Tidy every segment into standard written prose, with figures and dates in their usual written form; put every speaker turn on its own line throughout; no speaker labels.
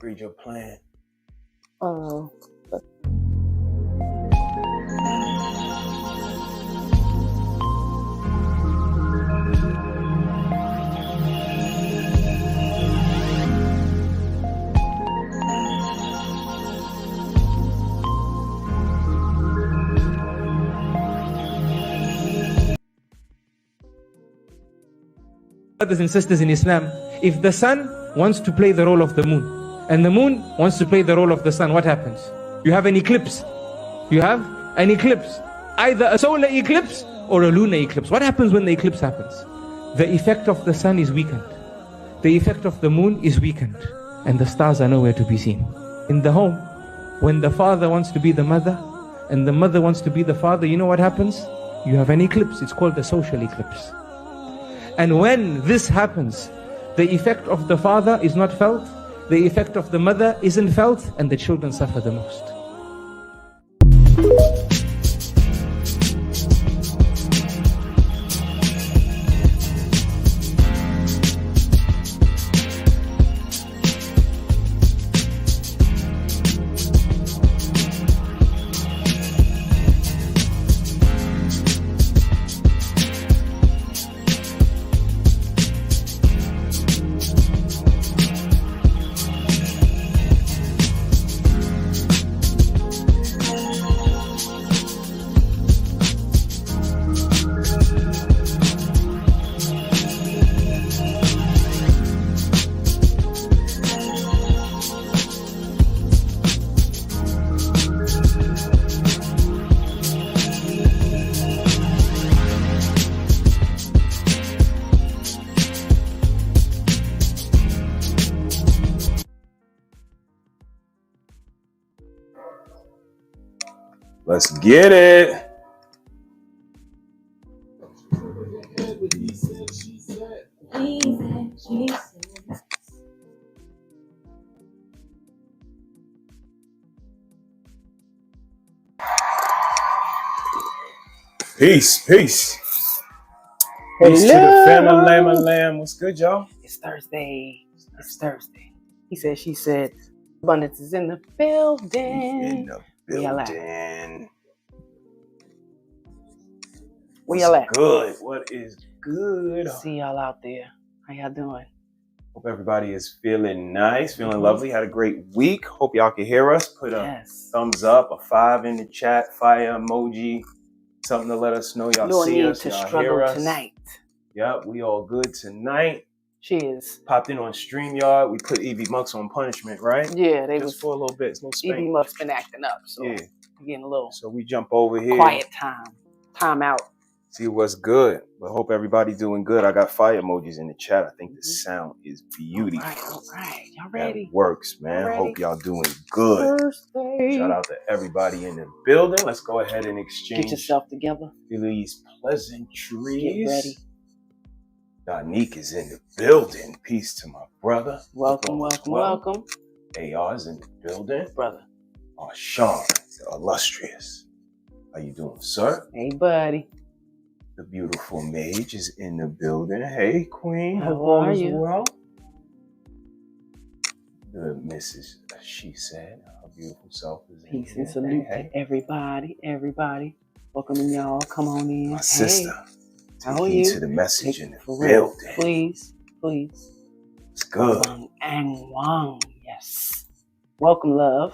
Read your plan.
Oh.
Brothers and sisters in Islam, if the sun wants to play the role of the moon and the moon wants to play the role of the sun, what happens? You have an eclipse. You have an eclipse, either a solar eclipse or a lunar eclipse. What happens when the eclipse happens? The effect of the sun is weakened. The effect of the moon is weakened, and the stars are nowhere to be seen. In the home, when the father wants to be the mother and the mother wants to be the father, you know what happens? You have an eclipse. It's called the social eclipse. And when this happens, the effect of the father is not felt, the effect of the mother isn't felt, and the children suffer the most.
Let's get it. Peace, peace. Peace to the family, lamb. What's good, y'all?
It's Thursday. It's Thursday. He said, she said, abundance is in the building.
In the
Where y'all at?
building.
Where y'all at?
Good. What is good?
See y'all out there. How y'all doing?
Hope everybody is feeling nice, feeling lovely. Had a great week. Hope y'all can hear us. Put a thumbs up, a 5 in the chat, fire emoji, something to let us know y'all
No
see
need
us,
to
y'all
struggle
hear us.
tonight.
Yep, we all good tonight.
Cheers.
Popped in on StreamYard. We put Evie Mucks on punishment, right?
Yeah, they
Just
was
for a little bit. It's no spank.
Evie Muck's been acting up, so
Yeah.
getting a little
So we jump over here.
quiet time out.
See what's good. But hope everybody doing good. I got fire emojis in the chat. I think the sound is beautiful.
All right. Y'all ready?
That works, man.
Ready?
Hope y'all doing good.
Thursday.
Shout out to everybody in the building. Let's go ahead and exchange
Get yourself together.
these pleasantries.
Get ready.
Donique is in the building. Peace to my brother.
Welcome.
AR's in the building.
Brother.
Sean, the illustrious. How you doing, sir?
Hey, buddy.
The beautiful Mage is in the building. Hey, Queen.
How
Hope all
are
is
you?
well. The Mrs. She said, her beautiful self is in
Peace
here.
and salute to everybody. Welcoming y'all. Come on in.
My sister.
How are
Take heed
you?
to the message in the
For real.
building.
Please.
It's good.
Wang. Yes. Welcome, love.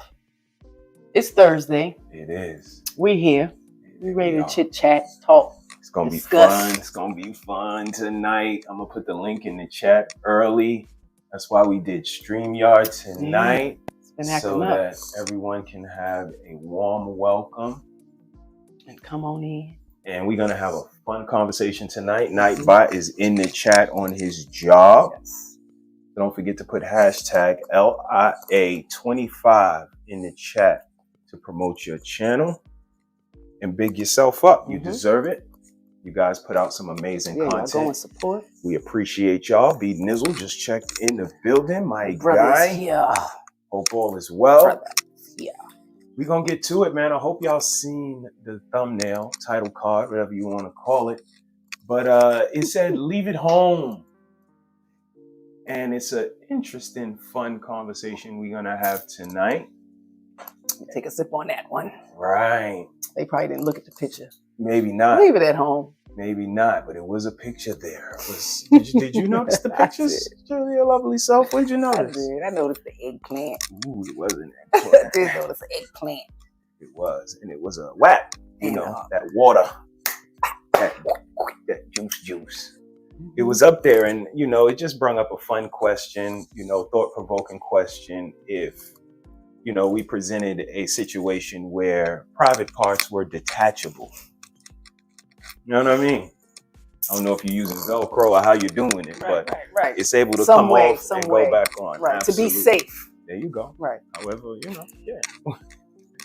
It's Thursday.
It is.
We here. We ready to chit chat, talk.
It's gonna
discuss.
be fun. It's gonna be fun tonight. I'm gonna put the link in the chat early. That's why we did StreamYard tonight.
It's been acting
so
up.
that everyone can have a warm welcome.
And come on in.
And we're gonna have a fun conversation tonight. Nightbot is in the chat on his job.
Yes.
Don't forget to put hashtag LIA25 in the chat to promote your channel and big yourself up. You deserve it. You guys put out some amazing content.
Go and support.
We appreciate y'all. B Nizzle just checked in the building. My
Brothers
guy.
here.
Hope all is well.
Brother. Yeah.
We're going to get to it, man. I hope y'all seen the thumbnail, title card, whatever you want to call it. But it said, leave it home. And it's an interesting, fun conversation we're going to have tonight.
Take a sip on that one.
Right.
They probably didn't look at the picture.
Maybe not.
Leave it at home.
Maybe not, but it was a picture there. It was, did you notice the pictures? Your lovely self, what did you notice?
I did. I noticed the eggplant.
Ooh, it was an
I
eggplant.
did notice the eggplant.
It was. And it was a WAP. You know, that water. That juice. It was up there, and, you know, it just brought up a fun question, you know, thought-provoking question. If, you know, we presented a situation where private parts were detachable. You know what I mean? I don't know if you're using Velcro or how you're doing it, but it's able to come off and go back on.
Right,
Absolutely.
to be safe.
There you go.
Right.
However, you know, yeah,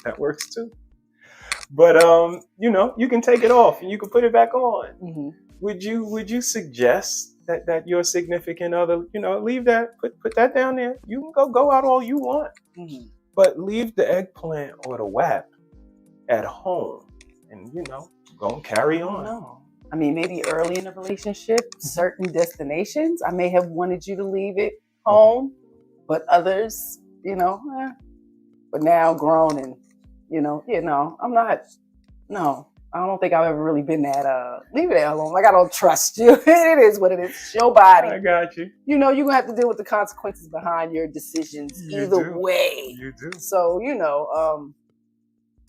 that works too. But, you know, you can take it off and you can put it back on.
Mm-hmm.
Would you suggest that your significant other, you know, leave that, put that down there? You can go out all you want, but leave the eggplant or the WAP at home, and, you know, go and carry on.
No, I mean, maybe early in the relationship, certain destinations, I may have wanted you to leave it home, but others, you know, but now grown and, you know, I'm not. No. I don't think I've ever really been that, leave it alone. Like, I don't trust you. It is what it is. It's your body.
I got you.
You know, you're going to have to deal with the consequences behind your decisions either way.
You do.
So, you know,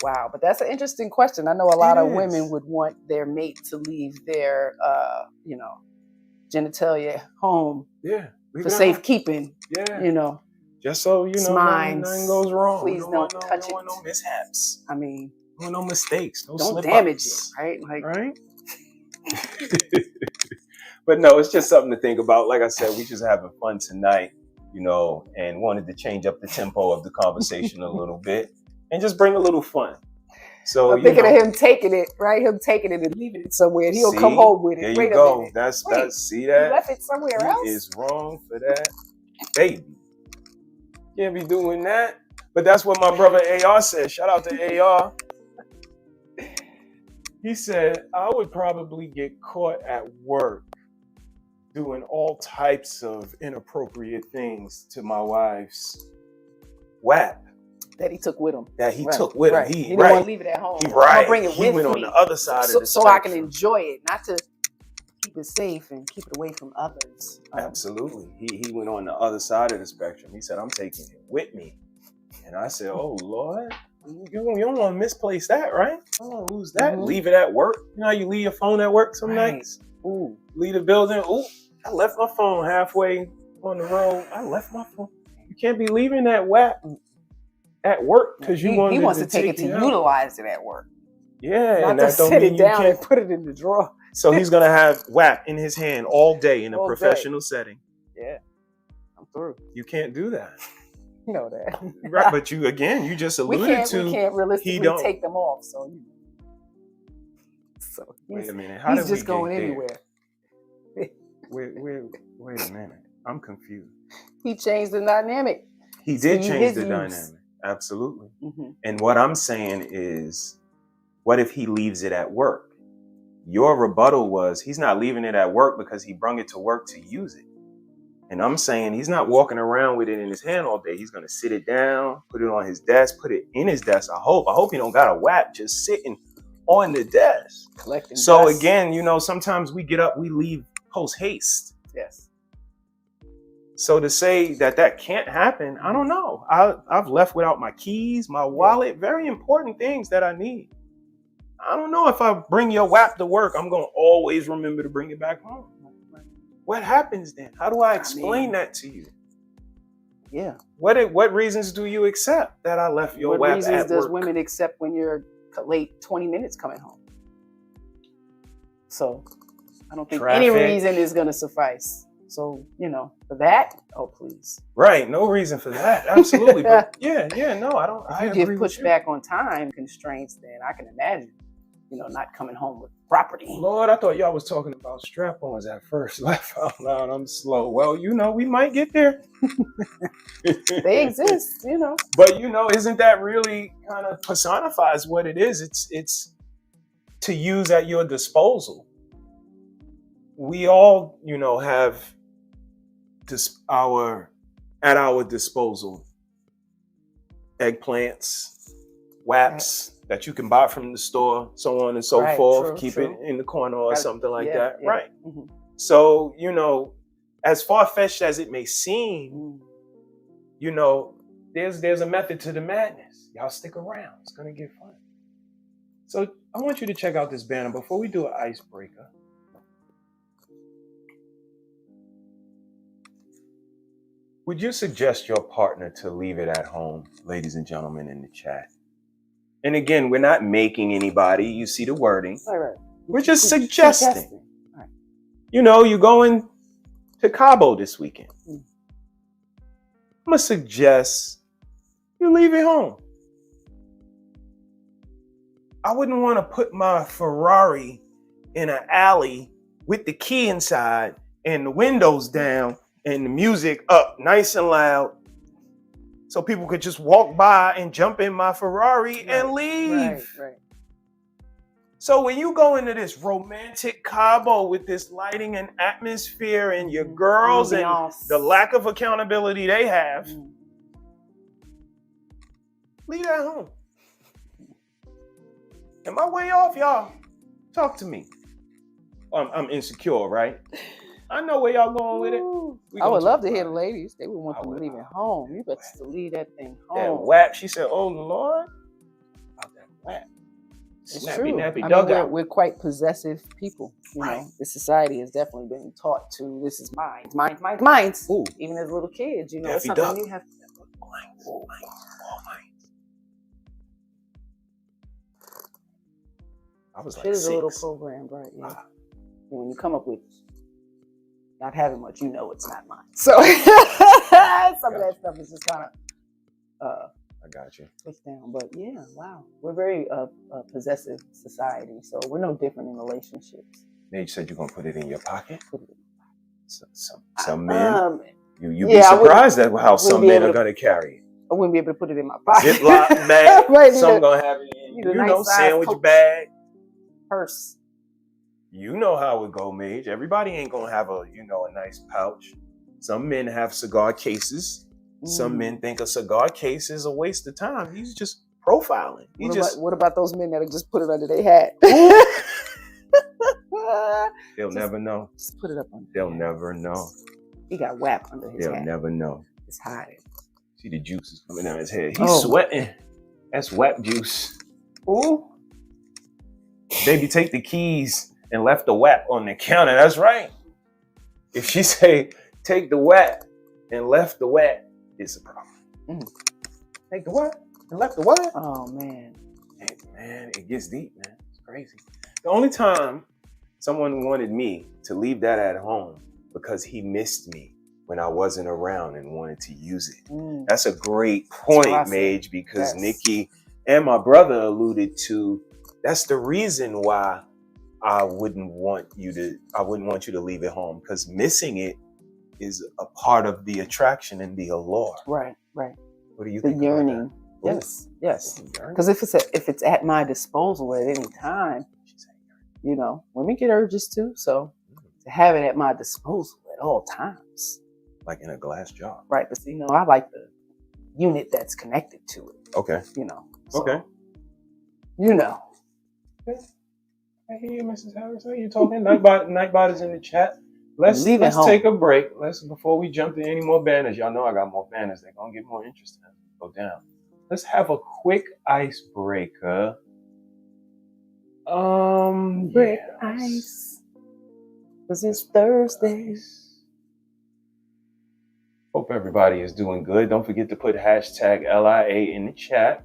wow. But that's an interesting question. I know a lot of women would want their mate to leave their, you know, genitalia home for safekeeping. Yeah. You know.
Just so, you know, nothing goes wrong.
Please don't touch it.
No mishaps.
I mean.
No mistakes.
Don't damage it, right? Like,
right? But no, it's just something to think about. Like I said, we just having fun tonight, you know, and wanted to change up the tempo of the conversation a little bit and just bring a little fun. So
I'm thinking of him taking it, right? Him taking it and leaving it somewhere, and he'll come home with it.
There you go. That's see that?
You left it somewhere else?
He is wrong for that, baby. Can't be doing that. But that's what my brother AR said. Shout out to AR. He said, I would probably get caught at work doing all types of inappropriate things to my wife's WAP.
That he took with him.
Took with him.
He didn't want to leave it at home.
I'm gonna
bring it with me.
He went on the other side of the
so I can enjoy it, not to keep it safe and keep it away from others.
Absolutely. He went on the other side of the spectrum. He said, I'm taking it with me. And I said, oh, Lord. You don't want to misplace that, right? You don't want to lose that. Leave it at work. You know how you leave your phone at work some nights? Ooh, leave the building. Ooh, I left my phone halfway on the road. I left my phone. You can't be leaving that WAP at work because he
wants to take it to utilize it at work.
Yeah,
not to sit it down and put it in the drawer.
So he's gonna have WAP in his hand all day in a professional setting.
Yeah, I'm through.
You can't do that.
You know that.
Right, but you just alluded to
we can't realistically take them off. So
wait a minute.
He's just going anywhere.
Wait a minute. I'm confused.
He changed the dynamic.
He did change the dynamic. Absolutely. Mm-hmm. And what I'm saying is, what if he leaves it at work? Your rebuttal was he's not leaving it at work because he brung it to work to use it. And I'm saying he's not walking around with it in his hand all day. He's going to sit it down, put it on his desk, put it in his desk. I hope he don't got a WAP just sitting on the desk.
Collecting
so
dust.
Again, you know, sometimes we get up, we leave post haste.
Yes.
So to say that can't happen, I don't know. I've left without my keys, my wallet, very important things that I need. I don't know if I bring your WAP to work, I'm going to always remember to bring it back home. What happens then? How do I explain that to you?
Yeah.
What reasons do you accept that I left your WAP at work? What reasons does
women accept when you're late 20 minutes coming home? So I don't think any reason is going to suffice. So, you know, for that, oh, please.
Right. No reason for that. Absolutely. But no, I don't.
If you get pushed back on time constraints, then I can imagine, you know, not coming home with property.
Lord, I thought y'all was talking about strap-ons at first. Laugh out loud. I'm slow. Well, you know, we might get there.
They exist, you know.
But, you know, isn't that really kind of personifies what it is? It's to use at your disposal. We all, you know, have at our disposal. Eggplants, WAPs that you can buy from the store, so on and so forth.
True,
Keep
true.
it in the corner or something like that.
Yeah.
Right. So, as far-fetched as it may seem, there's a method to the madness. Y'all stick around. It's going to get fun. So I want you to check out this banner before we do an icebreaker. Would you suggest your partner to leave it at home, ladies and gentlemen in the chat? And again, we're not making anybody. You see the wording.
Right.
We're just suggesting.
Right.
You're going to Cabo this weekend. I'm going to suggest you leave it home. I wouldn't want to put my Ferrari in an alley with the key inside and the windows down and the music up nice and loud so people could just walk by and jump in my Ferrari and leave.
Right.
So when you go into this romantic Cabo with this lighting and atmosphere and your girls and the lack of accountability they have, leave that home. Am I way off, y'all? Talk to me. I'm insecure, right? I know where y'all going with it.
I would love to hear the ladies. They would want you to leave it home. You better to leave that thing home.
That WAP, she said, oh Lord, about that WAP.
It's
snappy,
true.
nappy
I
dugout.
mean, we're quite possessive people. You
Right.
know, this society has definitely been taught to, this is mine.
Ooh.
Even as little kids, you know, it's
Daffy
something
Duck.
you have to.
All mine. I was like
It is a little
6.
programmed, right? Yeah. When you come up with not having much, you know it's not mine. So some of that stuff is just kind of
I got you.
pushed down. But yeah, wow, we're very possessive society, so we're no different in relationships.
Then you said you're gonna put it in your pocket.
Put it in.
Some men, you'd be
yeah,
surprised at how some men are gonna carry it.
I wouldn't be able to put it in my pocket.
Ziploc bag.
Right,
Some gonna have it in, sandwich
Coach
bag.
purse.
You know how it go, Mage. Everybody ain't gonna have a nice pouch. Some men have cigar cases. Some men think a cigar case is a waste of time. He's just profiling.
What about those men that just put it under their hat?
They'll never know.
Just put it up under.
They'll never know.
He got WAP under his hat.
They'll never know.
It's hiding.
See the juices coming down his head. He's sweating. That's WAP juice. Ooh. Baby, take the keys and left the WAP on the counter. That's right. If she say, take the WAP and left the WAP, it's a problem. Take the WAP and left the WAP?
Oh, man.
Hey, man, it gets deep, man. It's crazy. The only time someone wanted me to leave that at home because he missed me when I wasn't around and wanted to use it. That's a great point, Mage, because Nikki and my brother alluded to, that's the reason why I wouldn't want you to leave it home, because missing it is a part of the attraction and the allure.
Right.
What do you
the
think?
yearning. Yes. Because if it's at my disposal at any time, women get urges too. So to have it at my disposal at all times,
like in a glass jar,
right? But I like the unit that's connected to it.
Okay.
So,
okay. I hear you, Mrs. Harris. Are you talking? Nightbot is in the chat. Let's take a break. Before we jump to any more banners. Y'all know I got more banners. They're gonna get more interesting as we go down. Let's have a quick icebreaker.
Break ice. Because it's Thursday.
Hope everybody is doing good. Don't forget to put hashtag LIA in the chat.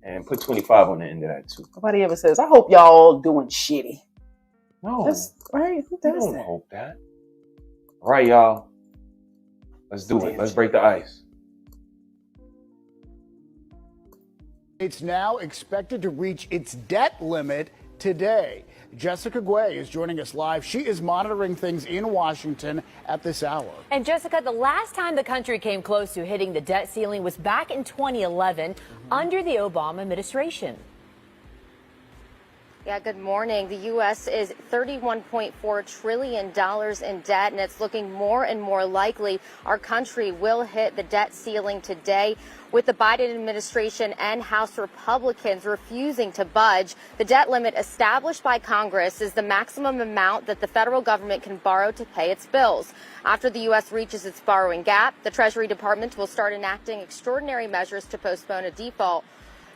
And put 25 on the end of that too.
Nobody ever says, I hope y'all all doing shitty.
No.
That's right. Who does
don't
that?
Hope that. All right, y'all. Let's do it. Let's break the ice.
It's now expected to reach its debt limit today. Jessica Guay is joining us live. She is monitoring things in Washington at this hour.
And Jessica, the last time the country came close to hitting the debt ceiling was back in 2011 under the Obama administration.
Yeah, good morning. The U.S. is $31.4 trillion in debt, and it's looking more and more likely our country will hit the debt ceiling today. With the Biden administration and House Republicans refusing to budge, the debt limit established by Congress is the maximum amount that the federal government can borrow to pay its bills. After the U.S. reaches its borrowing gap, the Treasury Department will start enacting extraordinary measures to postpone a default.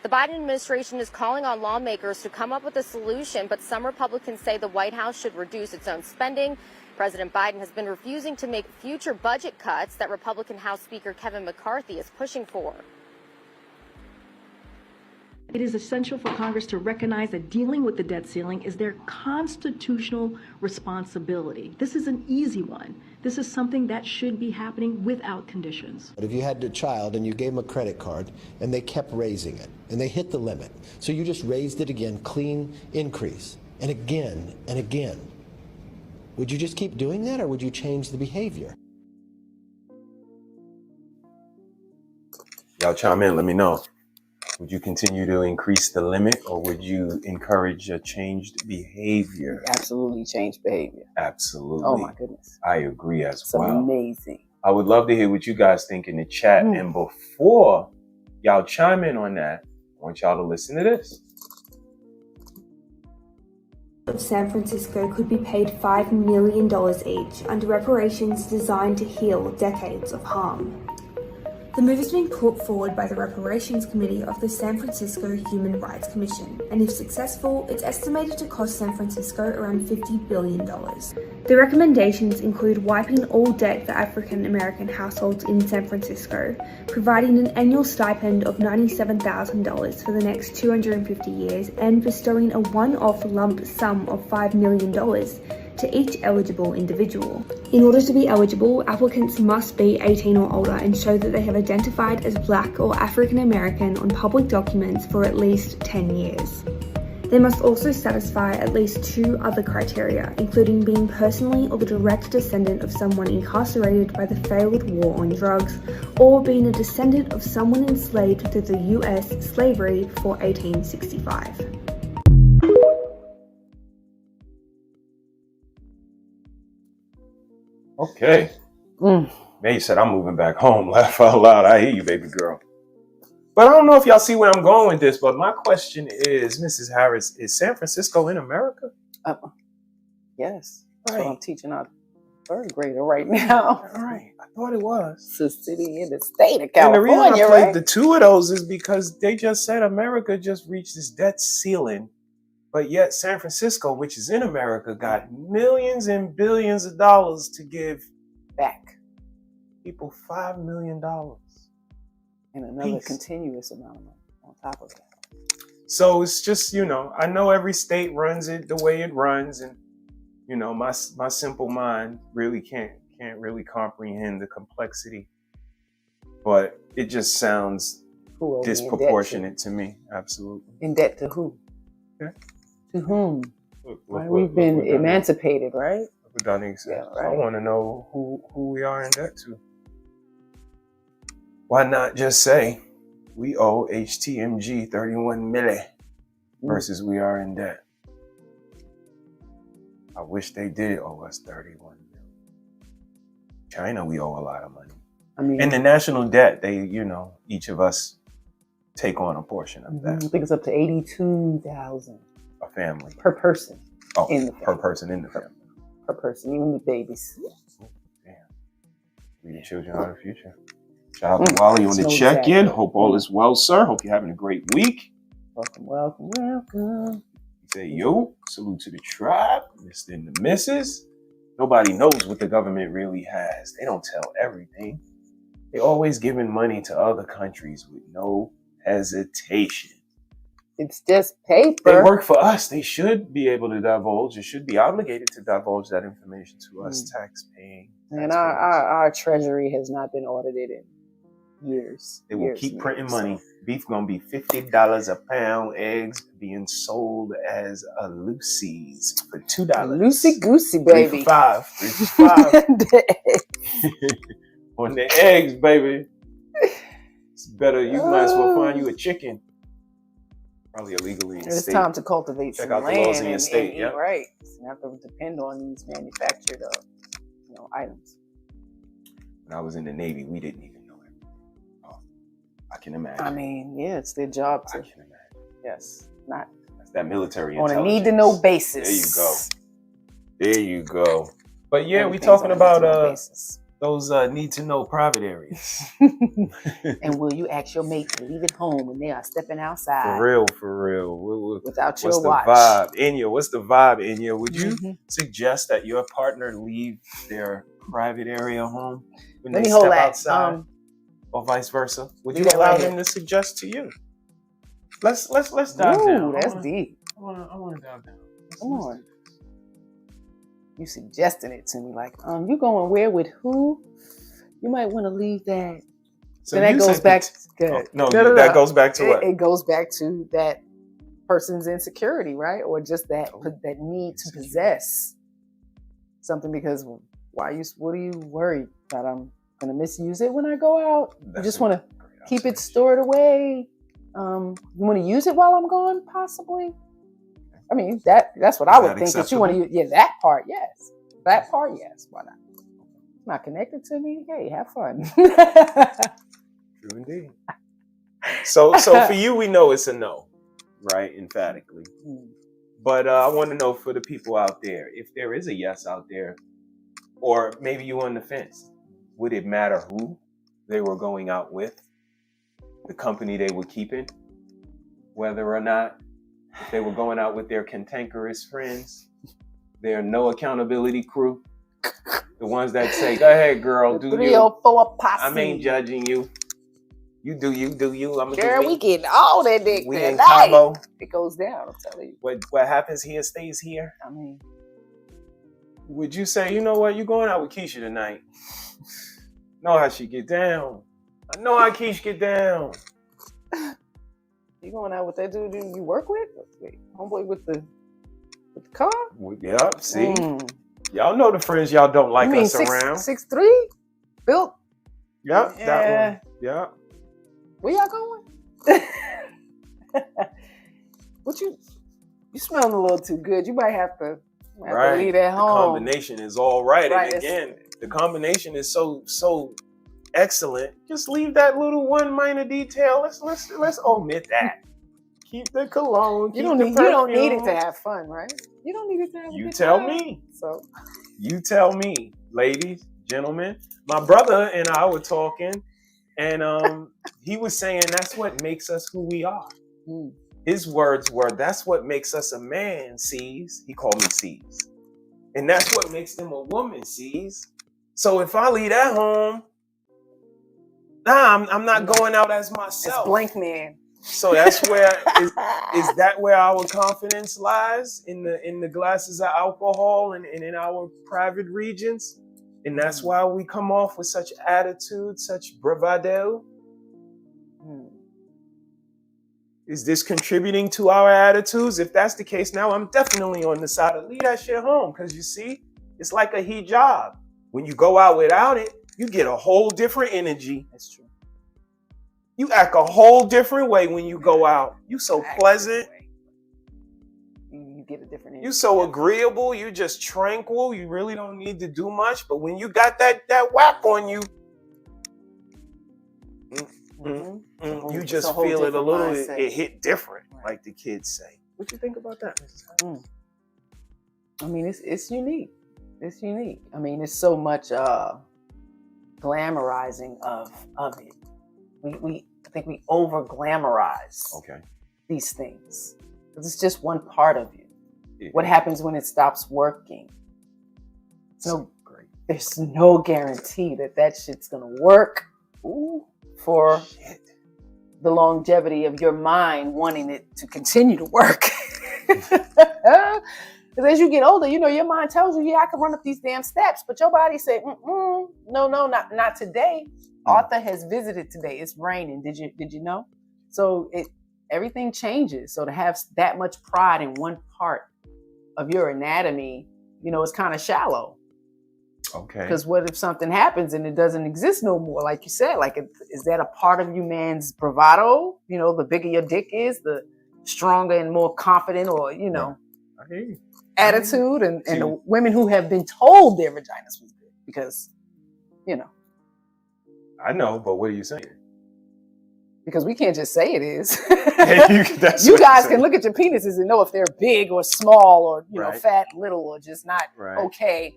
The Biden administration is calling on lawmakers to come up with a solution, but some Republicans say the White House should reduce its own spending. President Biden has been refusing to make future budget cuts that Republican House Speaker Kevin McCarthy is pushing for.
It is essential for Congress to recognize that dealing with the debt ceiling is their constitutional responsibility. This is an easy one. This is something that should be happening without conditions.
But if you had a child and you gave them a credit card and they kept raising it and they hit the limit, so you just raised it again, clean increase, and again and again, would you just keep doing that or would you change the behavior?
Y'all chime in, let me know. Would you continue to increase the limit or would you encourage a changed behavior?
Absolutely change behavior.
Absolutely.
Oh my goodness.
I agree as
It's
well.
amazing.
I would love to hear what you guys think in the chat. And before y'all chime in on that, I want y'all to listen to this.
Of San Francisco could be paid $5 million each under reparations designed to heal decades of harm. The move has been put forward by the Reparations Committee of the San Francisco Human Rights Commission, and if successful, it's estimated to cost San Francisco around $50 billion. The recommendations include wiping all debt for African American households in San Francisco, providing an annual stipend of $97,000 for the next 250 years, and bestowing a one-off lump sum of $5 million to each eligible individual. In order to be eligible, applicants must be 18 or older and show that they have identified as Black or African American on public documents for at least 10 years. They must also satisfy at least 2 other criteria, including being personally or the direct descendant of someone incarcerated by the failed war on drugs, or being a descendant of someone enslaved through the U.S. slavery before 1865.
Okay. May said, I'm moving back home. Laugh out loud. I hear you, baby girl. But I don't know if y'all see where I'm going with this, but my question is, Mrs. Harris, is San Francisco in America?
Yes. That's
Right.
what I'm teaching our third grader right now.
All right. I thought it was.
It's a city in the state of
And the
California,
reason I played
right?
the 2 of those is because they just said America just reached this debt ceiling. But yet San Francisco, which is in America, got millions and billions of dollars to give
Back.
people $5 million.
And another
Peace.
continuous amount of money on top of that.
So it's just, I know every state runs it the way it runs. And, my simple mind really can't really comprehend the complexity. But it just sounds
Who are we
disproportionate to me. Absolutely.
In debt to who?
Okay.
To whom?
Look,
We've been
what Donnie-
emancipated, right?
what Donnie said.
Yeah,
So I
right.
want to know who we are in debt to. Why not just say we owe HTMG 31 milli versus we are in debt? I wish they did owe us 31 milli. China, we owe a lot of money.
I mean,
And the national debt, they, each of us take on a portion of
I
that.
think it's up to $82,000
A family.
per person.
Oh,
in the
per
family.
person in the family.
Per person, even the babies.
Damn. We the children are the future. Shout out to Wally on the
So
check-in.
sad.
Hope all is well, sir. Hope you're having a great week.
Welcome, welcome, welcome.
He said, yo, salute to the tribe, Mr. and the Missus. Nobody knows what the government really has. They don't tell everything. They're always giving money to other countries with no hesitation.
It's just paper.
They work for us. They should be able to divulge. They should be obligated to divulge that information to us, tax-paying.
And our treasury has not been audited in years.
They will
years
keep
and
printing
years.
money. Beef gonna be $50 a pound. Eggs being sold as a Lucy's for $2.
Loosey goosey,
3
baby.
for $5. 3 for $5. On the eggs, baby. It's better. You might as well find you a chicken. Probably illegally in
It's
state.
time to cultivate
Check
some
out the
land
laws in your
and
state.
eat
Yep.
right. You have to depend on these manufactured, items.
When I was in the Navy, we didn't even know it. Oh, I can imagine.
I mean, yeah, it's their job
I
to.
can imagine.
Yes, not
That's that military
on a
intelligence.
need-to-know basis.
There you go. There you go. But yeah, we
Everything's
talking
on a
about
need-to-know basis.
those need-to-know private areas.
And will you ask your mate to leave it home when they are stepping outside?
For real.
Without your
what's the
watch.
vibe? Inya, what's the vibe, Inya? Would you
Mhm.
suggest that your partner leave their private area home when
Let
they
me hold
step
that.
outside, or vice versa? Would
do
you
that
allow
right
them
here.
to suggest to you? Let's dive
Ooh,
down.
that's deep.
I want to dive down.
Come on. You suggesting it to me like, you going where with who? You might want to leave that.
So
then that goes back. Good.
That goes back to what?
It goes back to that person's insecurity, right? Or just that that need to possess something. Because what are you worried that I'm going to misuse it when I go out? You just want to keep it stored away. You want to use it while I'm gone, possibly. I mean, that's what I would think that you want to use. Yeah, that part, yes. That part, yes. Why not? It's not connected to me. Hey, have fun.
True indeed. So for you, we know it's a no, right? Emphatically. But I want to know for the people out there, if there is a yes out there, or maybe you on the fence, would it matter who they were going out with, the company they were keeping, whether or not if they were going out with their cantankerous friends, their no accountability crew, the ones that say, "Go ahead, girl, do you."
304 posse.
I ain't judging you. You do you. I'm gonna
Girl,
do me.
we getting all that dick
We in
tonight.
Cabo.
It goes down, I'm telling you.
What happens here stays here.
I mean,
would you say, you know what, you going out with Keisha tonight? Know how she get down. I know how Keisha get down.
You going out with that dude you work with? Wait, homeboy with the car?
Yep, see? Y'all know the friends y'all don't like
you mean
us around.
6'3"? Built?
Yep,
Yeah.
that one. Yep.
Where y'all going? What you smelling a little too good. You might have to leave at home.
The combination is all right.
Right,
And again, the combination is so excellent. Just leave that little one minor detail. Let's omit that. Keep the cologne.
You don't need it to have fun, right? You don't need it to have a
You
good
tell
time.
me.
So
you tell me, ladies, gentlemen. My brother and I were talking, and he was saying that's what makes us who we are. His words were, that's what makes us a man, sees. He called me sees. And that's what makes them a woman, sees. So if I leave at home, I'm not going out as myself.
It's blank man.
So that's where is that where our confidence lies, in the glasses of alcohol and in our private regions? And that's why we come off with such attitude, such bravado. Is this contributing to our attitudes? If that's the case, now I'm definitely on the side of leave that shit home. Because you see, it's like a hijab. When you go out without it, you get a whole different energy.
That's true.
You act a whole different way when you go out. You so pleasant.
You get a different energy.
You so agreeable. You just tranquil. You really don't need to do much. But when you got that WAP on you, you just feel it a little. It hit different, like the kids say. What you think about that, Mrs.
I mean, it's unique. It's unique. I mean, it's so much glamorizing of it. I think we over glamorize these things because it's just one part of you. What happens when it stops working? There's no guarantee that shit's gonna work for the longevity of your mind wanting it to continue to work. Because as you get older, your mind tells you, yeah, I can run up these damn steps, but your body say, no, not today. Arthur has visited today. It's raining. Did you know? So everything changes. So to have that much pride in one part of your anatomy, it's kind of shallow.
Okay.
Because what if something happens and it doesn't exist no more? Like you said, is that a part of you man's bravado? The bigger your dick is, the stronger and more confident, or
I hear you.
attitude, and the women who have been told their vaginas was good, because
I know, but what are you saying?
Because we can't just say it is.
That's
You guys can look at your penises and know if they're big or small, or
Right.
fat, little, or just not okay.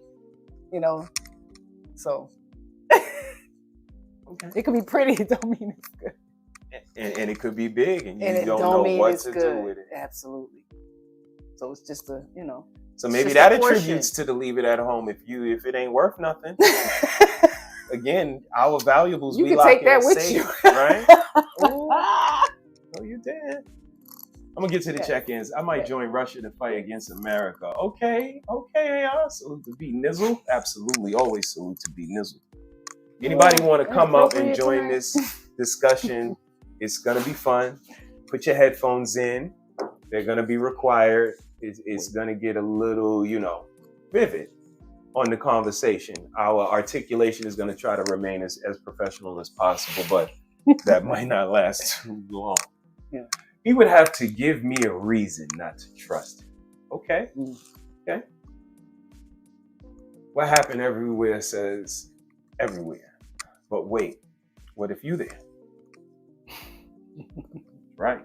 So it could be pretty. It don't mean it's good.
And it could be big, and you
don't
know
mean
what
it's
to
good.
do with it.
Absolutely. So it's just a
So maybe that attributes to the leave it at home. If it ain't worth nothing. Again, our valuables,
You
we
can
lock
take that
in
with
safe,
you.
right? Oh, you did. I'm gonna get to the check-ins. I might join Russia to fight against America. Okay. Salute to be Nizzle. Absolutely, always salute to be Nizzle. Anybody want to come up and join this discussion? It's gonna be fun. Put your headphones in. They're gonna be required. It's gonna get a little, vivid on the conversation. Our articulation is going to try to remain as professional as possible, but that might not last too long.
Yeah.
He would have to give me a reason not to trust him. Okay. Okay. What happened everywhere says everywhere. But wait, what if you there? Right.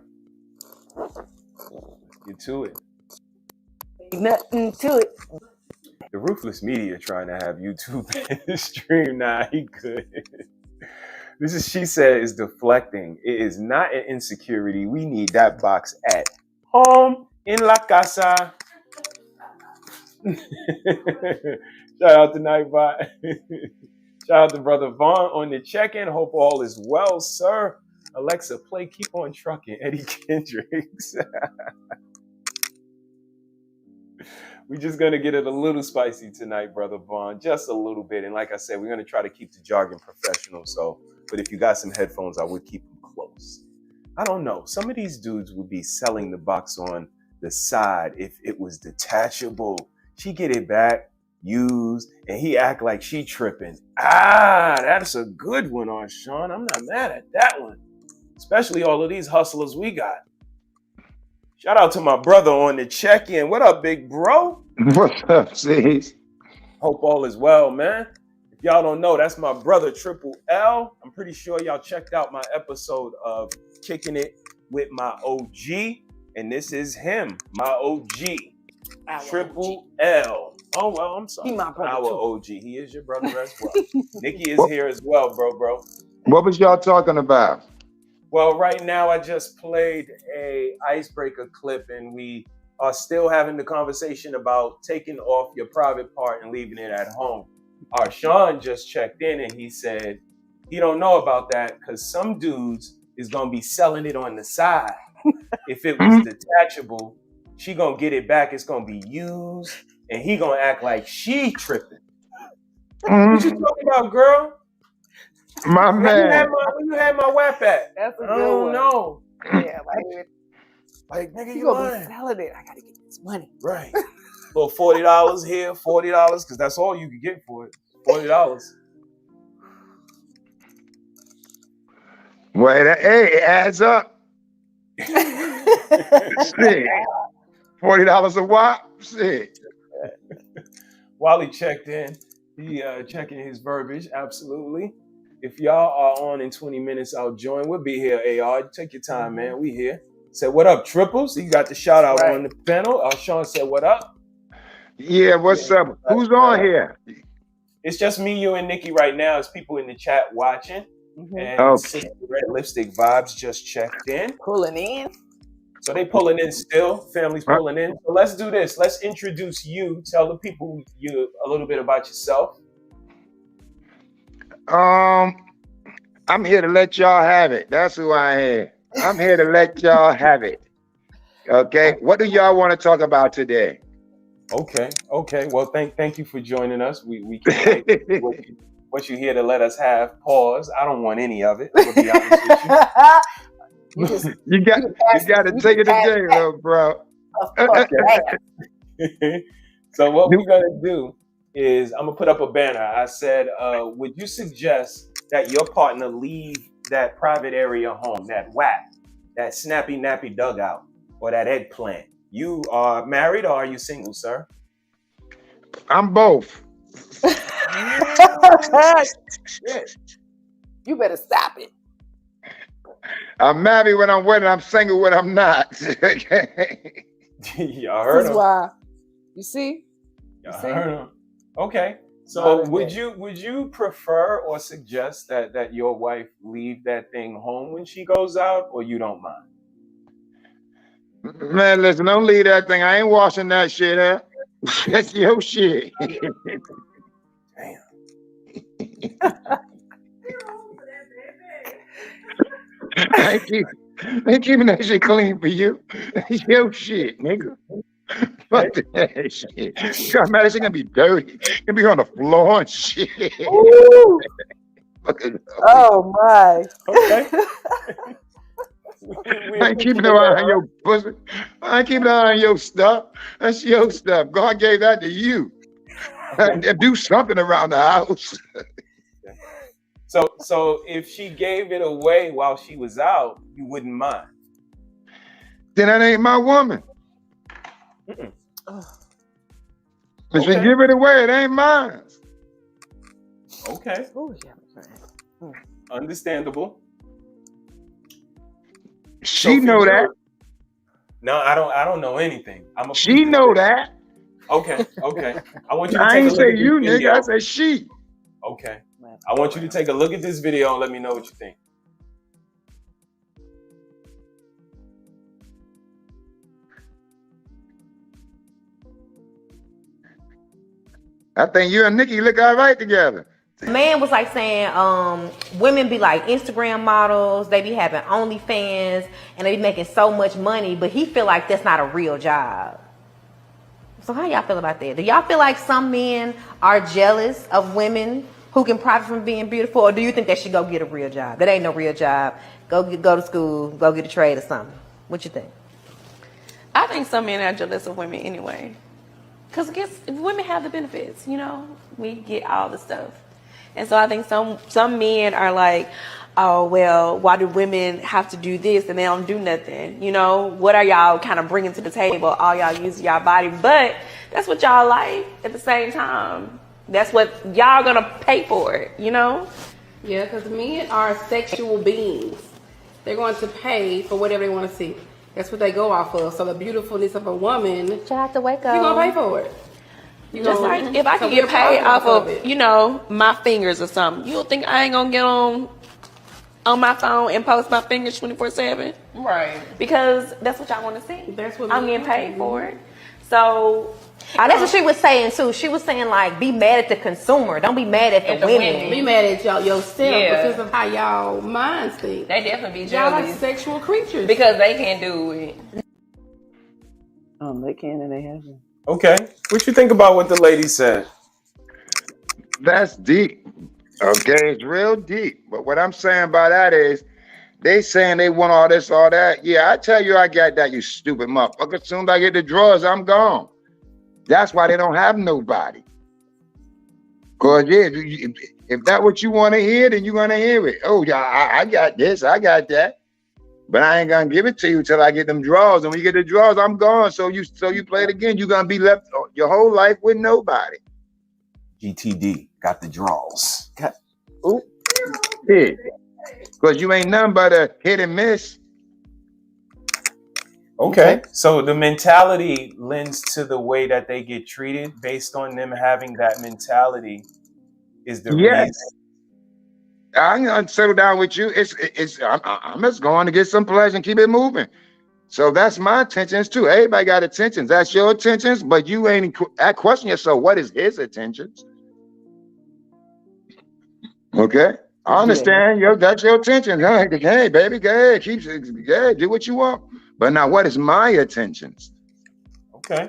Get to it.
Nothing to it.
The Ruthless Media trying to have YouTube stream. Nah, he could. This is, she said, is deflecting. It is not an insecurity. We need that box at home in la casa. Shout out to Nightbot. Shout out to Brother Vaughn on the check-in. Hope all is well, sir. Alexa, play Keep On Trucking, Eddie Kendricks. We're just going to get it a little spicy tonight, Brother Vaughn. Just a little bit. And like I said, we're going to try to keep the jargon professional. But if you got some headphones, I would keep them close. I don't know. Some of these dudes would be selling the box on the side if it was detachable. She get it back, used, and he act like she tripping. That's a good one, Sean. I'm not mad at that one. Especially all of these hustlers we got. Shout out to my brother on the check-in. What up, big bro?
What's up, C's?
Hope all is well, man. If y'all don't know, that's my brother, Triple L. I'm pretty sure y'all checked out my episode of Kicking It with my OG. And this is him, my OG, Triple L. Oh, well, I'm sorry.
He my brother,
Our
too.
OG. He is your brother as well. Nikki is here as well, bro.
What was y'all talking about?
Well, right now I just played a icebreaker clip, and we are still having the conversation about taking off your private part and leaving it at home. Sean just checked in and he said he don't know about that because some dudes is gonna be selling it on the side. If it was detachable, she gonna get it back. It's gonna be used, and he gonna act like she tripping. What you talking about, girl?
My man.
Where you had my WAP at?
That's a
I
good
don't
one.
know.
Yeah,
Like, nigga,
you gonna be selling it. I gotta get this money.
Right. Little $40 here, $40, because that's all you can get for it. $40.
Wait, hey, it adds up. Shit. $40 a wop? Shit.
Wally checked in. He checking his verbiage. Absolutely. If y'all are on in 20 minutes, I'll join. We'll be here, AR. Take your time, man. We here. Say what up, Triples. You got the shout out on the panel. Sean said what up.
Yeah, what's up? Who's on here?
It's just me, you, and Nikki right now. It's people in the chat watching. And
Okay.
Red Lipstick Vibes just checked in.
Pulling in.
So they pulling in still. Family's pulling in. So let's do this. Let's introduce you. Tell the people a little bit about yourself.
I'm here to let y'all have it. That's who I am. I'm here to let y'all have it. Okay. What do y'all want to talk about today?
Okay. Well, thank you for joining us. We can't wait what you here to let us have. Pause. I don't want any of it. I'm gonna be honest with you.
You got to take it today, little bro.
So what we're gonna do is I'm gonna put up a banner. I said, would you suggest that your partner leave that private area home, that WAP, that snappy nappy dugout, or that eggplant? You are married or are you single, sir?
I'm both.
You better stop it.
I'm married when I'm wedded. I'm single when I'm not.
Y'all
This
heard
is
him.
why. You see?
Y'all heard him. Okay. So would you prefer or suggest that your wife leave that thing home when she goes out, or you don't mind?
Man, listen, don't leave that thing. I ain't washing that shit up. That's your shit.
Damn.
I ain't keeping that shit clean for you. That's your shit, nigga. Fuck that shit. God, man, that shit gonna be dirty. Gonna be on the floor and shit.
Oh my.
Okay.
I ain't keeping no eye on your pussy. I ain't keeping an eye on your stuff. That's your stuff. God gave that to you. And do something around the house.
So if she gave it away while she was out, you wouldn't mind.
Then that ain't my woman. If she give it away, it ain't mine.
Okay. Understandable.
She know that.
No, I don't know anything.
She know that.
Okay. I want you to
I
take a
ain't
look
say
at
you,
this
nigga.
video.
I said she.
Okay. I want you to take a look at this video and let me know what you think.
I think you and Nikki look all right together.
Man was like saying women be like Instagram models, they be having OnlyFans, and they be making so much money, but he feel like that's not a real job. So how y'all feel about that? Do y'all feel like some men are jealous of women who can profit from being beautiful, or do you think they should go get a real job? That ain't no real job. Go to school, go get a trade or something. What you think?
I think some men are jealous of women anyway. Because I guess women have the benefits, you know? We get all the stuff. And so I think some men are like, oh, well, why do women have to do this and they don't do nothing? You know, what are y'all kind of bringing to the table? All y'all use y'all body. But that's what y'all like at the same time. That's what y'all gonna pay for it, you know?
Yeah, because men are sexual beings. They're going to pay for whatever they want to see. That's what they go off of. So the beautifulness of a woman,
you have to wake up.
You're gonna pay for it.
Just like if I can get paid off of, you know, my fingers or something, you don't think I ain't gonna get on my phone and post my fingers 24/7?
Right.
Because that's what y'all want to see.
That's what
I'm getting paid for it. So
that's what she was saying too. She was saying like, be mad at the consumer. Don't be mad at the women.
Be mad at y'all yourself
Yeah.
because of how y'all minds think.
they definitely be
Y'all
jealous
like sexual creatures.
because they can't do it.
They can and they haven't.
Okay. What you think about what the lady said?
That's deep. Okay, it's real deep. But what I'm saying by that is, they saying they want all this, all that. Yeah, I tell you, I got that, you stupid motherfucker. As soon as I get the drawers, I'm gone. That's why they don't have nobody. Cause yeah, if that's what you want to hear, then you're gonna hear it. Oh yeah, I got this, I got that. But I ain't gonna give it to you till I get them drawers. And when you get the drawers, I'm gone. So you play it again. You're gonna be left your whole life with nobody.
GTD got the draws.
Yeah. Because you ain't nothing but a hit and miss.
Okay. So the mentality lends to the way that they get treated based on them having that mentality is the reason.
I'm gonna settle down with you. I'm just going to get some pleasure and keep it moving. So that's my intentions too. Everybody got intentions. That's your intentions, but you ain't question yourself. What is his intentions? Okay, I understand. That's your intention. Hey, baby, go ahead, do what you want. But now, what is my intentions?
Okay.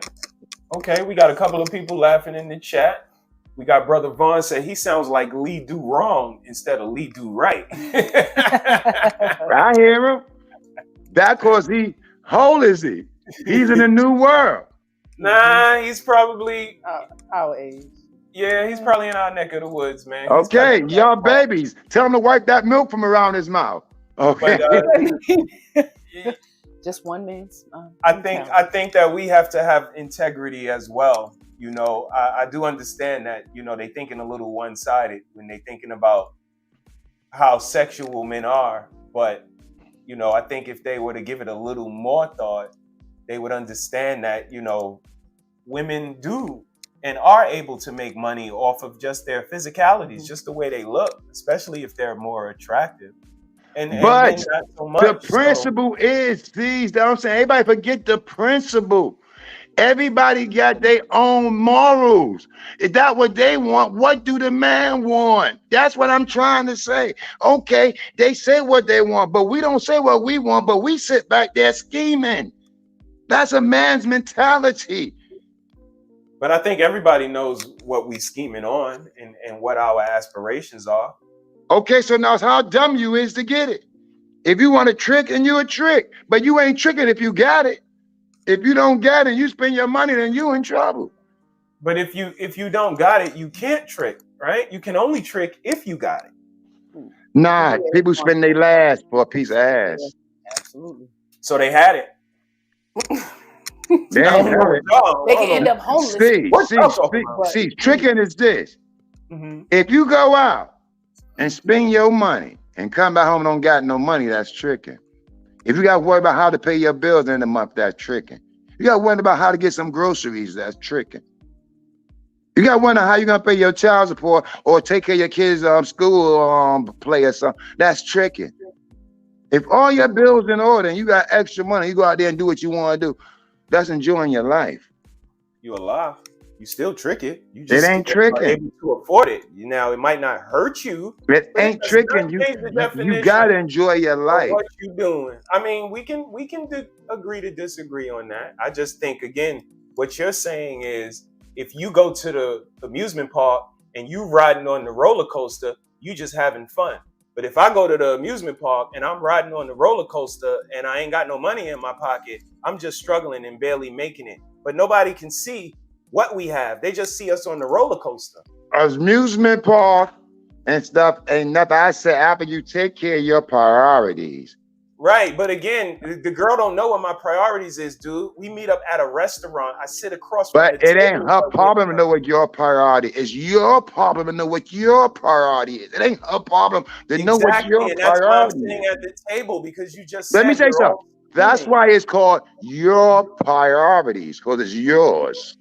We got a couple of people laughing in the chat. We got Brother Vaughn say he sounds like Lee Do Wrong instead of Lee Do Right.
I hear him. That cause how old is he? He's in a new world.
Nah, he's probably
our age.
Yeah, he's probably in our neck of the woods, man.
Okay, y'all babies, tell him to wipe that milk from around his mouth. Okay.
But,
just one man's.
I think that we have to have integrity as well. You know, I do understand that, you know, they thinking a little one-sided when they thinking about how sexual men are. But, you know, I think if they were to give it a little more thought, they would understand that, you know, women do and are able to make money off of just their physicalities, just the way they look, especially if they're more attractive.
But
and not so much,
the principle is these. That I'm saying, everybody forget the principle. Everybody got their own morals. Is that what they want? What do the man want? That's what I'm trying to say. Okay, they say what they want, but we don't say what we want, but we sit back there scheming. That's a man's mentality.
But I think everybody knows what we scheming on and what our aspirations are.
Okay, so now how dumb you is to get it. If you want a trick, and you a trick, but you ain't tricking if you got it. If you don't get it, you spend your money, then you in trouble.
But if you don't got it, you can't trick, right? You can only trick if you got it.
Nah, people spend their last for a piece of ass.
Absolutely.
So they had it.
They ain't had it.
They can end up homeless.
See, tricking is this. If you go out and spend your money and come back home and don't got no money, that's tricking. If you got to worry about how to pay your bills in the month, that's tricking. You got to worry about how to get some groceries, that's tricking. You got to wonder how you're going to pay your child support or take care of your kids' school play or something. That's tricking. If all your bills in order and you got extra money, you go out there and do what you want to do. That's enjoying your life.
You alive. You still trick it. You just
it ain't tricking.
Able to afford it. Now it might not hurt you.
It ain't tricking. You gotta enjoy your life.
What you doing? I mean, we can agree to disagree on that. I just think again, what you're saying is if you go to the amusement park and you riding on the roller coaster, you just having fun. But if I go to the amusement park and I'm riding on the roller coaster and I ain't got no money in my pocket, I'm just struggling and barely making it. But nobody can see what we have. They just see us on the roller coaster.
Amusement park and stuff ain't nothing. I said after you take care of your priorities.
Right, but again, the girl don't know what my priorities is, dude. We meet up at a restaurant. I sit across from
But it ain't her problem to know what your priority is. It's your problem to know what your priority is. It ain't her problem to know what your
and that's
priority
why I'm
is.
sitting at the table because you just
Let me say something. That's why it's called your priorities, because it's yours.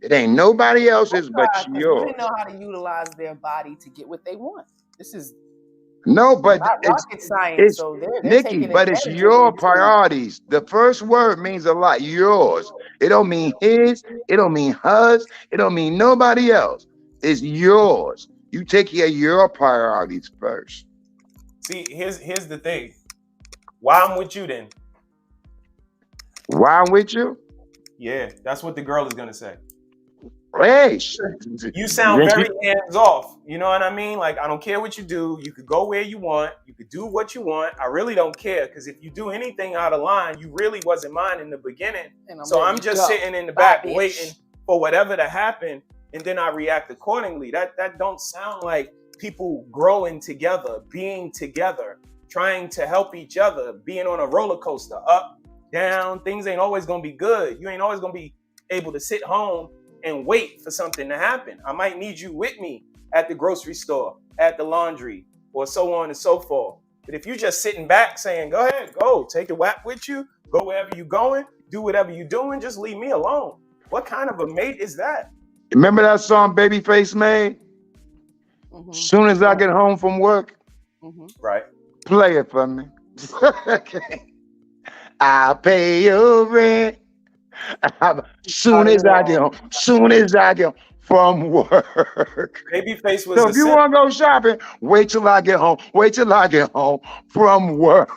It ain't nobody else's but yours.
Women know how to utilize their body to get what they want. This is
no, but
not rocket science. So they're
Nikki, but it's your priorities. The first word means a lot. Yours. It don't mean his. It don't mean hers. It don't mean nobody else. It's yours. You take care of your priorities first.
See, here's the thing. Why I'm with you then?
Why I'm with you?
Yeah, that's what the girl is gonna say.
Hey,
you sound very hands off. You know what I mean? Like, I don't care what you do. You could go where you want. You could do what you want. I really don't care, because if you do anything out of line, you really wasn't mine in the beginning. So I'm just sitting in the back waiting for whatever to happen, and then I react accordingly. That don't sound like people growing together, being together, trying to help each other, being on a roller coaster, up, down. Things ain't always gonna be good. You ain't always gonna be able to sit home and wait for something to happen. I might need you with me at the grocery store, at the laundry, or so on and so forth. But if you're just sitting back saying, go ahead, go, take the WAP with you, go wherever you're going, do whatever you're doing, just leave me alone. What kind of a mate is that?
Remember that song Babyface made? Soon as I get home from work,
right?
Play it for me. I'll pay your rent. Soon as I get home from work.
Babyface was
so if you want to go shopping, wait till I get home. Wait till I get home from work.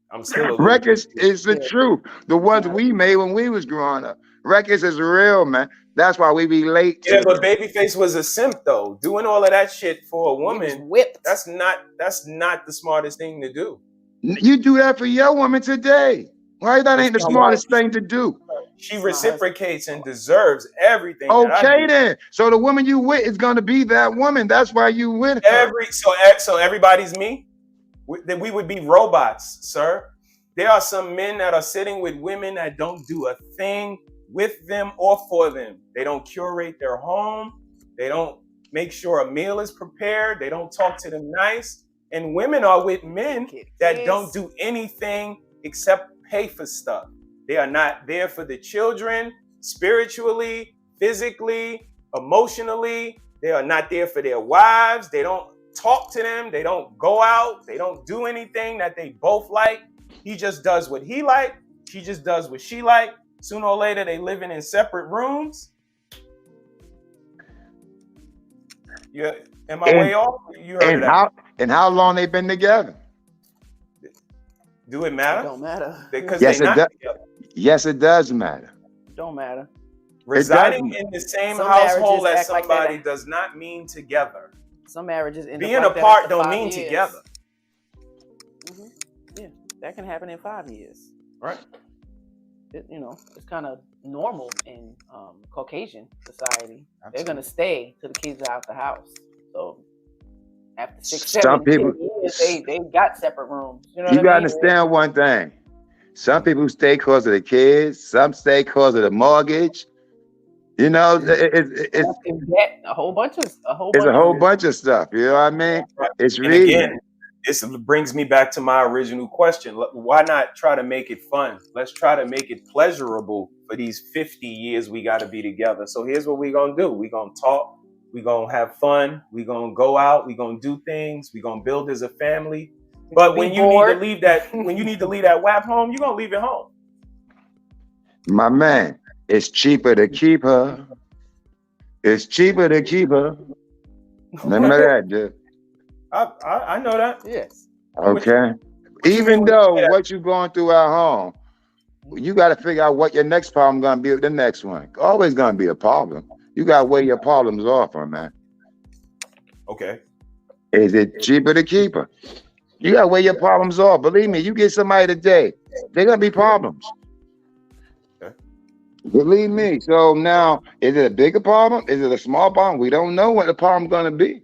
I'm still
records is the truth. The ones we made when we was growing up. Records is real, man. That's why we be late.
Yeah, but Babyface was a simp though. Doing all of that shit for a woman, that's not the smartest thing to do.
You do that for your woman today. Why that ain't the smartest thing to do?
She reciprocates and deserves everything.
Okay then. So the woman you with is gonna be that woman. That's why you with her.
So everybody's me? That we would be robots, sir. There are some men that are sitting with women that don't do a thing with them or for them. They don't curate their home. They don't make sure a meal is prepared. They don't talk to them nice. And women are with men that don't do anything except pay for stuff. They are not there for the children, spiritually, physically, emotionally. They are not there for their wives. They don't talk to them. They don't go out. They don't do anything that they both like. He just does what he like. She just does what she like. Sooner or later, they living in separate rooms. Yeah, am I way off? You heard that.
And how long they been together?
Do it matter?
It don't matter.
Because
yes,
they're not
together. Yes, it does matter.
Don't matter.
Residing in the same household as somebody does not mean together.
Some marriages end
being
up like
apart don't
5
mean
years.
together.
Yeah, that can happen in 5 years.
Right.
It's kind of normal in Caucasian society. Absolutely. They're gonna stay till the kids are out the house. So after 6, 7, 10 years, they got separate rooms. You know what I mean?
Gotta understand one thing. Some people stay because of the kids. Some stay because of the mortgage. You know, it's
a whole bunch of
stuff. You know what I mean? It's
and
really.
Again, this brings me back to my original question. Why not try to make it fun? Let's try to make it pleasurable for these 50 years we got to be together. So here's what we're going to do. We're going to talk. We're going to have fun. We're going to go out. We're going to do things. We're going to build as a family. But when you need to leave that W.A.P home, you're going to leave it home.
My man, it's cheaper to keep her. It's cheaper to keep her. Remember that, dude.
I know that.
Yes.
Okay. Even though what you're going through at home, you got to figure out what your next problem going to be with the next one. Always going to be a problem. You got to weigh your problems off, man.
Okay.
Is it cheaper to keep her? You got to weigh your problems off. Believe me, you get somebody today, they're going to be problems.
Okay.
Believe me. So now, is it a bigger problem? Is it a small problem? We don't know what the problem's going to be.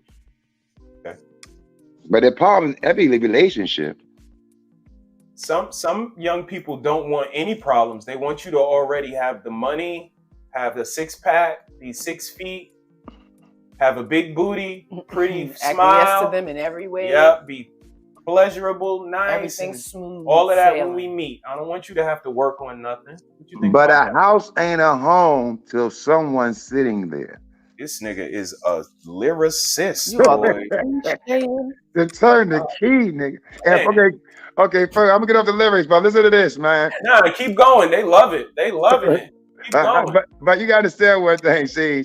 But the problem is every relationship.
Some young people don't want any problems. They want you to already have the money, have the 6-pack, be 6 feet, have a big booty, pretty smile.
Acquiesce to them in every way.
Yeah, be pleasurable, nice,
everything smooth.
All of that when we meet. I don't want you to have to work on nothing. What you think
but
about
a house ain't a home till someone's sitting there.
This nigga is a lyricist.
To turn the key, nigga. Okay, first, I'm gonna get off the lyrics, but listen to this, man.
Nah, keep going. They love it. They love it. Keep going.
But you gotta understand one thing, see.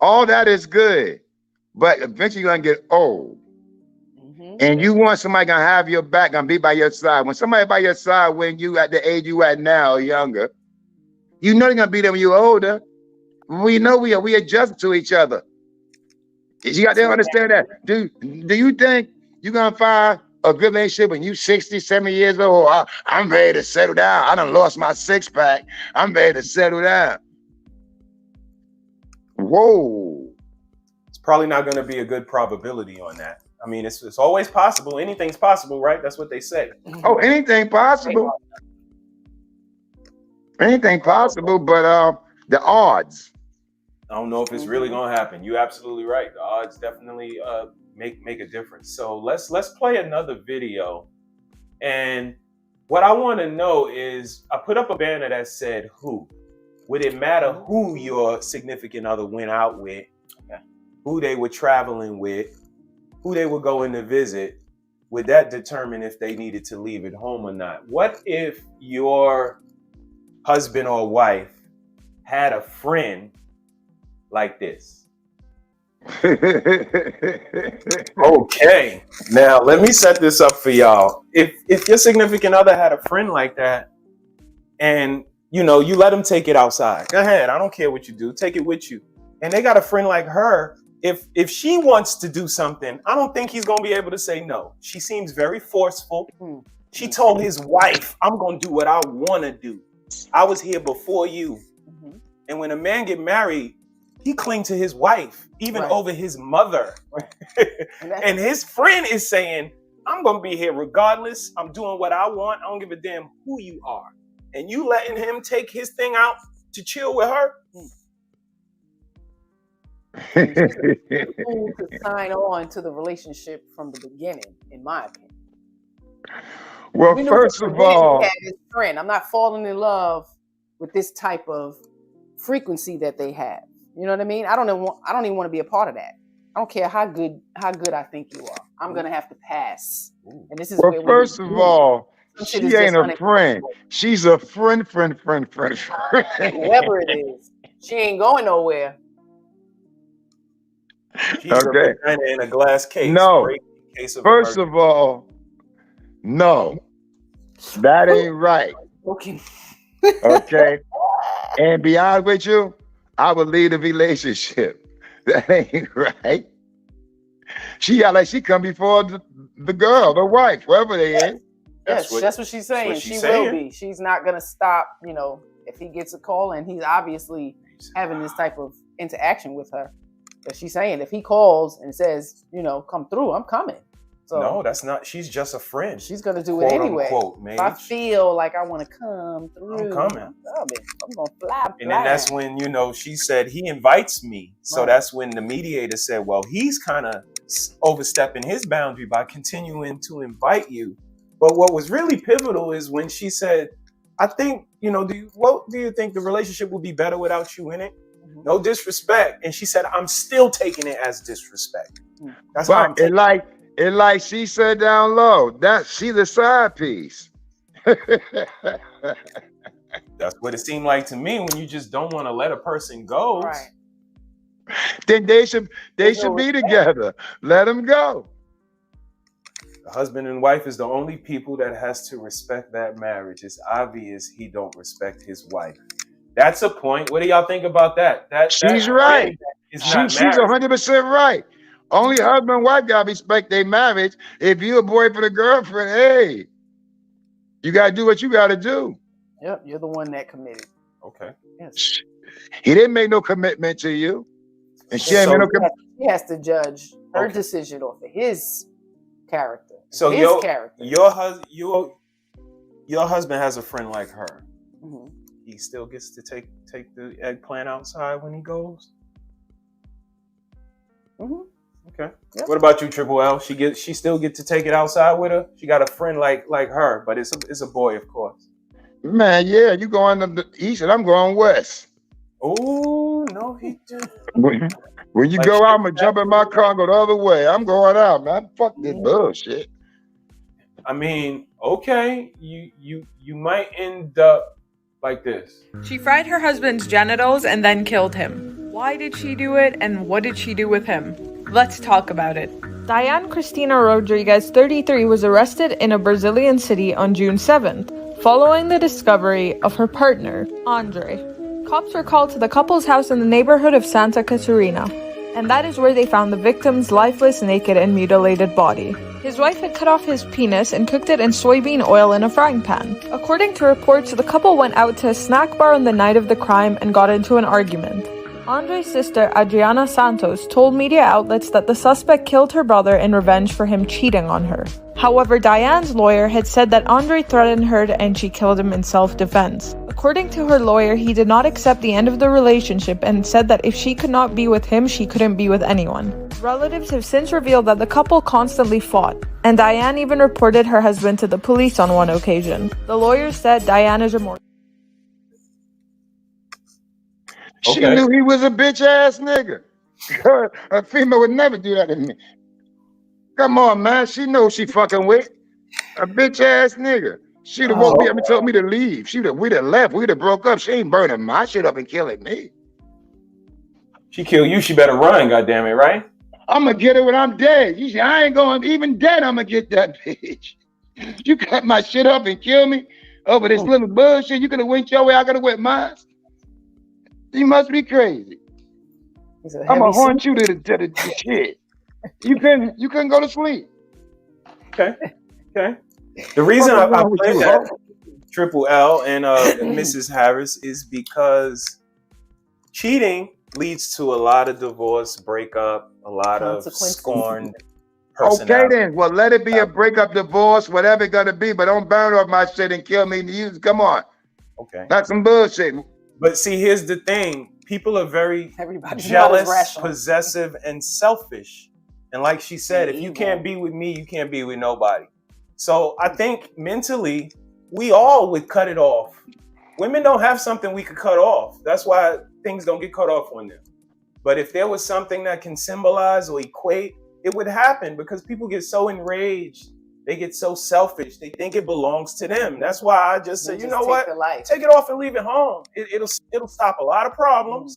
All that is good, but eventually you're gonna get old. And you want somebody gonna have your back, gonna be by your side. When somebody by your side, when you at the age you at now, or younger, you know they're gonna be there when you're older. We know we adjust to each other. You got to understand that. Do you think you're gonna find a good relationship when you 60, 70 years old? I'm ready to settle down. I done lost my 6-pack. I'm ready to settle down. Whoa.
It's probably not gonna be a good probability on that. I mean, it's always possible. Anything's possible, right? That's what they say.
Oh, anything possible. Anything possible, but the odds.
I don't know if it's really gonna happen. You're absolutely right. The odds definitely make a difference. So let's play another video. And what I want to know is, I put up a banner that said, "Who?" Would it matter who your significant other went out with, who they were traveling with, who they were going to visit? Would that determine if they needed to leave at home or not? What if your husband or wife had a friend like this? Okay, now let me set this up for y'all. If your significant other had a friend like that, and you let them take it outside, go ahead, I don't care what you do, take it with you. And they got a friend like her, if she wants to do something, I don't think he's gonna be able to say no. She seems very forceful. She told his wife, "I'm gonna do what I want to do. I was here before you." And when a man get married, he cling to his wife, even over his mother. And his friend is saying, I'm gonna be here regardless. I'm doing what I want. I don't give a damn who you are. And you letting him take his thing out to chill with her?
To sign on to the relationship from the beginning, in my opinion.
Well, first of all,
he had his friend. I'm not falling in love with this type of frequency that they have. You know what I mean? I don't even want to be a part of that. I don't care how good I think you are. I'm gonna have to pass. And this is
well, first of all, she ain't a friend. She's a friend.
Whatever it is, she ain't going nowhere.
She's okay. A vagina in a glass case.
No. First of all, no. That ain't right.
Okay.
Okay. And be honest with you, I would leave the relationship. That ain't right. She got like she come before the girl, the wife, whoever they is.
Yes, that's what she's saying. She will be. She's not gonna stop, if he gets a call and he's obviously having this type of interaction with her. But she's saying if he calls and says, come through, I'm coming. So
no, that's not. She's just a friend.
She's gonna do it anyway.
Unquote,
if I feel like I want to come through,
I'm coming.
I'm gonna fly.
And then that's when she said he invites me. So that's when the mediator said, "Well, he's kind of overstepping his boundary by continuing to invite you." But what was really pivotal is when she said, "I think what do you think the relationship would be better without you in it? No disrespect." And she said, "I'm still taking it as disrespect." That's how I'm taking it.
It like she said down low, that she's a side piece.
That's what it seemed like to me when you just don't want to let a person go.
Right.
Then they should be together. Let them go.
The husband and wife is the only people that has to respect that marriage. It's obvious he don't respect his wife. That's a point. What do y'all think about that?
She's right. She's 100% right. Only husband and wife gotta respect their marriage. If you're a boyfriend or girlfriend, hey, you gotta do what you gotta do.
Yep, you're the one that committed.
Okay.
Yes.
He didn't make no commitment to you, and she ain't made no commitment.
He has to judge her decision off of his character.
So
his character.
Your husband has a friend like her.
Mm-hmm.
He still gets to take the eggplant outside when he goes.
Mm-hmm.
Okay. Yep. What about you, Triple L? She still get to take it outside with her? She got a friend like her, but it's a boy, of course.
Man, yeah, you going to the east and I'm going west.
Oh no, he did.
When you go out, I'm gonna jump in my car and go the other way. I'm going out, man. Fuck this bullshit.
I mean, okay, you might end up like this.
She fried her husband's genitals and then killed him. Why did she do it, and what did she do with him? Let's talk about it. Diane Cristina Rodriguez, 33, was arrested in a Brazilian city on June 7th, following the discovery of her partner, Andre. Cops were called to the couple's house in the neighborhood of Santa Catarina, and that is where they found the victim's lifeless, naked, and mutilated body. His wife had cut off his penis and cooked it in soybean oil in a frying pan. According to reports, the couple went out to a snack bar on the night of the crime and got into an argument. Andre's sister, Adriana Santos, told media outlets that the suspect killed her brother in revenge for him cheating on her. However, Diane's lawyer had said that Andre threatened her and she killed him in self-defense. According to her lawyer, he did not accept the end of the relationship and said that if she could not be with him, she couldn't be with anyone. Relatives have since revealed that the couple constantly fought, and Diane even reported her husband to the police on one occasion. The lawyer said Diane is remorseful.
She knew he was a bitch ass nigga. A female would never do that to me. Come on, man. She knows she fucking with a bitch ass nigga. She'd have woke me up and told me to leave. We'd have left. We'd have broke up. She ain't burning my shit up and killing me.
She kill you, she better run, goddammit, right?
I'm gonna get her when I'm dead. I ain't going, even dead, I'm gonna get that bitch. You cut my shit up and kill me over this little bullshit. You could have went your way, I could have went mine. You must be crazy. I'm gonna haunt you to the shit. You couldn't go to sleep.
Okay. The reason I played that Triple L and Mrs. Harris is because cheating leads to a lot of divorce, breakup, a lot of scorn, personality.
Okay then. Well, let it be a breakup, divorce, whatever it's gonna be, but don't burn off my shit and kill me and use. Come on.
Okay.
That's some bullshit.
But see, here's the thing. People are very jealous, possessive, and selfish. And like she said, if you can't be with me, you can't be with nobody. So I think mentally, we all would cut it off. Women don't have something we could cut off. That's why things don't get cut off on them. But if there was something that can symbolize or equate, it would happen because people get so enraged. They get so selfish. They think it belongs to them. That's why I just said, you know what? Take it off and leave it home. It'll stop a lot of problems.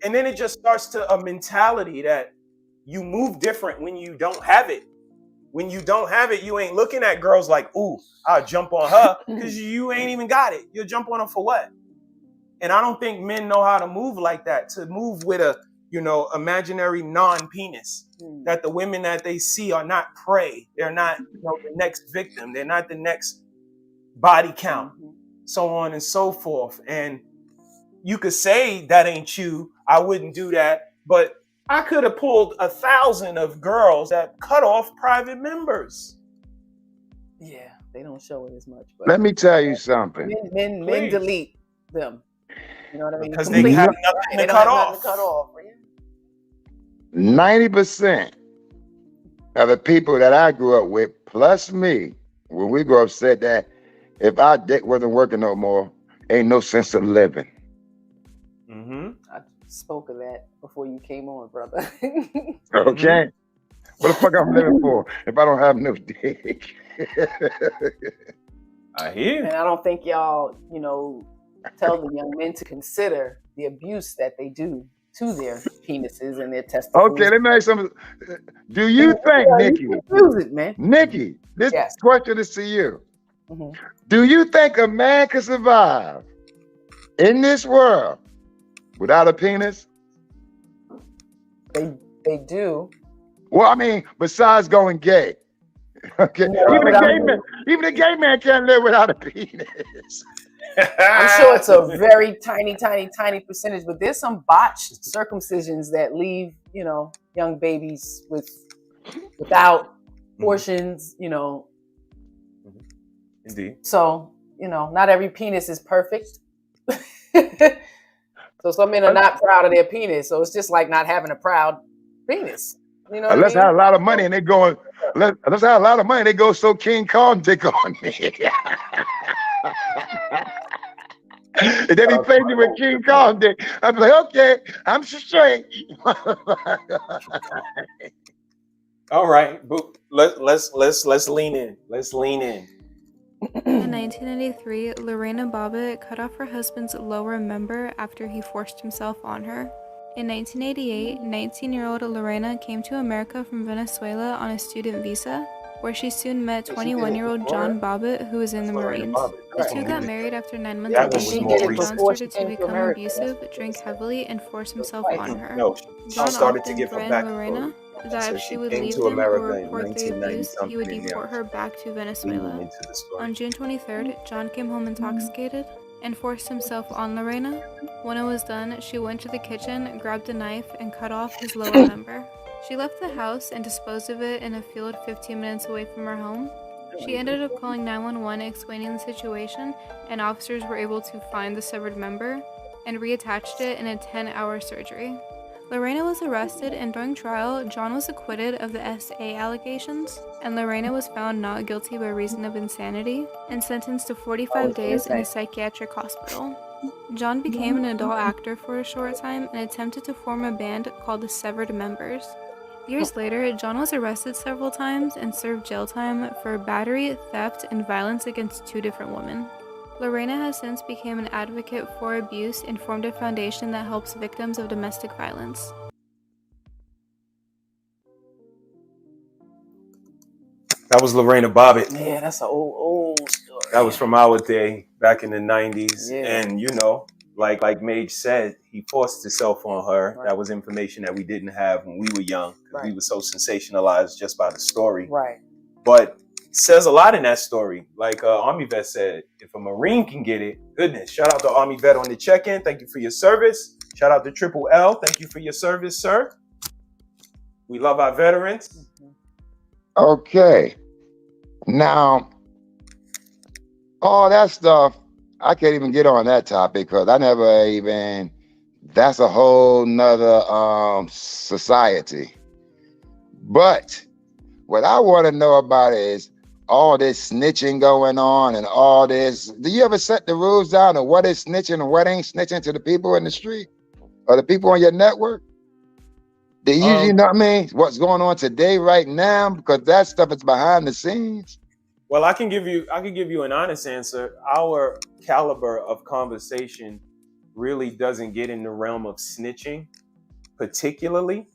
And then it just starts to a mentality that you move different when you don't have it. When you don't have it, you ain't looking at girls like, ooh, I'll jump on her because you ain't even got it. You'll jump on her for what? And I don't think men know how to move like that, to move with a, imaginary non-penis. That the women that they see are not prey. They're not the next victim. They're not the next body count, so on and so forth. And you could say that ain't you. I wouldn't do that. But I could have pulled 1,000 of girls that cut off private members.
Yeah, they don't show it as much. But
let me tell you something.
Men delete them. You know what I mean?
Because they have nothing to cut off.
90% of the people that I grew up with, plus me, when we grew up, said that if our dick wasn't working no more, ain't no sense of living.
I spoke of that before you came on, brother.
Okay. What the fuck I'm living for if I don't have no dick?
I hear.
And I don't think y'all, tell the young men to consider the abuse that they do to their penises and their testicles.
Okay, let me ask you something. Do you think, Nikki? Nikki, this question is to you. Do you think a man can survive in this world without a penis?
They do.
Well, I mean, besides going gay. Okay. Even a gay man can't live without a penis.
I'm sure it's a very tiny percentage, but there's some botched circumcisions that leave, young babies without portions,
Indeed.
So, not every penis is perfect. So some men are not proud of their penis. So it's just like not having a proud penis. You know what
Let's
I mean?
have a lot of money and they going, let's have a lot of money. They go so King Kong dick on me. If they be playing me with King Kong dick, I'm like, okay, I'm straight.
All right, but let's lean in. Let's lean in.
In 1993, Lorena Bobbitt cut off her husband's lower member after he forced himself on her. In 1988, 19-year-old Lorena came to America from Venezuela on a student visa, where she soon met 21-year-old John Bobbitt, who was in the Marines. The two got married after 9 months of dating, and John started to become abusive, drank heavily, and forced himself on her. John often threatened Lorena that if she would leave him or report the abuse, he would deport her back to Venezuela. On June 23rd, John came home intoxicated and forced himself on Lorena. When it was done, she went to the kitchen, grabbed a knife, and cut off his lower member. She left the house and disposed of it in a field 15 minutes away from her home. She ended up calling 911 explaining the situation, and officers were able to find the severed member and reattached it in a 10-hour surgery. Lorena was arrested, and during trial, John was acquitted of the SA allegations, and Lorena was found not guilty by reason of insanity and sentenced to 45 days in a psychiatric hospital. John became an adult actor for a short time and attempted to form a band called the Severed Members. Years later, John was arrested several times and served jail time for battery, theft, and violence against 2 different women. Lorena has since become an advocate for abuse and formed a foundation that helps victims of domestic violence.
That was Lorena Bobbitt.
Yeah, that's an old story.
That was from our day, back in the 90s.
Yeah.
And, like Mage said, he forced himself on her. Right. That was information that we didn't have when we were young. Right. We were so sensationalized just by the story.
Right.
But says a lot in that story. Like Army vet said, if a Marine can get it, goodness. Shout out to Army vet on the check-in. Thank you for your service. Shout out to Triple L. Thank you for your service, sir. We love our veterans.
Okay. Now, all that stuff, I can't even get on that topic because I never even, that's a whole nother society. But what I want to know about is all this snitching going on and all this. Do you ever set the rules down of what is snitching and what ain't snitching to the people in the street or the people on your network? They usually know what I mean? What's going on today, right now, because that stuff is behind the scenes.
Well, I can give you an honest answer. Our caliber of conversation really doesn't get in the realm of snitching particularly,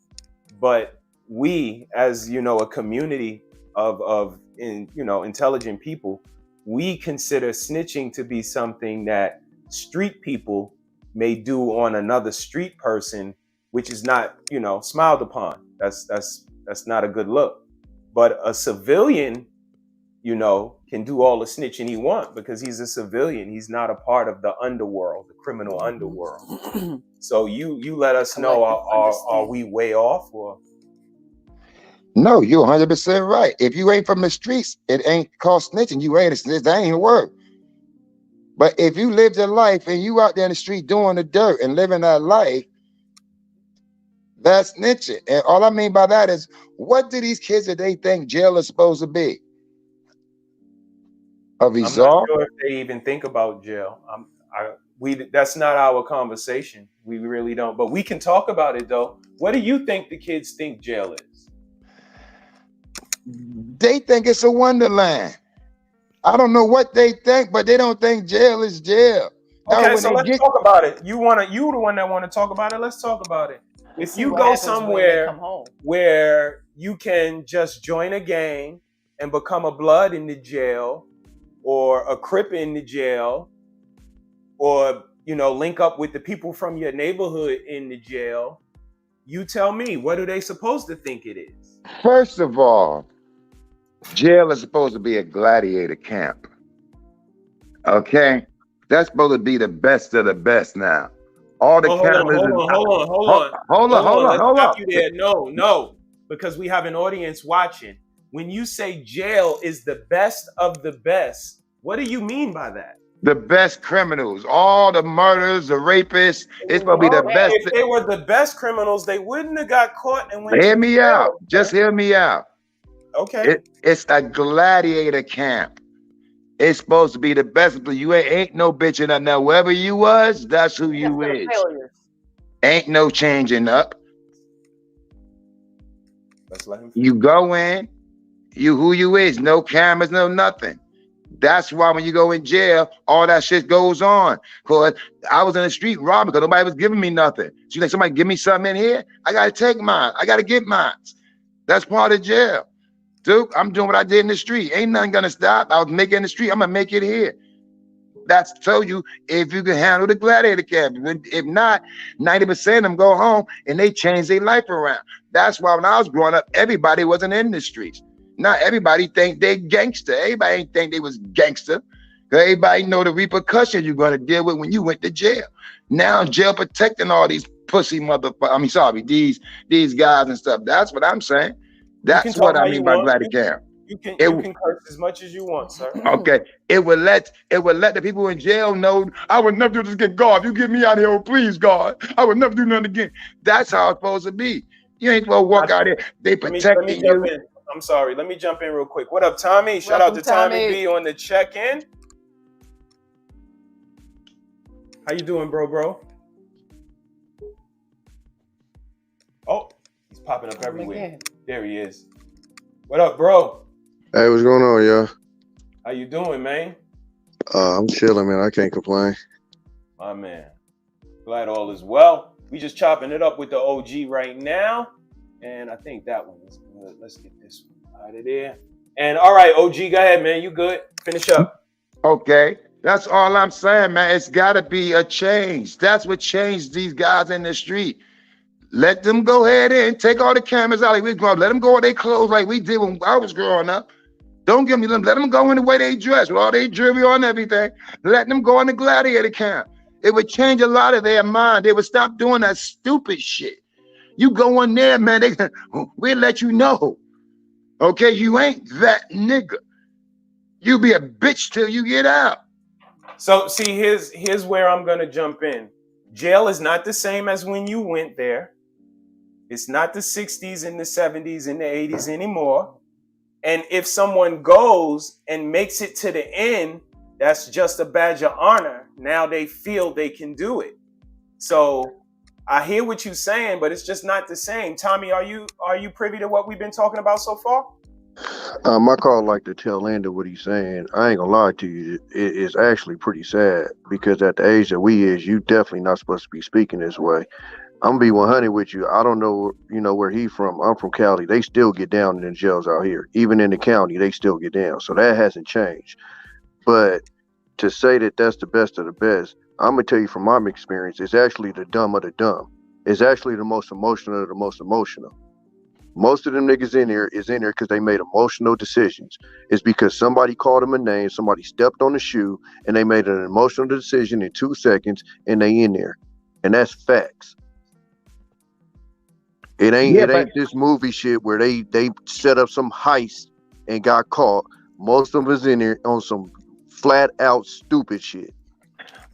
but we, as you know, a community of intelligent people, we consider snitching to be something that street people may do on another street person, which is not, smiled upon. That's not a good look. But a civilian, can do all the snitching he wants because he's a civilian. He's not a part of the underworld, the criminal underworld. So you let us know, are we way off or?
No, you're 100% right. If you ain't from the streets, it ain't called snitching. You ain't a snitch. That ain't a word. But if you live your life and you out there in the street doing the dirt and living that life, that's snitching. And all I mean by that is, what do these kids that they think jail is supposed to be? A resort?
I'm not sure if they even think about jail. That's not our conversation. We really don't. But we can talk about it though. What do you think the kids think jail is?
They think it's a wonderland. I don't know what they think, but they don't think jail is jail.
Okay, so let's talk about it. You the one that want to talk about it. Let's talk about it. If you go somewhere where you can just join a gang and become a blood in the jail, or a crip in the jail, or link up with the people from your neighborhood in the jail, you tell me, what are they supposed to think it is?
First of all, jail is supposed to be a gladiator camp. Okay? That's supposed to be the best of the best now. All the cameras.
Hold on. Let's stop you there. No, because we have an audience watching. When you say jail is the best of the best, what do you mean by that?
The best criminals, all the murders, the rapists, it's supposed to be the best.
If they were the best criminals, they wouldn't have got caught and went
Hear me out. Just hear me out.
Okay.
It's a gladiator camp. It's supposed to be the best. You ain't no bitching up now. Whoever you was, that's who you is. Ain't no changing up.
Let's let him.
You go in, you who you is. No cameras, no nothing. That's why when you go in jail, all that shit goes on. Cause I was in the street robbing because nobody was giving me nothing. So you think somebody give me something in here? I gotta take mine. I gotta get mine. That's part of jail. Duke, I'm doing what I did in the street. Ain't nothing gonna stop. I was making it in the street. I'm gonna make it here. That's tell you if you can handle the gladiator camp. If not, 90% of them go home and they change their life around. That's why when I was growing up, everybody wasn't in the streets. Not everybody think they gangster. Everybody ain't think they was gangster. Everybody know the repercussions you're gonna deal with when you went to jail. Now jail protecting all these pussy motherfuckers. These guys and stuff. That's what I'm saying. That's what I mean by gladiator camp.
You can curse as much as you want, sir.
Okay. It would let the people in jail know I would never do this again. God, if you get me out of here, please, God. I would never do nothing again. That's how it's supposed to be. You ain't supposed to walk out there. They protecting you.
I'm sorry. Let me jump in real quick. What up, Tommy? Shout out to Tommy B on the check-in. How you doing, bro? Oh, he's popping up everywhere. There he is. What up, bro?
Hey, what's going on, y'all?
How you doing, man?
I'm chilling, man. I can't complain.
My man. Glad all is well. We just chopping it up with the OG right now. And I think that one is good. Let's get this one out of there. And all right, OG, go ahead, man. You good? Finish up.
Okay. That's all I'm saying, man. It's got to be a change. That's what changed these guys in the street. Let them go ahead and take all the cameras out like we grew up. Let them go with their clothes like we did when I was growing up. Don't give me them. Let them go in the way they dress with all their jewelry on and everything. Let them go in the gladiator camp. It would change a lot of their mind. They would stop doing that stupid shit. You go in there, man. We'll let you know. Okay, you ain't that nigga. You be a bitch till you get out.
So see, here's where I'm gonna jump in. Jail is not the same as when you went there. It's not the 60s and the 70s and the 80s anymore. And if someone goes and makes it to the end, that's just a badge of honor. Now they feel they can do it. So I hear what you're saying, but it's just not the same. Tommy, are you privy to what we've been talking about so far?
My call like the tail end of what he's saying. I ain't gonna lie to you. It's actually pretty sad because at the age that we is, you definitely not supposed to be speaking this way. I'm gonna be 100 with you. I don't know, where he from. I'm from Cali. They still get down in the jails out here. Even in the county, they still get down. So that hasn't changed. But to say that that's the best of the best, I'm gonna tell you from my experience, it's actually the dumb of the dumb. It's actually the most emotional of the most emotional. Most of them niggas in there is in there because they made emotional decisions. It's because somebody called them a name, somebody stepped on the shoe, and they made an emotional decision in 2 seconds, and they in there. And that's facts. It ain't this movie shit where they set up some heist and got caught. Most of them is in there on some flat out stupid shit.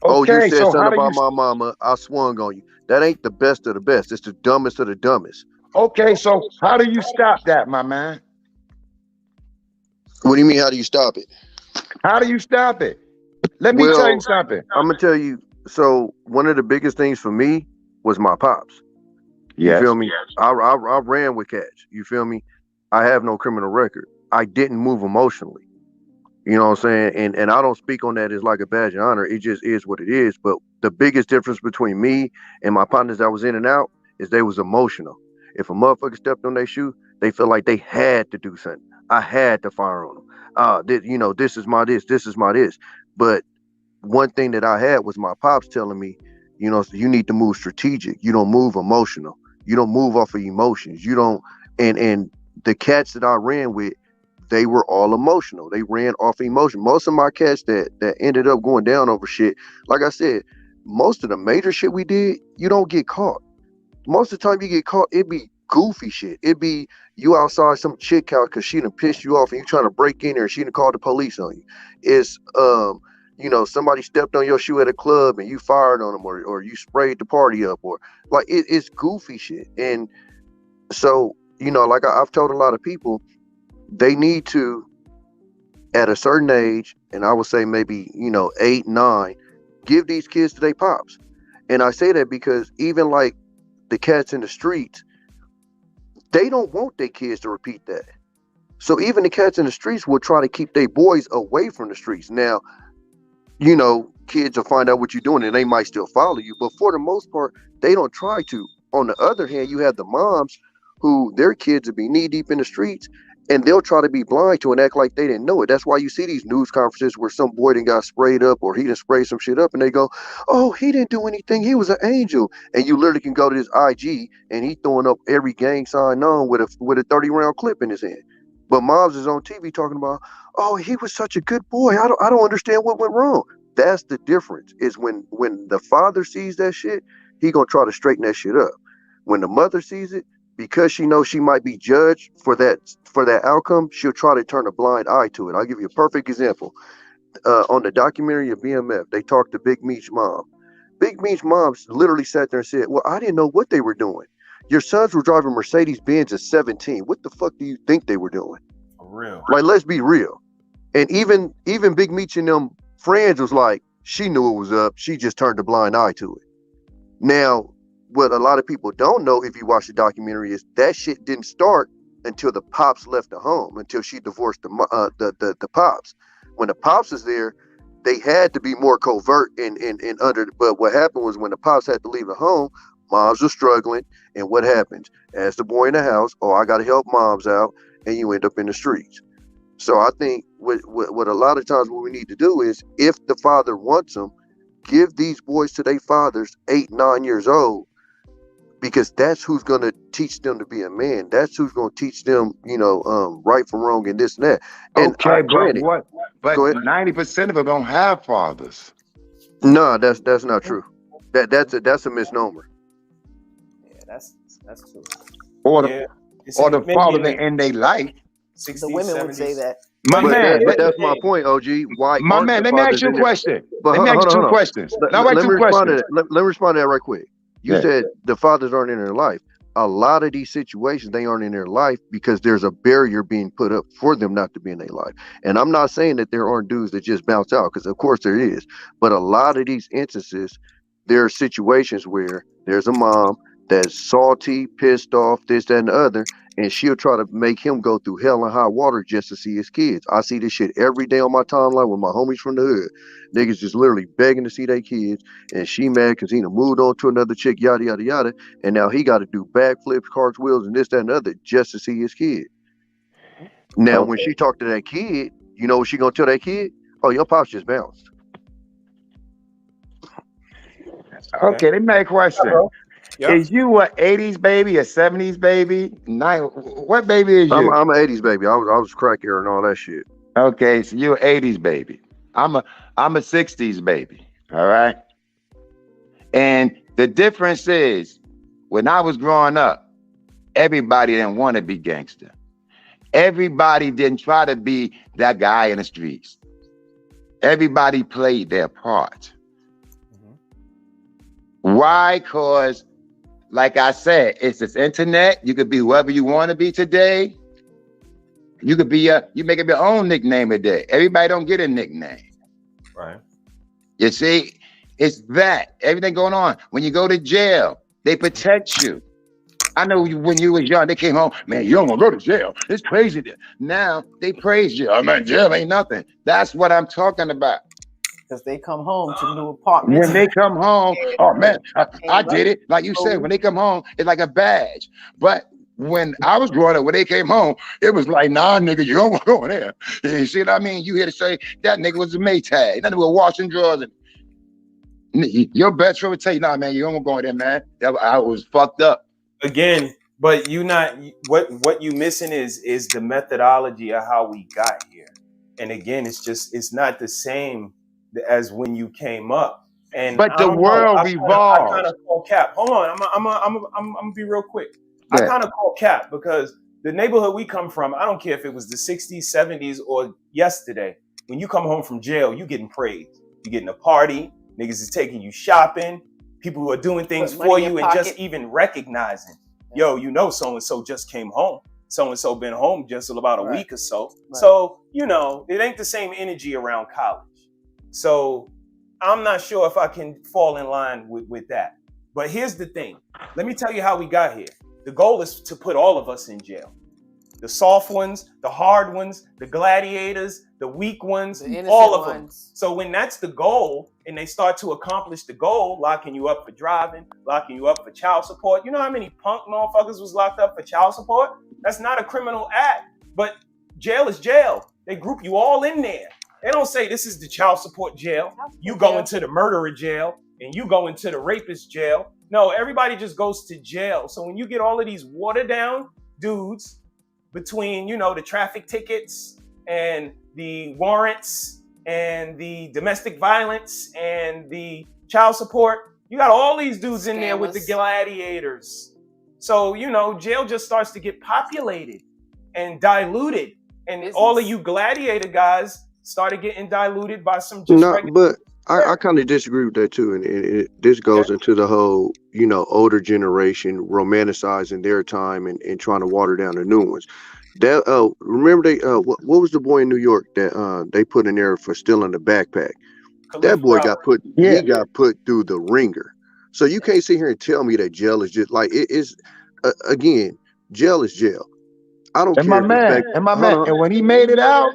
Oh, you said something about my mama, I swung on you. That ain't the best of the best. It's the dumbest of the dumbest.
Okay, so how do you stop that, my man?
What do you mean, how do you stop it?
How do you stop it? Let me tell you something.
I'm gonna tell you. So one of the biggest things for me was my pops. You feel me? I ran with cats. You feel me? I have no criminal record. I didn't move emotionally. You know what I'm saying? And I don't speak on that as like a badge of honor. It just is what it is. But the biggest difference between me and my partners that was in and out is they was emotional. If a motherfucker stepped on their shoe, they felt like they had to do something. I had to fire on them. This is my this is my this. But one thing that I had was my pops telling me, you need to move strategic. You don't move emotional. You don't move off of emotions. You don't. And the cats that I ran with, they were all emotional. They ran off emotion. Most of my cats that ended up going down over shit, like I said, most of the major shit we did, you don't get caught. Most of the time you get caught, it be goofy shit. It be you outside some chick out because she done pissed you off and you trying to break in there and she done called the police on you. It's somebody stepped on your shoe at a club and you fired on them or you sprayed the party up or like it's goofy shit. And so, like I've told a lot of people, they need to, at a certain age, and I would say maybe, 8, 9, give these kids to their pops. And I say that because even like the cats in the streets, they don't want their kids to repeat that. So even the cats in the streets will try to keep their boys away from the streets. Now, kids will find out what you're doing and they might still follow you. But for the most part, they don't try to. On the other hand, you have the moms who their kids will be knee deep in the streets and they'll try to be blind to and act like they didn't know it. That's why you see these news conferences where some boy done got sprayed up or he done sprayed some shit up and they go, oh, he didn't do anything. He was an angel. And you literally can go to his IG and he throwing up every gang sign known with a 30-round clip in his hand. But moms is on TV talking about, oh, he was such a good boy. I don't understand what went wrong. That's the difference. Is when the father sees that shit, he gonna try to straighten that shit up. When the mother sees it, because she knows she might be judged for that outcome, she'll try to turn a blind eye to it. I'll give you a perfect example. On the documentary of BMF, they talked to Big Meech's mom. Big Meech's mom literally sat there and said, well, I didn't know what they were doing. Your sons were driving Mercedes-Benz at 17. What the fuck do you think they were doing?
For real.
Like, let's be real. And even Big Meech and them friends was like, she knew it was up. She just turned a blind eye to it. Now, what a lot of people don't know if you watch the documentary is that shit didn't start until the pops left the home, until she divorced the pops. When the pops was there, they had to be more covert and under. But what happened was when the pops had to leave the home, moms were struggling. And what happens? As the boy in the house, oh, I got to help moms out, and you end up in the streets. So I think what a lot of times what we need to do is, if the father wants them, give these boys to their fathers 8, 9 years old, because that's who's going to teach them to be a man. That's who's going to teach them, right from wrong and this and that. And
okay, but 90% of them don't have fathers.
No, that's not true. That's a misnomer.
Yeah, that's true.
Or the father in their life.
60s,
The women would say
70s.
that.
My man,
but that's my point, OG. Why
my
aren't
man,
the
let me ask
fathers
you a
in there?
question.
But
Let me ask you two
hold on.
questions. Now,
Let
two
me respond to
questions.
that. Let me respond to that right quick. You
Yeah.
said the fathers aren't in their life. A lot of these situations, they aren't in their life because there's a barrier being put up for them not to be in their life. And I'm not saying that there aren't dudes that just bounce out, because of course there is. But a lot of these instances, there are situations where there's a mom that's salty, pissed off, this, that, and the other, and she'll try to make him go through hell and high water just to see his kids. I see this shit every day on my timeline with my homies from the hood. Niggas just literally begging to see their kids, and she mad because he done moved on to another chick, yada, yada, yada. And now he got to do backflips, cartwheels, and this, that, and the other just to see his kid. Now, when she talked to that kid, you know what she gonna tell that kid? Oh, your pops just bounced.
Okay, let me make a question.
Yep.
Is you a 80s baby, a 70s baby? What baby is you?
I'm an 80s baby. I was crack era and all that shit.
Okay, so you're an 80s baby. I'm a 60s baby. All right. And the difference is, when I was growing up, everybody didn't want to be gangster. Everybody didn't try to be that guy in the streets. Everybody played their part. Why? Because, like I said, it's this internet. You could be whoever you want to be today. You could be you make up your own nickname today. Everybody don't get a nickname.
Right.
You see, it's that. Everything going on. When you go to jail, they protect you. I know when you was young, they came home, man, you don't want to go to jail. It's crazy there. Now they praise you. Oh man, jail ain't nothing. That's what I'm talking about.
Because they come home to new apartments.
When they come home, oh man, I did it. Like you said, when they come home, it's like a badge. But when I was growing up, when they came home, it was like, nah, nigga, you don't want to go in there. You see what I mean? You hear to say that nigga was a Maytag. Nothing but washing drawers. And your best friend would tell you, nah, man, you don't want to go in there, man. I was fucked up.
Again, but what you missing is the methodology of how we got here. And again, it's not the same as when you came up. And
but the world revolves.
I kind of call cap. Hold on, I'm gonna be real quick. Yeah. I kind of call cap because the neighborhood we come from, I don't care if it was the 60s, 70s, or yesterday. When you come home from jail, you getting praised. You getting a party. Niggas is taking you shopping. People who are doing things for you and just even recognizing, yo, you know, so-and-so just came home. So-and-so been home just about a week or so. Right. So, you know, it ain't the same energy around college. So I'm not sure if I can fall in line with that. But here's the thing. Let me tell you how we got here. The goal is to put all of us in jail. The soft ones, the hard ones, the gladiators, the weak ones, all of them. So when that's the goal and they start to accomplish the goal, locking you up for driving, locking you up for child support. You know how many punk motherfuckers was locked up for child support? That's not a criminal act, but jail is jail. They group you all in there. They don't say this is the child support jail. You go into the murderer jail and you go into the rapist jail. No, everybody just goes to jail. So when you get all of these watered down dudes between, you know, the traffic tickets and the warrants and the domestic violence and the child support, you got all these dudes in there with the gladiators. So, you know, jail just starts to get populated and diluted. And all of you gladiator guys started getting diluted by some just regular.
But I kind of disagree with that too. And this goes into the whole, you know, older generation romanticizing their time and trying to water down the new ones. That remember they what was the boy in New York that they put in there for stealing the backpack? That boy got put he got put through the ringer. So you can't sit here and tell me that jail is just like it is. Again, jail is jail. I don't care.
And when he made it out,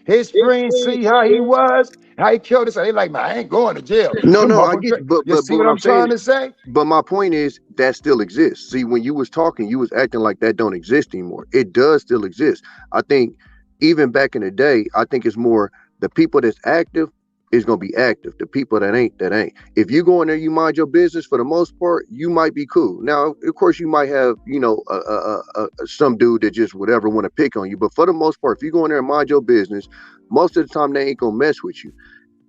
his friends see how he was, how he killed us. They like, man, I ain't going to jail.
No, I get you. But
what I'm trying to say?
But my point is that still exists. See, when you was talking, you was acting like that don't exist anymore. It does still exist. I think even back in the day, I think it's more the people that's active is gonna be active. The people that ain't. If you go in there, you mind your business, for the most part, you might be cool. Now, of course, you might have, you know, some dude that just whatever want to pick on you. But for the most part, if you go in there and mind your business, most of the time they ain't gonna mess with you.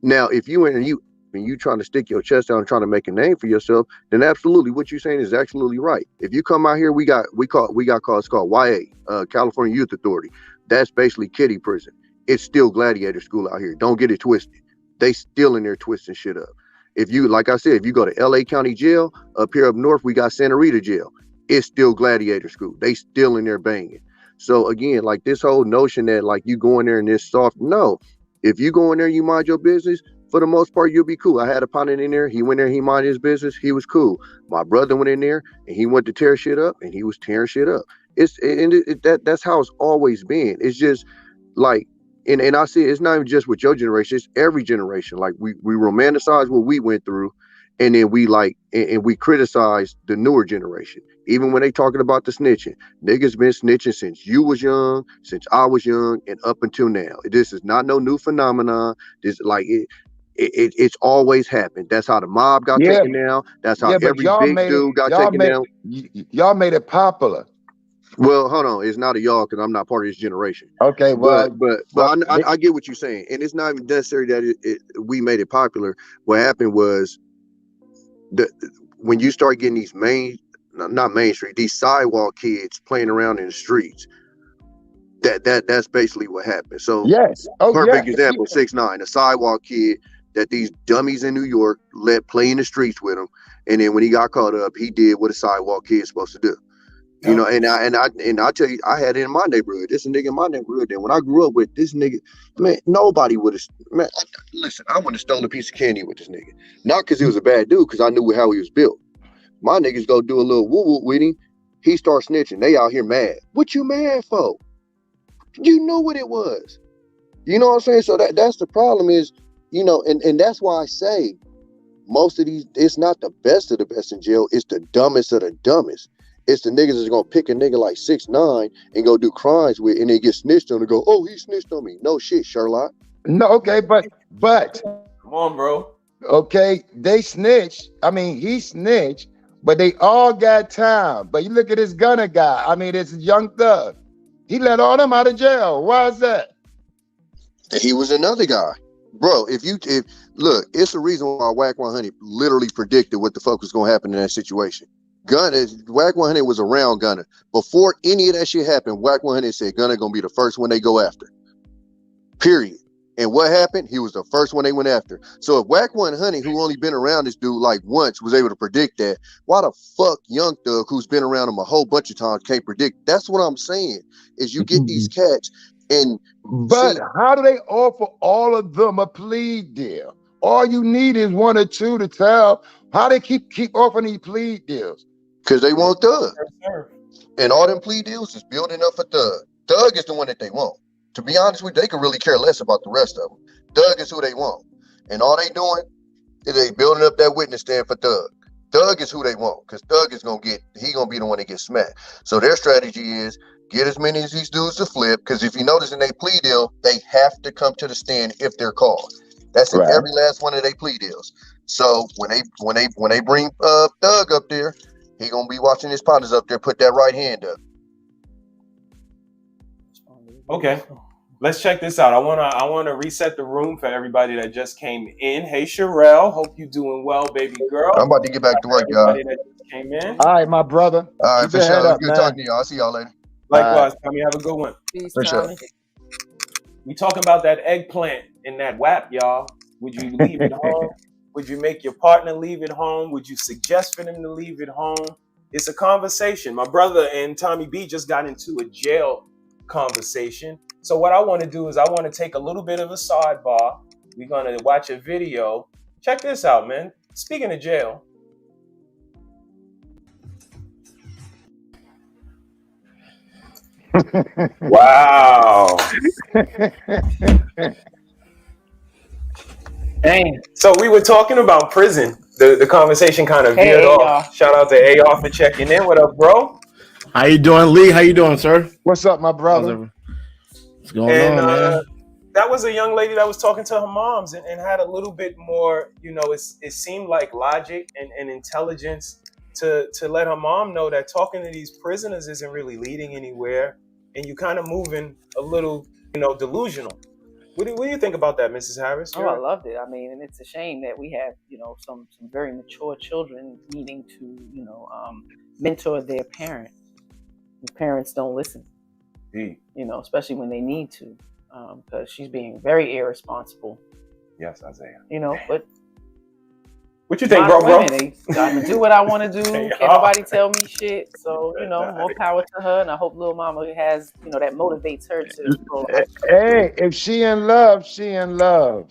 Now, if you in and you trying to stick your chest out and trying to make a name for yourself, then absolutely what you're saying is absolutely right. If you come out here, we got called YA, California Youth Authority. That's basically kiddie prison. It's still gladiator school out here. Don't get it twisted. They still in there twisting shit up. If you, like I said, if you go to LA County Jail, up here up north, we got Santa Rita Jail. It's still gladiator school. They still in there banging. So again, like this whole notion that like you go in there and this soft, no. If you go in there, you mind your business, for the most part, you'll be cool. I had a partner in there. He went there, he minded his business. He was cool. My brother went in there and he went to tear shit up and he was tearing shit up. That's how it's always been. It's just like, and I see it's not even just with your generation, it's every generation. Like we romanticize what we went through, and then we like and we criticize the newer generation. Even when they talking about the snitching, niggas been snitching since you was young, since I was young, and up until now. This is not no new phenomenon. This like it's always happened. That's how the mob got taken down. That's how
but
every big dude got taken down.
Y'all made it popular.
Well, hold on. It's not a y'all because I'm not part of this generation.
Okay, well,
but I get what you're saying, and it's not even necessary that we made it popular. What happened was when you start getting these not Main Street, these sidewalk kids playing around in the streets. That's basically what happened. So
yes,
perfect example, 6ix9ine, a sidewalk kid that these dummies in New York let play in the streets with him, and then when he got caught up, he did what a sidewalk kid's supposed to do. You know, and I tell you, I had it in my neighborhood. This nigga in my neighborhood. And when I grew up with this nigga, man, nobody would have. Man, listen, I wouldn't have stolen a piece of candy with this nigga. Not because he was a bad dude, because I knew how he was built. My niggas go do a little woo woo with him. He starts snitching. They out here mad. What you mad for? You knew what it was. You know what I'm saying? So that's the problem is, you know, and that's why I say most of these, it's not the best of the best in jail. It's the dumbest of the dumbest. It's the niggas that's gonna pick a nigga like 6ix9ine and go do crimes with, and then get snitched on and go, oh, he snitched on me. No shit, Sherlock.
No, okay, but
come on, bro.
Okay, they snitched. I mean, he snitched, but they all got time. But you look at this Gunner guy. I mean, this young thug. He let all them out of jail. Why is that?
He was another guy, bro. If look, it's the reason why WAC 100 literally predicted what the fuck was gonna happen in that situation. WAC 100 was around Gunner before any of that shit happened. WAC 100 said Gunner gonna be the first one they go after. Period. And what happened? He was the first one they went after. So if WAC 100, who only been around this dude like once, was able to predict that, why the fuck Young Thug, who's been around him a whole bunch of times, can't predict? That's what I'm saying. Is you get these cats and
but how do they offer all of them a plea deal? All you need is one or two to tell. How they keep offering these plea deals?
Because they want Thug. And all them plea deals is building up for Thug. Thug is the one that they want. To be honest with you, they could really care less about the rest of them. Thug is who they want. And all they doing is they building up that witness stand for Thug. Thug is who they want, because Thug is gonna be the one that gets smacked. So their strategy is get as many of these dudes to flip, because if you notice in their plea deal, they have to come to the stand if they're called. That's in every last one of their plea deals. So when they bring Thug up there, he gonna be watching his partners up there put that right hand up.
Okay, let's check this out. I wanna reset the room for everybody that just came in. Hey Sherelle, hope you doing well, baby girl.
I'm about to get back to work, y'all.
Everybody that just came in.
All right, my brother.
All right, for sure. It was good talking to y'all. I'll see y'all later.
Likewise, Tommy. Have a good one.
Peace,
for sure.
Tommy.
We talking about that eggplant in that WAP, y'all. Would you leave it home? Would you make your partner leave it home? Would you suggest for them to leave it home? It's a conversation. My brother and Tommy B just got into a jail conversation. So what I want to do is I want to take a little bit of a sidebar. We're going to watch a video. Check this out, man. Speaking of jail. Wow.
Dang.
So we were talking about prison. The conversation kind of veered off. Shout out to AR for checking in. What up, bro?
How you doing, Lee? How you doing, sir?
What's up, my brother?
What's going on, man?
That was a young lady that was talking to her moms and had a little bit more, you know, it seemed like logic and intelligence to let her mom know that talking to these prisoners isn't really leading anywhere. And you kind of moving a little, you know, delusional. What do you think about that, Mrs. Harris?
Oh, I loved it. I mean, and it's a shame that we have, you know, some very mature children needing to, you know, mentor their parents. The parents don't listen. You know, especially when they need to, because she's being very irresponsible.
Yes, Isaiah.
You know, but
what you think, bro?
Women, I'm gonna do what I want to do. Can't nobody tell me shit. So, you know, more power to her. And I hope little mama has, you know, that motivates her to go.
Hey, if she in love, she in love.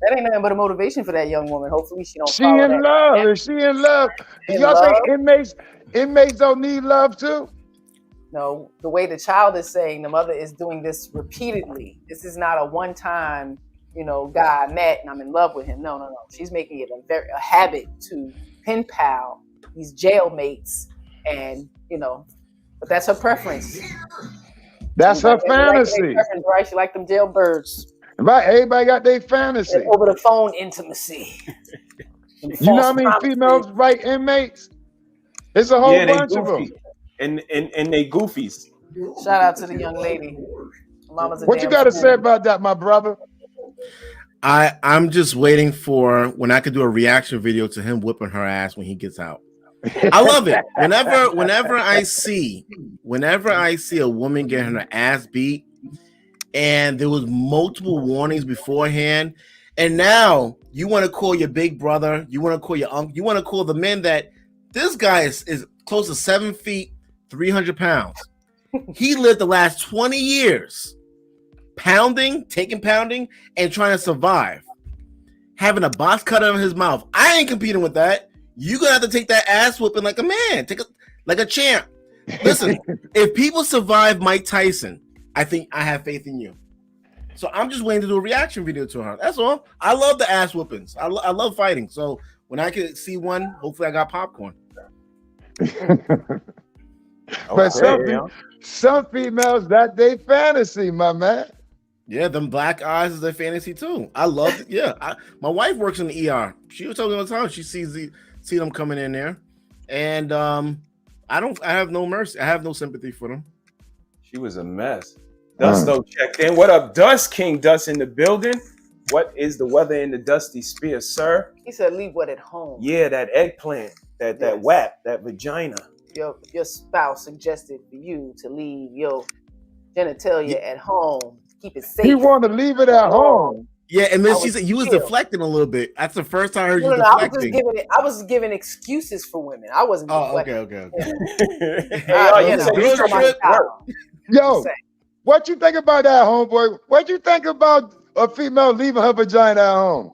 That ain't nothing but a motivation for that young woman. Hopefully she don't
She
follow
in
that.
love. If she in love. Y'all think inmates don't need love too?
No, the way the child is saying, the mother is doing this repeatedly. This is not a one-time, you know, guy I met and I'm in love with him. No. She's making it a habit to pen pal these jailmates, and you know, but that's her preference.
That's her fantasy,
right? She like them jailbirds.
Right, everybody got their fantasy.
Over the phone intimacy.
You know how many females write inmates? It's a whole bunch of them.
And they goofies.
Shout out to the young lady. Mama's
what you got to say about that, my brother?
I'm just waiting for when I could do a reaction video to him whipping her ass when he gets out. I love it. Whenever I see a woman getting her ass beat, and there was multiple warnings beforehand, and now you want to call your big brother, you want to call your uncle, you want to call the men that this guy is close to 7 feet, 300 pounds. He lived the last 20 years taking pounding, and trying to survive. Having a box cutter in his mouth. I ain't competing with that. You're gonna have to take that ass whooping like a man, like a champ. Listen, if people survive Mike Tyson, I think I have faith in you. So I'm just waiting to do a reaction video to her. That's all. I love the ass whoopings. I love fighting. So when I can see one, hopefully I got popcorn.
But some females, that they fantasy, my man.
Yeah, them black eyes is their fantasy too. I love it. Yeah, my wife works in the ER. She was telling me all the time she sees them coming in there, and I have no mercy. I have no sympathy for them.
She was a mess. Dusto checked in. What up, Dust? King Dust in the building. What is the weather in the Dusty Spear, sir?
He said, leave what at home.
Yeah, that eggplant, that WAP, that vagina.
Your spouse suggested for you to leave your genitalia at home. Keep it safe.
He want to leave it at home.
Yeah, and then she said you was deflecting a little bit. That's the first time I heard you deflecting.
I was giving excuses for women. I wasn't deflecting.
Okay.
Yo, what you think about that, homeboy? What you think about a female leaving her vagina at home?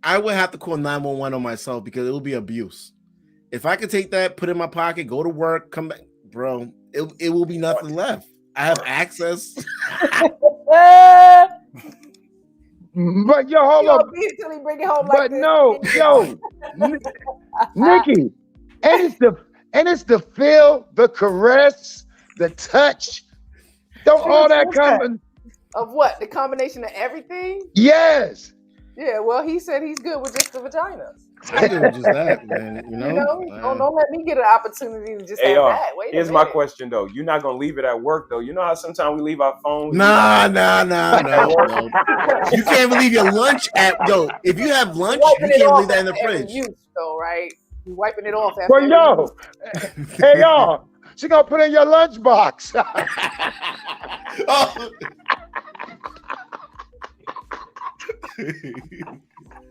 I would have to call 911 on myself because it will be abuse. If I could take that, put it in my pocket, go to work, come back, bro, it will be nothing left. I have access.
But yo, hold up. But no, yo, Nikki, and it's the feel, the caress, the touch. Don't all that come
of what? The combination of everything?
Yes.
Yeah, well, he said he's good with just the vagina.
I do just that, man. You know?
Don't let me get an opportunity to just have that. Wait
here's my question, though. You're not going to leave it at work, though. You know how sometimes we leave our phones?
Nah. You can't leave your lunch if you have lunch, you can't leave that in the fridge.
Though, right? You're wiping it off after
hey, y'all. She going to put in your lunchbox.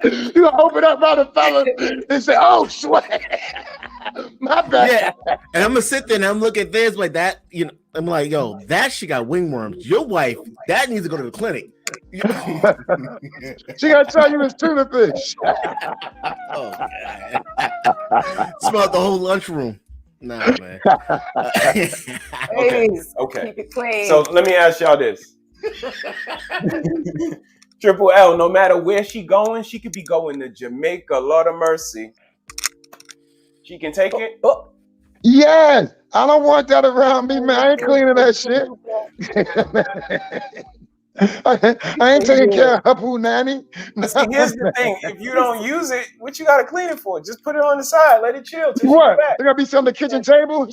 You gonna open up by the fella and say, "Oh, sweat, my bad."
Yeah, and I'm gonna sit there and I'm looking at this like that. You know, I'm like, "Yo, that she got wingworms. Your wife, that needs to go to the clinic."
She gonna tell you it's tuna fish.
Oh, smelled the whole lunchroom. Nah, man.
Okay.
Keep it clean.
So let me ask y'all this. Triple L, no matter where she going, she could be going to Jamaica, Lord of mercy. She can take it?
Yes. I don't want that around me, man. I ain't cleaning that shit. I ain't taking care of her poo nanny.
See, here's the thing. If you don't use it, what you got to clean it for? Just put it on the side. Let it chill.
What? There going to be some on the kitchen table?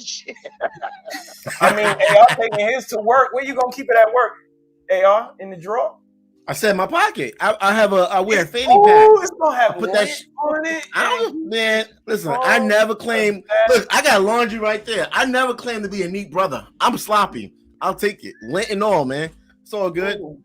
I mean, AR taking his to work. Where you going to keep it at work? AR, in the drawer?
I said in my pocket. I wear a fanny pack.
Oh, it's gonna have
put
lint
that
on it.
I don't, man. Listen, I never claimed. Look, I got laundry right there. I never claimed to be a neat brother. I'm sloppy. I'll take it, lint and all, man. It's all good.
Ooh,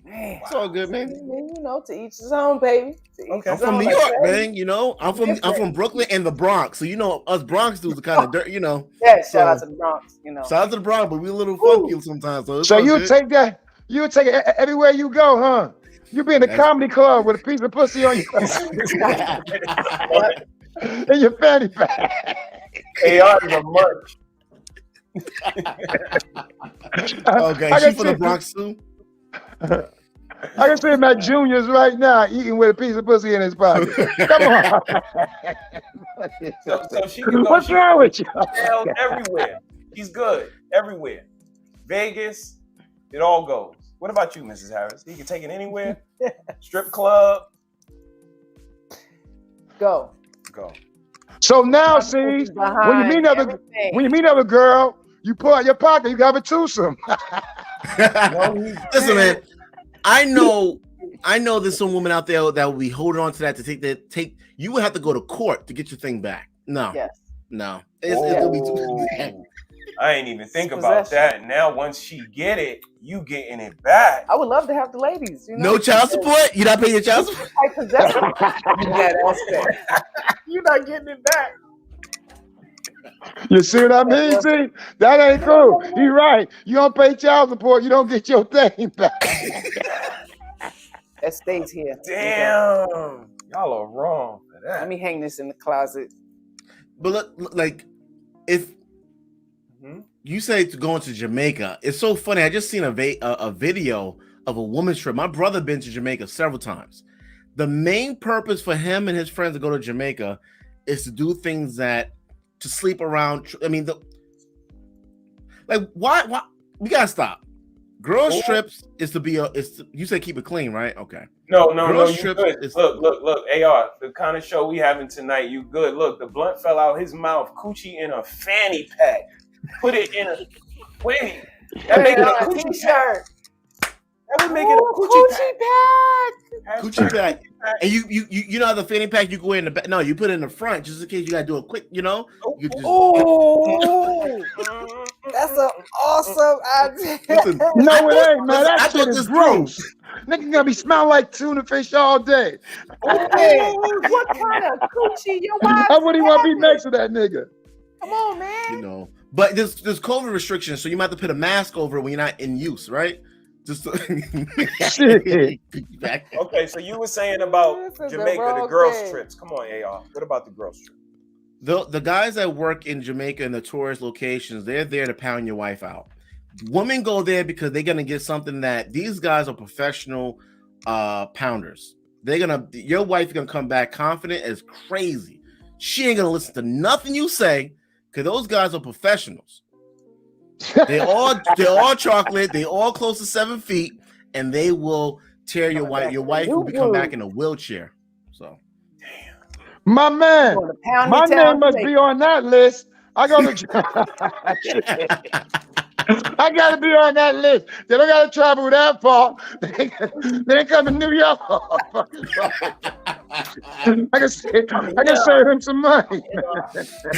man.
It's all good, man.
You know, to each his own, baby.
I'm from New York, man. You know, I'm from Brooklyn and the Bronx. So you know, us Bronx dudes are kind of dirt. You know.
Yeah, shout out to the Bronx. You know.
Shout out to the Bronx, but we a little funky sometimes.
So you take that. You take it everywhere you go, huh? You be in a comedy club with a piece of pussy on your in your fanny pack.
They are the merch.
Okay, she's from the Bronx too.
I can see him at Junior's right now eating with a piece of pussy in his pocket. Come on.
So she can go.
What's wrong with you?
Everywhere. He's good. Everywhere. Vegas, it all goes. What about you, Mrs. Harris? He can take it anywhere? Strip club?
Go.
So now, see, when you meet another girl, you pull out your pocket, you have a twosome.
Listen, man. I know there's some women out there that will be holding on to that to take. You would have to go to court to get your thing back. No.
Yes.
No. It'll be too.
I ain't even think about that. Now, once she get it, you getting it back.
I would love to have the ladies. You know?
No child support? You're not paying your child support?
You're not getting it back.
You see what I mean? See? That ain't cool. You're right. You don't pay child support, you don't get your thing back.
That stays here.
Damn. Y'all are wrong for that.
Let me hang this in the closet.
But look, like, if you say to going to Jamaica, it's so funny. I just seen a video of a woman's trip. My brother been to Jamaica several times. The main purpose for him and his friends to go to Jamaica is to do things to sleep around. I mean, why we gotta stop. Girls trips is to be you say keep it clean, right? Okay.
No,
Girls
you good. Look, AR, the kind of show we having tonight, you good. Look, the blunt fell out his mouth, coochie in a fanny pack. Put it in a wait. That make it a coochie shirt. That would make it a coochie
pack.
Coochie pack. And you know how the fanny pack you go in the back. No, you put it in the front just in case you gotta do a quick, you know. You just,
that's an awesome idea.
No, it ain't, man. That shit is gross. Nigga gonna be smelling like tuna fish all day.
Hey, what kind of coochie your wife?
I wouldn't want to be next to that nigga.
Come on, man.
You know, but there's COVID restrictions, so you might have to put a mask over it when you're not in use, right? Just
okay, so you were saying about Jamaica, the girls' trips. Come on, AR. What about the girls' trip?
The guys that work in Jamaica in the tourist locations, they're there to pound your wife out. Women go there because they're gonna get something that these guys are professional pounders. Your wife is gonna come back confident as crazy. She ain't gonna listen to nothing you say because those guys are professionals. They're all chocolate. They all close to 7 feet, and they will tear your wife. Your wife will come back in a wheelchair. So,
my man must be on that list. I gotta be on that list. They don't gotta travel that far. They come to New York. I can save him some money.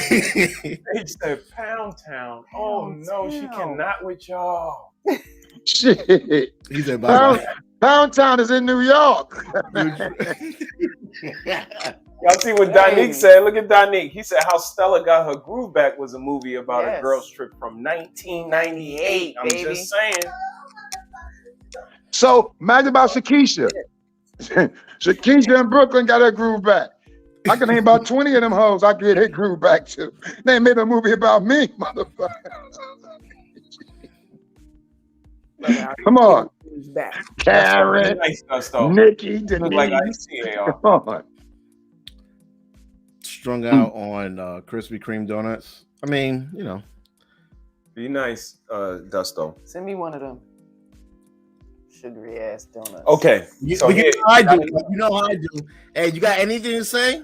They said Pound Town. Oh no, she cannot with y'all.
Shit.
He said
Pound Town is in New York.
Y'all see what Donique said? Look at Donique. He said how Stella got her groove back was a movie about a girl's trip from 1998. I'm just saying.
So imagine about Shakisha. Shakisha in Brooklyn got her groove back. I can name about 20 of them hoes I can get her groove back too. They made a movie about me, motherfucker. Come on. Karen, Nikki, Denise.
Like ICAR.
Come on.
Strung out on Krispy Kreme donuts. I mean, you know.
Be nice, Dusto.
Send me one of them sugary ass donuts.
Okay.
You know how I do. You know how I do. Hey, you got anything to say?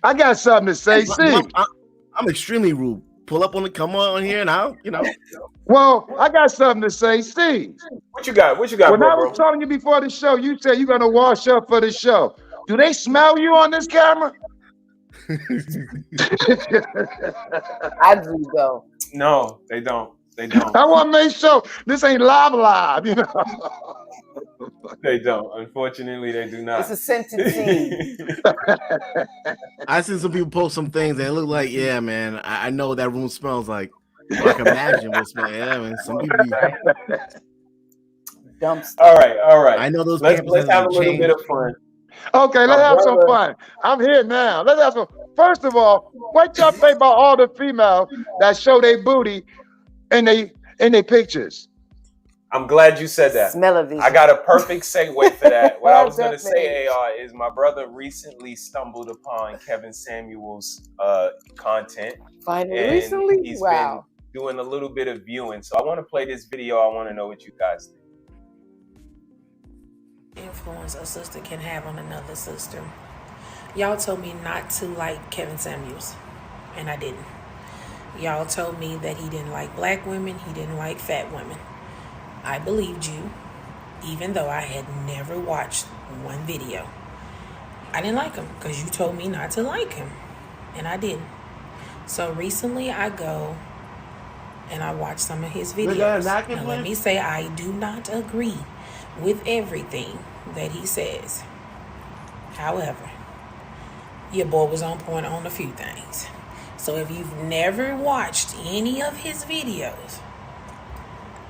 I got something to say.
I'm extremely rude. pull up on the come on here, and I'll, you know.
Well, I got something to say, Steve.
What you got? What you got,
when
bro?
I was telling you before the show, you said you're gonna wash up for the show. Do they smell you on this camera?
I do though.
No, they don't. They don't.
I want to make sure this ain't live, you know.
They don't. Unfortunately, they do not.
It's a scented scene.
I seen some people post some things and it look like, yeah, man, I know what that room smells like. I can imagine what it smells. Yeah, man. Some people.
Dumpster.
All right.
I know those.
Let's have a little bit of fun.
Okay, let's have some fun. I'm here now. Let's have some. First of all, what y'all think about all the females that show their booty in their pictures?
I'm glad you said that.
Smell-o-vision.
I got a perfect segue for that. What I was going to say, AR, is my brother recently stumbled upon Kevin Samuel's content.
Finally, recently?
He's
Wow.
been doing a little bit of viewing. So I want to play this video. I want to know what you guys think.
Influence a sister can have on another sister. Y'all told me not to like Kevin Samuels, and I didn't. Y'all told me that he didn't like black women, he didn't like fat women. I believed you, even though I had never watched one video. I didn't like him because you told me not to like him, and I didn't. So recently I go and I watch some of his videos. Now let me say I do not agree with everything that he says. However, your boy was on point on a few things. So if you've never watched any of his videos,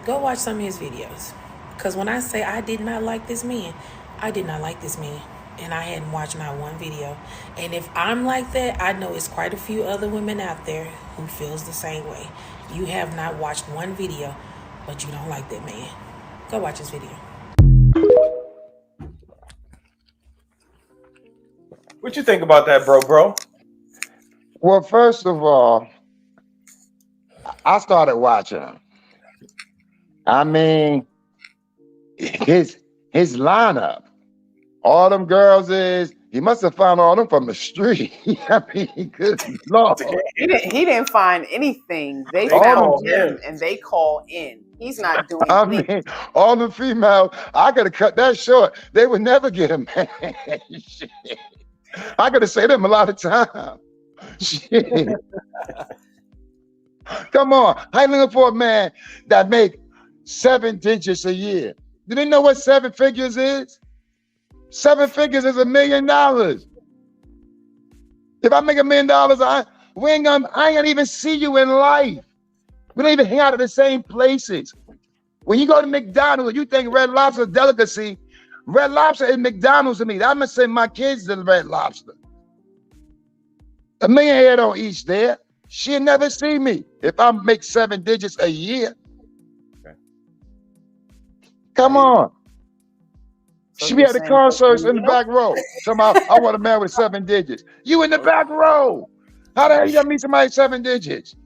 go watch some of his videos. Because when I say I did not like this man, I did not like this man. And I hadn't watched not one video. And if I'm like that, I know it's quite a few other women out there who feels the same way. You have not watched one video, but you don't like that man. Go watch his video.
What you think about that, bro?
Well, first of all, I started watching him. I mean, his lineup, all them girls he must have found all them from the street. I mean, good Lord.
He didn't find anything. They found him and they call in. He's not doing anything.
I mean, all the females, I gotta cut that short. They would never get a man. Shit. I gotta say them a lot of times. Shit. Come on, I looking for a man that make 7 digits a year. Do they know what 7 figures is? 7 figures is $1 million. If I make $1 million, I ain't gonna even see you in life. We don't even hang out at the same places. When you go to McDonald's, you think Red Lobster is delicacy. Red Lobster is McDonald's to me. I'm gonna send my kids to the Red Lobster. $1 million here don't eat there. She'll never see me if I make 7 digits a year. Okay. Come on. So she be at the concerts in the back row. Somehow I want a man with 7 digits. You in the back row. How the hell you gonna meet somebody with 7 digits?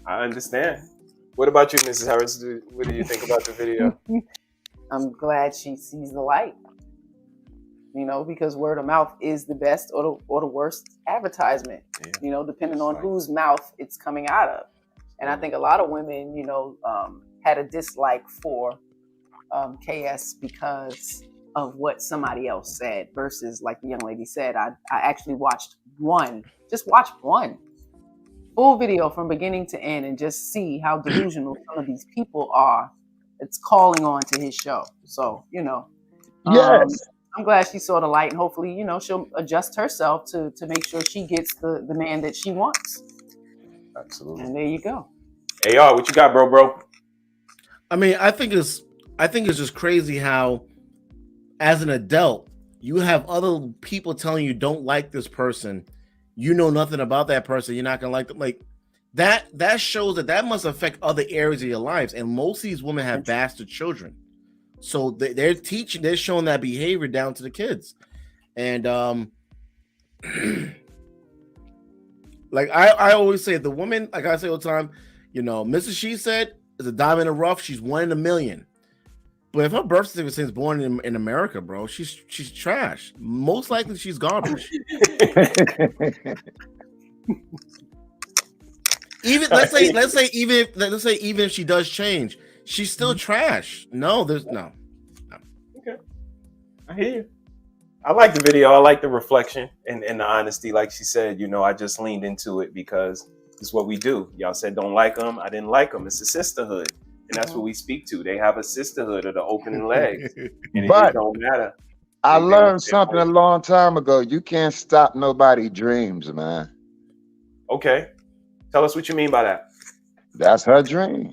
I understand. What about you, Mrs. Harris? What do you think about the video?
I'm glad she sees the light. You know, because word of mouth is the best or the worst advertisement, you know, depending on whose mouth it's coming out of. And I think a lot of women, you know, had a dislike for KS because of what somebody else said versus, like the young lady said, I actually watched one full video from beginning to end and just see how delusional some of these people are. It's calling on to his show. So, you know,
yes.
I'm glad she saw the light, and hopefully, you know, she'll adjust herself to make sure she gets the man that she wants.
Absolutely.
And there you go.
AR, what you got, bro?
I mean, I think it's just crazy how, as an adult, you have other people telling you don't like this person. You know nothing about that person. You're not gonna like them. Like that shows that must affect other areas of your lives. And most of these women have bastard children. So they're showing that behavior down to the kids. And like I always say, the woman, like I say all the time, you know, Mrs. She Said is a diamond in the rough. She's 1 in a million. But if her birth certificate says born in America, bro, she's trash. Most likely she's garbage. Even let's say even if she does change, she's still trash. No, there's no.
Okay, I hear you. I like the video. I like the reflection and the honesty. Like she said, you know, I just leaned into it because it's what we do. Y'all said don't like them. I didn't like them. It's a sisterhood, and that's what we speak to. They have a sisterhood of the opening legs, and it just don't matter.
I learned something a long time ago. You can't stop nobody's dreams, man.
Okay. Tell us what you mean by that.
That's her dream.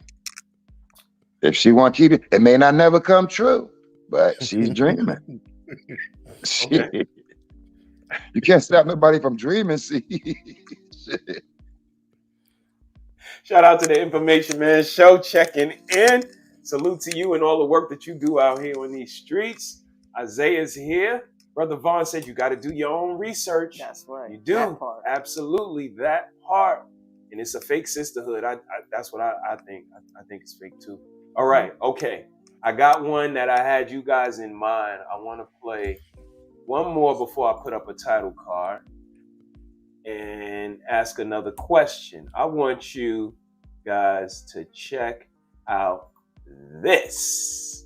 If she want to keep it, it may not never come true, but she's dreaming.
Okay.
You can't stop nobody from dreaming. See,
shout out to the Information Man Show checking in. Salute to you and all the work that you do out here on these streets. Isaiah's here. Brother Vaughn said you got to do your own research.
That's right.
You do. Absolutely. That part. And it's a fake sisterhood. That's what I think. I think it's fake too. All right. Okay. I got one that I had you guys in mind. I want to play one more before I put up a title card and ask another question. I want you guys to check out this.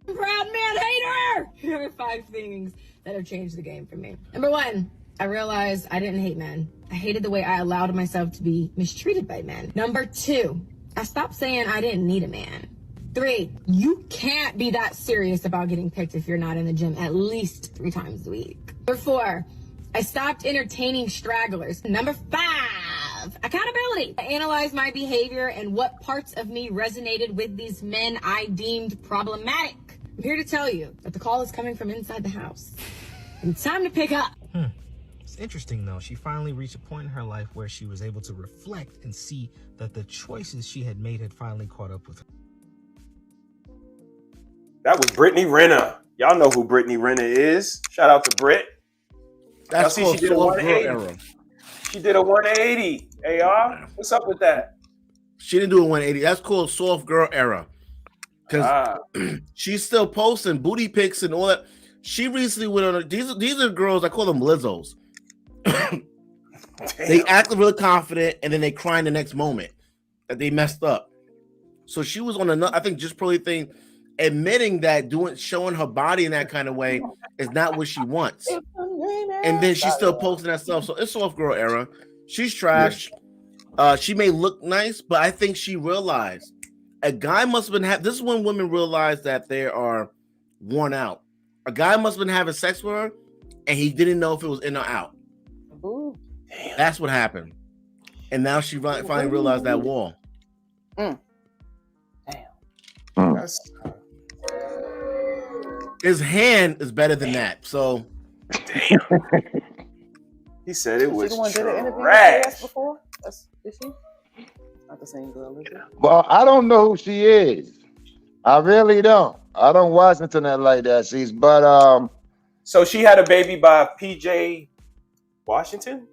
Proud man hater! Here are 5 things that have changed the game for me. Number 1, I realized I didn't hate men. I hated the way I allowed myself to be mistreated by men. Number 2, I stopped saying I didn't need a man. 3, you can't be that serious about getting picked if you're not in the gym at least 3 times a week. Number 4, I stopped entertaining stragglers. Number 5, accountability. I analyzed my behavior and what parts of me resonated with these men I deemed problematic. I'm here to tell you that the call is coming from inside the house. And it's time to pick up.
It's interesting, though. She finally reached a point in her life where she was able to reflect and see that the choices she had made had finally caught up with her.
That was Brittany Renner. Y'all know who Brittany Renner is. Shout out to Britt.
That's
see, she did a 180. She did a 180. AR, what's up with that?
She didn't do a 180. That's called soft girl era. Because she's still posting booty pics and all that. She recently went on. These are girls. I call them Lizzos. They act really confident and then they cry in the next moment that they messed up. So she was on another, I think, just probably thing, admitting that showing her body in that kind of way is not what she wants. And then she's still posting that stuff. So it's soft girl era. She's trash. She may look nice, but I think she realized a guy must have been this is when women realize that they are worn out. A guy must have been having sex with her and he didn't know if it was in or out.
Ooh.
That's what happened. And now she finally realized that wall. His hand is better than that. So
he said it was
trash. Before? Is she? Not the same girl, is it?
Well, I don't know who she is. I really don't. I don't watch internet like that, but
so she had a baby by PJ Washington?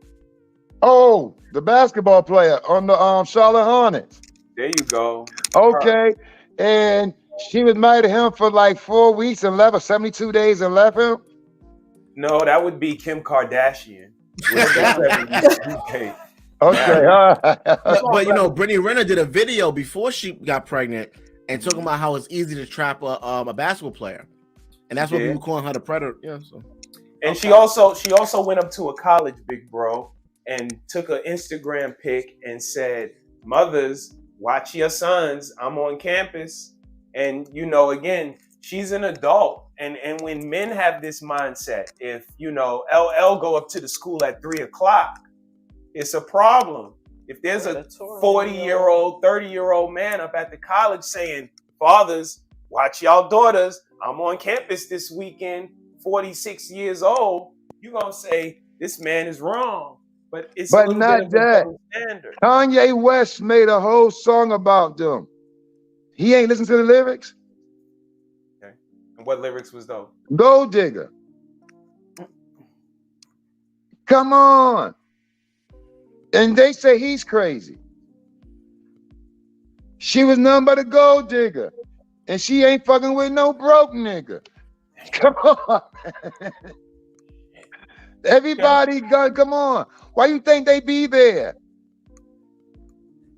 Oh, the basketball player on the Charlotte Hornets.
There you go.
Okay. And she was married to him for like 4 weeks and left, or 72 days and left him?
No, that would be Kim Kardashian.
Okay.
But you know, Brittany Renner did a video before she got pregnant and talking about how it's easy to trap a basketball player, and that's what we were calling her the predator. Yeah. So.
And she also went up to a college, big bro, and took an Instagram pic and said, "Mothers, watch your sons. I'm on campus." And you know, again, she's an adult, and when men have this mindset, if you know LL go up to the school at 3:00. It's a problem. If there's a 40-year-old, 30-year-old man up at the college saying, "Fathers, watch y'all daughters. I'm on campus this weekend, 46 years old," you're going to say, this man is wrong. But it's a little
not
bit of
that.
a double standard.
Kanye West made a whole song about them. He ain't listened to the lyrics?
Okay. And what lyrics was those?
Gold digger. Come on. And they say he's crazy. She was nothing but a gold digger. And she ain't fucking with no broke nigga. Come on. Everybody, come on. Why you think they be there?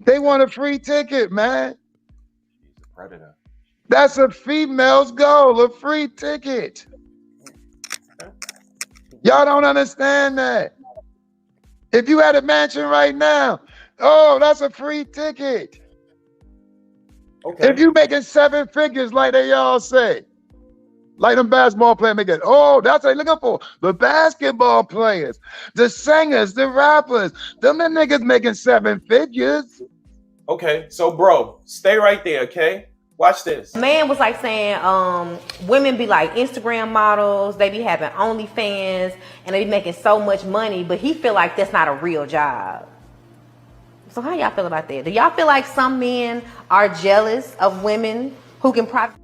They want a free ticket, man.
She's a predator.
That's a female's goal, a free ticket. Y'all don't understand that. If you had a mansion right now, oh, that's a free ticket.
Okay.
If you making 7 figures like they all say, like them basketball players making, oh, that's what they looking for. The basketball players, the singers, the rappers, them niggas making 7 figures.
Okay, so bro, stay right there, okay? Watch this.
Man was like saying, women be like Instagram models, they be having OnlyFans, and they be making so much money, but he feel like that's not a real job. So how y'all feel about that? Do y'all feel like some men are jealous of women who can profit?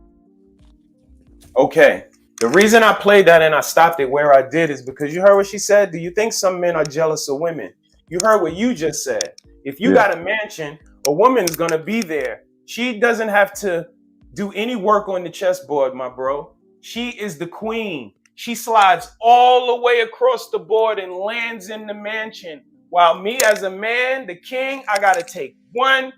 Okay, the reason I played that and I stopped it where I did is because you heard what she said. Do you think some men are jealous of women? You heard what you just said. If you got a mansion, a woman's gonna be there. She doesn't have to do any work on the chessboard, my bro. She is the queen. She slides all the way across the board and lands in the mansion. While me as a man, the king, I gotta take one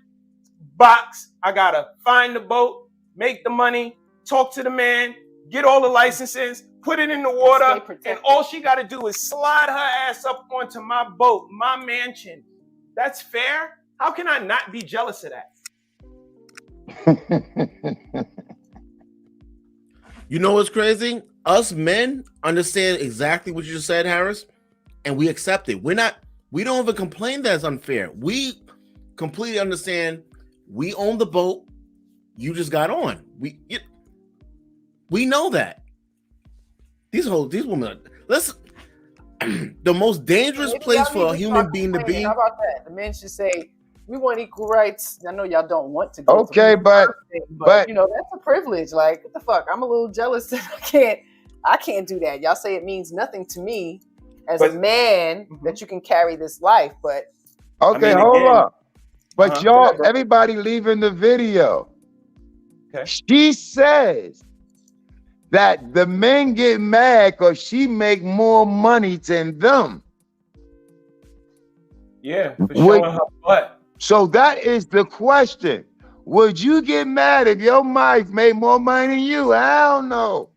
box. I gotta find the boat, make the money, talk to the man, get all the licenses, put it in the water, and all she gotta do is slide her ass up onto my boat, my mansion. That's fair? How can I not be jealous of that?
You know what's crazy? Us men understand exactly what you just said, Harris, and we accept it. We don't even complain that it's unfair. We completely understand. We own the boat. You just got on. We know that. These women listen. The most dangerous place for a human being to be.
How about that? The men should say, we want equal rights. I know y'all don't want to go.
Okay, but
you know, that's a privilege. Like, what the fuck? I'm a little jealous that I can't do that. Y'all say it means nothing to me as a man that you can carry this life, but
okay, hold up. But y'all, everybody leaving the video.
Okay.
She says that the men get mad because she make more money than them.
Yeah, for showing her butt.
So that is the question. Would you get mad if your wife made more money than you? Hell no.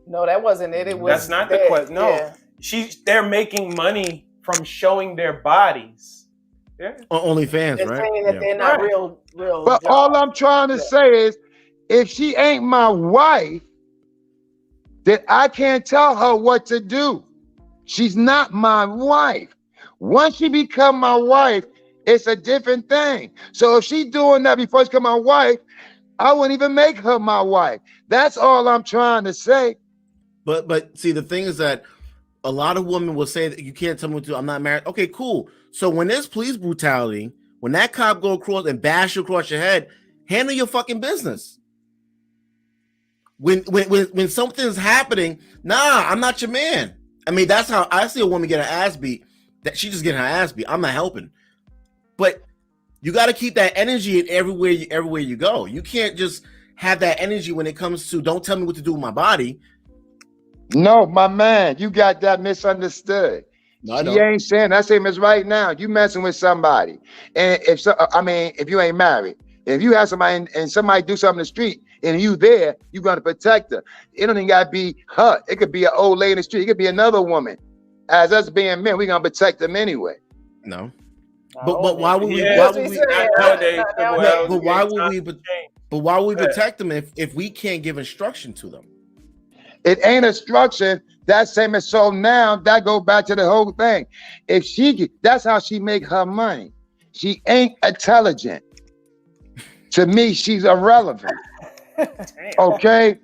No, that wasn't it. It was
That's not the question. No, they're making money from showing their bodies. Yeah.
OnlyFans,
they're
right?
saying that they're not real.
But
jobs.
all I'm trying to say is, if she ain't my wife, then I can't tell her what to do. She's not my wife. Once she become my wife, it's a different thing. So if she's doing that before she become my wife, I wouldn't even make her my wife. That's all I'm trying to say.
But see, the thing is that a lot of women will say that you can't tell me what to do. I'm not married. Okay, cool. So when there's police brutality, when that cop go across and bash you across your head, handle your fucking business. When something's happening, nah, I'm not your man. I mean, that's how I see a woman get her ass beat. That she just getting her ass beat. I'm not helping. But you got to keep that energy in everywhere you go. You can't just have that energy when it comes to don't tell me what to do with my body.
No, my man, you got that misunderstood.
No,
she ain't saying that. Same as right now. You messing with somebody, and if you ain't married, if you have somebody and somebody do something in the street and you there, you gonna protect her. It don't even gotta be her. It could be an old lady in the street. It could be another woman. As us being men, we gonna protect them anyway.
No. But why would we? But why would we protect them if we can't give instruction to them?
It ain't instruction. That same as so now that go back to the whole thing. That's how she make her money. She ain't intelligent. To me, she's irrelevant. Okay.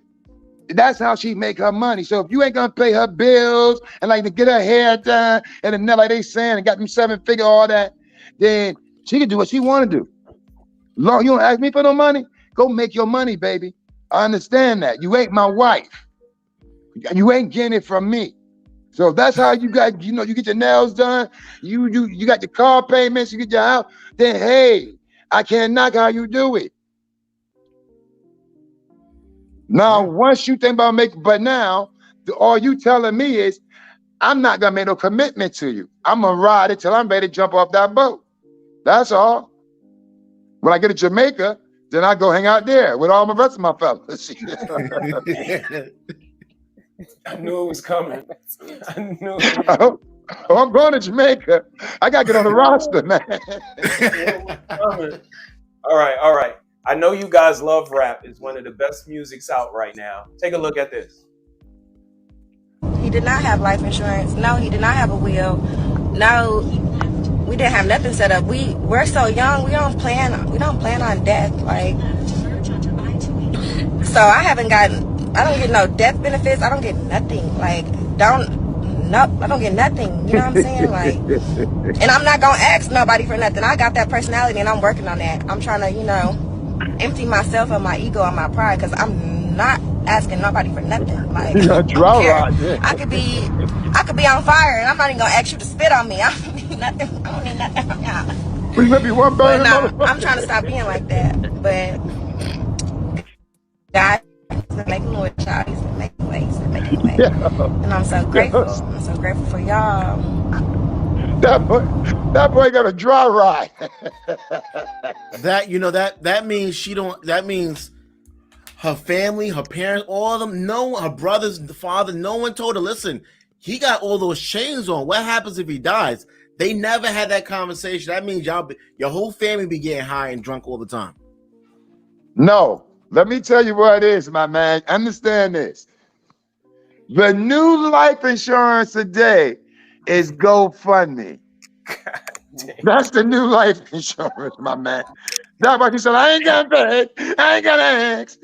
That's how she make her money. So if you ain't gonna pay her bills and like to get her hair done and then like they saying and got them 7-figure all that, then she can do what she want to do. Long you don't ask me for no money, go make your money, baby. I understand that. You ain't my wife. You ain't getting it from me. So if that's how you got, you get your nails done, you got your car payments, you get your house, then hey, I can't knock how you do it. Now, once you think about but now, all you telling me is I'm not gonna make no commitment to you. I'm gonna ride it till I'm ready to jump off that boat. That's all. When I get to Jamaica, then I go hang out there with all the rest of my fellas.
I knew it was coming. I knew
Oh, I'm going to Jamaica. I gotta get on the roster, man.
All right. I know you guys love rap. It's one of the best musics out right now. Take a look at this.
He did not have life insurance. No, he did not have a will. No, we didn't have nothing set up. We're so young. We don't plan on death. Like, so I don't get no death benefits. I don't get nothing. Like, I don't get nothing. You know what I'm saying? Like, and I'm not gonna ask nobody for nothing. I got that personality and I'm working on that. I'm trying to, empty myself of my ego and my pride, because I'm not asking nobody for nothing. Like, I could be on fire and I'm not even gonna ask you to spit on me. I don't need nothing. I don't need nothing from y'all.
We may be one burning
motherfucker. I'm trying to stop being like that. But God is making ways, child. He's making ways. And I'm so grateful. I'm so grateful for y'all.
That boy got a dry ride.
That means her family, her parents, all of them, her brothers, the father, no one told her, listen, he got all those chains on. What happens if he dies? They never had that conversation. That means your whole family be getting high and drunk all the time.
No, let me tell you what it is, my man. Understand this. The new life insurance today is GoFundMe. That's the new life insurance, my man. That's why he said, I ain't gonna pay. I ain't gonna ask.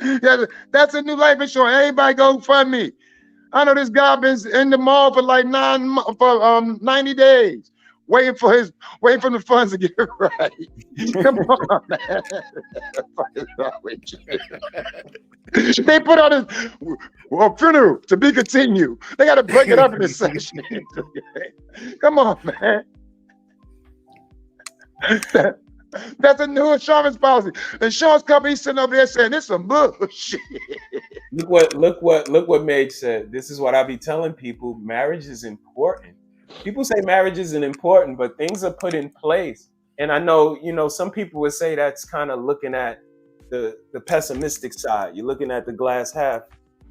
That's a new life insurance. Everybody GoFundMe. I know this guy been in the mall for like 90 days, waiting for the funds to get right. Come on, man. They put on a funeral to be continued. They got to break it up in this section. Come on, man. That's a new insurance policy. The insurance company sitting over there saying this is some bullshit.
Look what Meg said. This is what I be telling people. Marriage is important. People say marriage isn't important, but things are put in place. And I know, some people would say that's kind of looking at the pessimistic side. You're looking at the glass half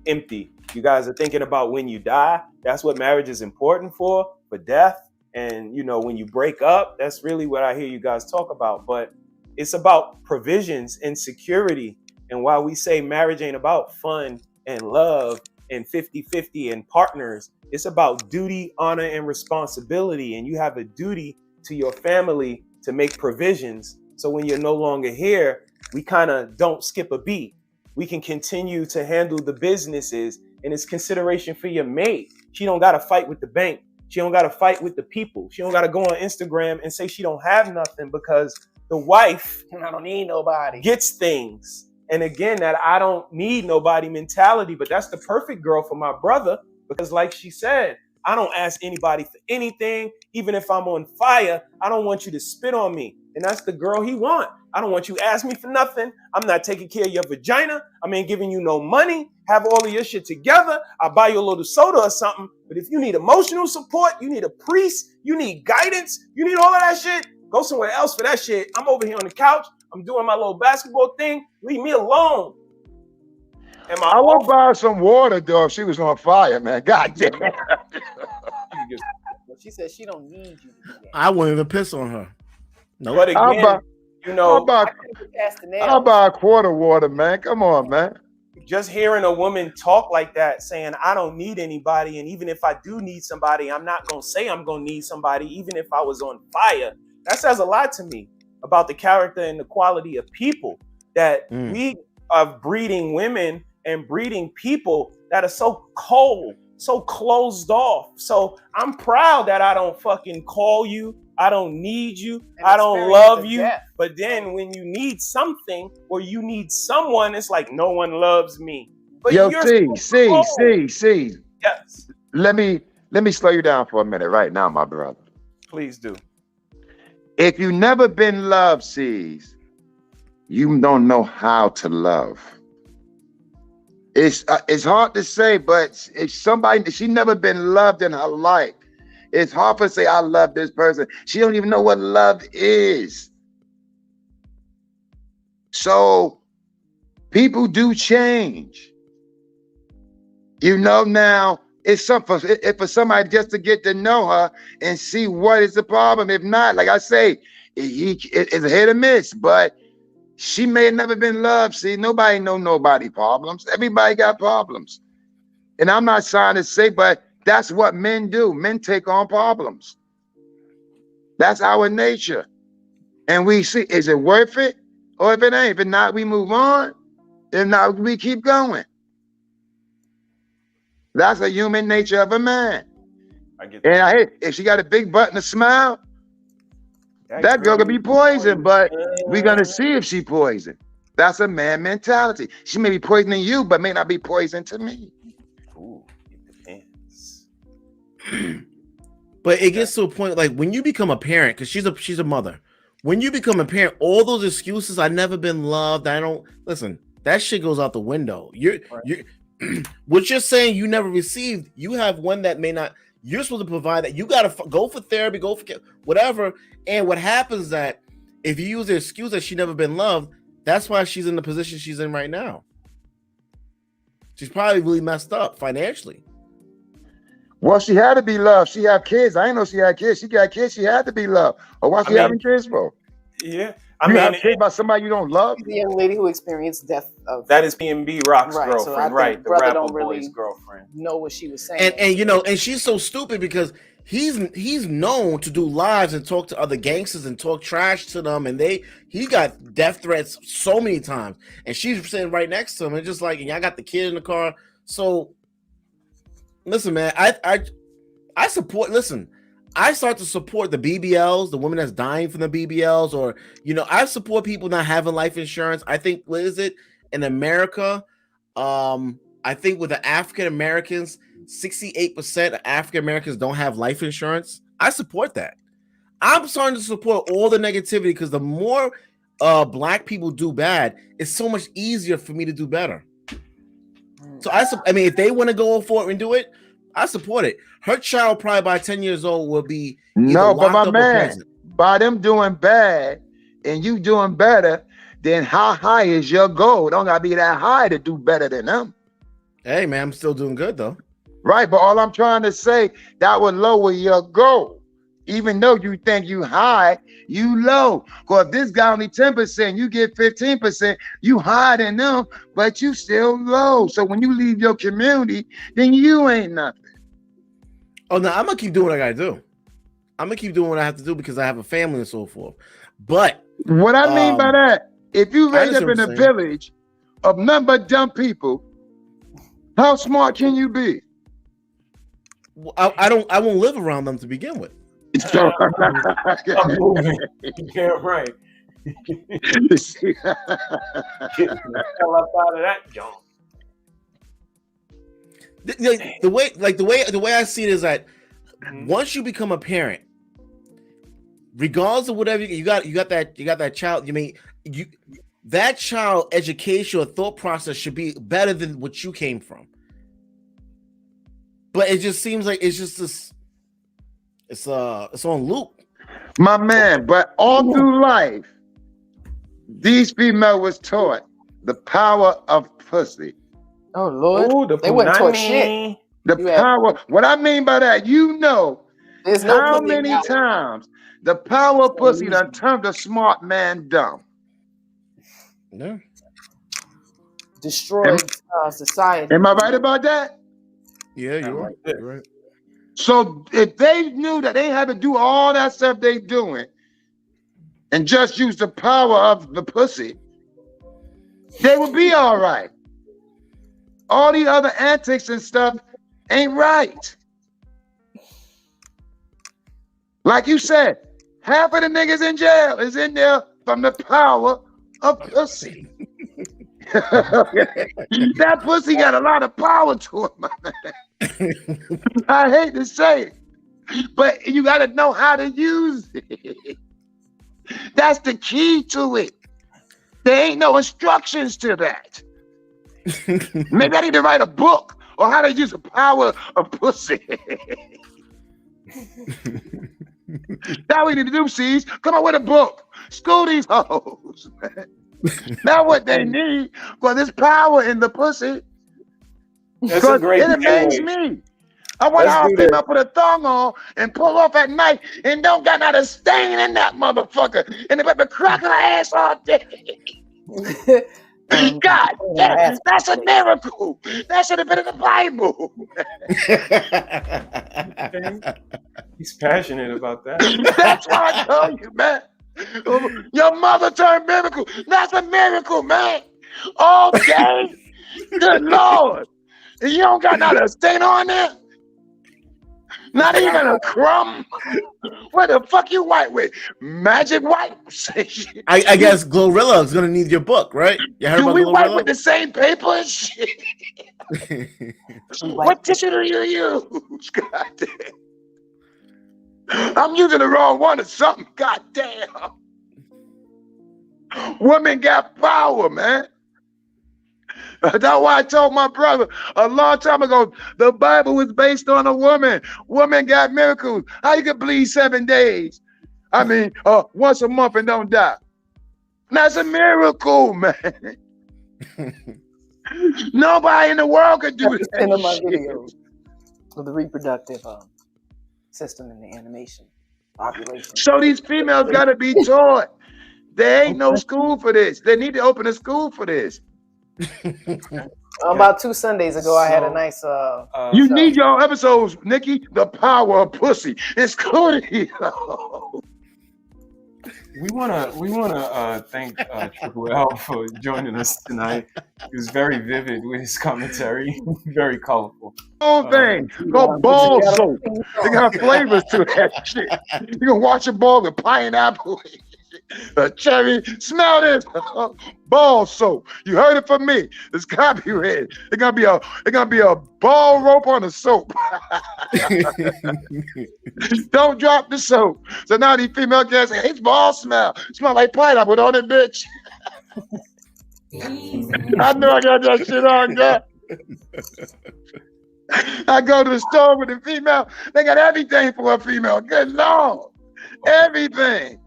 empty. You guys are thinking about when you die. That's what marriage is important for death. And, when you break up, that's really what I hear you guys talk about. But it's about provisions and security. And while we say marriage ain't about fun and love and 50-50 and partners, it's about duty, honor, and responsibility. And you have a duty to your family to make provisions. So when you're no longer here, we kind of don't skip a beat. We can continue to handle the businesses, and it's consideration for your mate. She don't got to fight with the bank. She don't got to fight with the people. She don't got to go on Instagram and say she don't have nothing, because the wife,
I don't need nobody,
gets things. And again, that I don't need nobody mentality, but that's the perfect girl for my brother, because like she said, I don't ask anybody for anything. Even if I'm on fire, I don't want you to spit on me. And that's the girl he want. I don't want you to ask me for nothing. I'm not taking care of your vagina. I ain't giving you no money. Have all of your shit together. I'll buy you a little soda or something. But if you need emotional support, you need a priest, you need guidance, you need all of that shit, go somewhere else for that shit. I'm over here on the couch. I'm doing my little basketball thing. Leave me alone.
I would buy her some water, though, if she was on fire, man. God damn.
She said she don't need you to do that.
I wouldn't even piss on her. No.
But again,
I'll buy a quart of water, man. Come on, man.
Just hearing a woman talk like that, saying, I don't need anybody. And even if I do need somebody, I'm not going to say I'm going to need somebody, even if I was on fire. That says a lot to me about the character and the quality of people, that we are breeding women and breeding people that are so cold, so closed off. So I'm proud that I don't fucking call you. I don't need you. I don't love you.
Death.
But then when you need something or you need someone, it's like no one loves me. But
Yo,
you're
see.
Yes.
Let me slow you down for a minute right now, my brother.
Please do.
If you never been loved, C's, you don't know how to love. It's hard to say, but if she never been loved in her life, It's hard to say I love this person. She don't even know what love is. So people do change. You know, now it's something for somebody just to get to know her and see what is the problem. If not, like I say, it's a hit or miss, but she may have never been loved. See, nobody know nobody problems. Everybody got problems. And I'm not trying to say, but that's what men do. Men take on problems. That's our nature. And we see, is it worth it? Or if it ain't, if not, we move on. If not, we keep going. That's a human nature of a man. And I hate, if she got a big butt and a smile, that girl could be poisoned, but we're going to see if she poisoned. That's a man mentality. She may be poisoning you, but may not be poison to me.
Ooh, it depends.
But it gets to a point, like when you become a parent, because she's a mother. When you become a parent, all those excuses, I've never been loved, I don't, listen, that shit goes out the window. You're what you're saying you never received, you have one that may not, you're supposed to provide that. You got to go for therapy, go for whatever. And what happens that if you use the excuse that she never been loved, that's why she's in the position she's in right now. She's probably really messed up financially.
Well, she had to be loved. She had kids. I didn't know she had kids. She got kids. She had to be loved. Or why she having kids for?
Yeah.
You have kids by somebody you don't love?
The young lady who experienced death of...
That is P&B Rock's girlfriend,
so I
right?
think
The
brother
rapper
don't really
boy's girlfriend.
know what she was saying.
And you know, and she's so stupid because he's known to do lives and talk to other gangsters and talk trash to them, and he got death threats so many times, and she's sitting right next to him and just like, and y'all got the kid in the car. So listen, man, I support. Listen, I start to support the BBLs, the women that's dying from the BBLs, or you know, I support people not having life insurance. I think, what is it in America? I think with the African Americans, 68% of African Americans don't have life insurance. I support that. I'm starting to support all the negativity because the more black people do bad, it's so much easier for me to do better. So I mean, if they want to go for it and do it, I support it. Her child probably by 10 years old will be
no, but my man, by them doing bad and you doing better, then how high is your goal? Don't gotta be that high to do better than them.
Hey man, I'm still doing good though.
Right, but all I'm trying to say, that would lower your goal. Even though you think you high, you low. Because if this guy only 10%, you get 15%, you higher than them, but you still low. So when you leave your community, then you ain't nothing.
Oh no, I'm gonna keep doing what I gotta do. I'm gonna keep doing what I have to do because I have a family and so forth. But
what I mean by that, if you raise up in a village of nothing but dumb people, how smart can you be?
I won't live around them to begin with.
Yeah, right. Get the hell up out of that junk.
The way I see it is that once you become a parent, regardless of whatever you got that child. You mean that child education or thought process should be better than what you came from. But it just seems like it's just this. It's on loop.
My man, but all through life, these females was taught the power of pussy.
Oh Lord, they weren't taught shit.
The power. What I mean by that, you know, how many times the power of pussy done turned a smart man dumb.
No.
Destroyed society.
Am I right about that?
Yeah, you're right.
So if they knew that they had to do all that stuff they doing and just use the power of the pussy, they would be all right. All the other antics and stuff ain't right. Like you said, half of the niggas in jail is in there from the power of pussy. That pussy got a lot of power to it, my man. I hate to say it, but you got to know how to use it. That's the key to it. There ain't no instructions to that. Maybe I need to write a book on how to use the power of pussy. Now we need to do, C's. Come up with a book. School these hoes, man. Now what they need, well, there's power in the pussy. Because it amazes me. I want our female put a thong on and pull off at night and don't got not a stain in that motherfucker. And they let me crack her ass all day. God damn, that's a miracle. That should have been in the Bible.
He's passionate about that.
That's what I tell you, man. Your mother turned miracle. That's a miracle, man. All day. Good Lord. And you don't got not a stain on there? Not even a crumb? What the fuck you white with? Magic wipes?
I guess Glorilla is gonna need your book, right? You heard
Do
about
we
Glorilla?
wipe with the same paper and shit? What tissue do you use? God damn. I'm using the wrong one or something. God damn. Women got power, man. That's why I told my brother a long time ago, the Bible was based on a woman. Woman got miracles. How you can bleed 7 days? I mean, once a month and don't die. That's a miracle, man. Nobody in the world could do that.
In my videos of the reproductive system in the animation population.
So these females got to be taught. There ain't no school for this. They need to open a school for this.
About 2 Sundays ago, I had a nice.
You need your episodes, Nikki. The power of pussy. It's good.
We wanna thank Triple L for joining us tonight. He was very vivid with his commentary, very colorful.
Whole thing called ball soap. They got flavors to that shit. You can wash a ball with pineapple, cherry. Smell this ball soap. You heard it from me. It's copyrighted. It's gonna be a ball rope on the soap. Don't drop the soap. So now these female guys say, "It's ball smell. Smell like pineapple, don't it, bitch?" I know I got that shit on, God. I go to the store with a female. They got everything for a female. Good Lord, everything.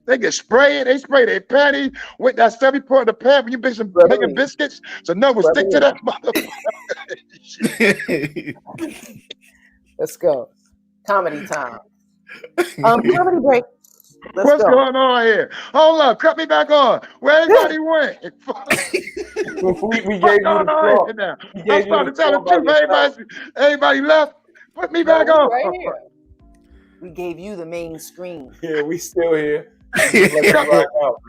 They can spray it. They spray their panties with that stuff you put in the pan when you making biscuits. So no one stick to that motherfucker.
Let's go. Comedy time. Comedy break.
What's going on here? Hold up, cut me back on. Where everybody went?
we gave you the floor.
I'm starting to tell the truth. Everybody left. Put me back on.
Right here. We gave you the main screen.
Yeah, we still here.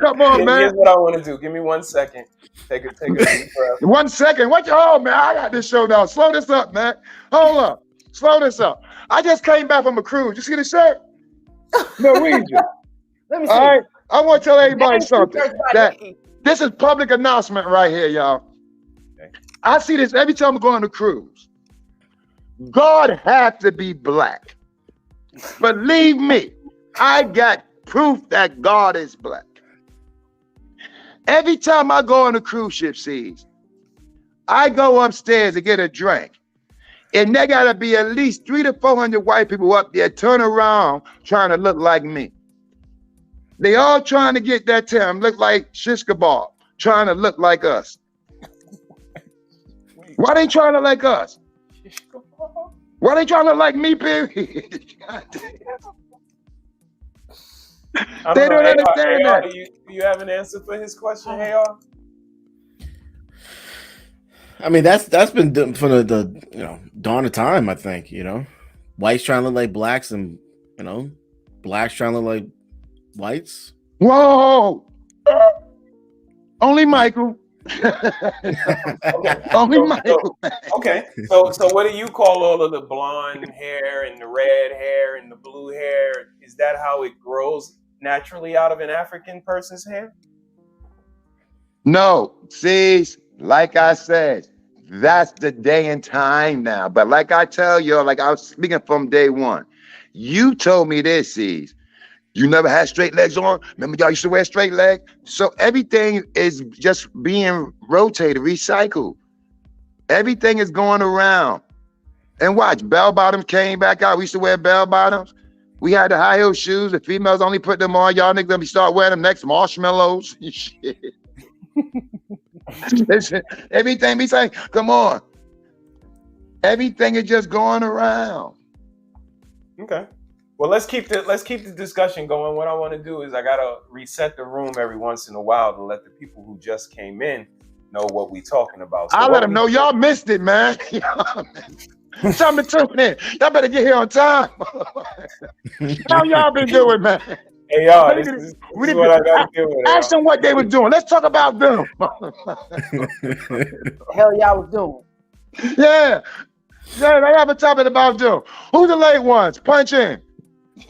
Come on, man.
Here's what I want to do. Give me 1 second. Take a deep breath.
1 second. What you hold, man? I got this show now. Slow this up, man. Hold up. Slow this up. I just came back from a cruise. You see the shirt? Norwegian.
Let me see.
All right. I want to tell everybody something. That this is public announcement right here, y'all. Okay. I see this every time I go on a cruise. God has to be black. Believe me, I got proof that God is black. Every time I go on a cruise ship, sees, I go upstairs to get a drink. And there gotta be at least 300 to 400 white people up there turn around trying to look like me. They all trying to get that term, look like shish kebab, trying to look like us. Why they trying to like us? Why they trying to look like me, period? They don't understand that.
Do you have an answer for his question, Hayar?
I mean, that's been done from the dawn of time. I think whites trying to look like blacks, and blacks trying to look like whites.
Whoa! Only Michael. Only Michael.
Okay. So what do you call all of the blonde hair and the red hair and the blue hair? Is that how it grows naturally out of an African person's hair?
No. See, like I said, that's the day and time now. But like I tell you, like I was speaking from day one, you told me this, C's. You never had straight legs on? Remember y'all used to wear straight legs? So everything is just being rotated, recycled. Everything is going around. And watch, bell bottoms came back out. We used to wear bell bottoms. We had the high heel shoes. The females only put them on. Y'all niggas gonna start wearing them next. Marshmallows. Shit. Listen, everything we say, come on. Everything is just going around.
Okay. Well, let's keep the discussion going. What I want to do is I gotta reset the room every once in a while to let the people who just came in know what we talking about. So
I'll let them know y'all missed it, man. Tell me tune in. Y'all better get here on time. How y'all been doing, man?
Hey, y'all, this is what I gotta deal with.
Ask them what they were doing. Let's talk about them.
Hell y'all was doing.
Yeah, they have a topic about them. Who the late ones? Punch in.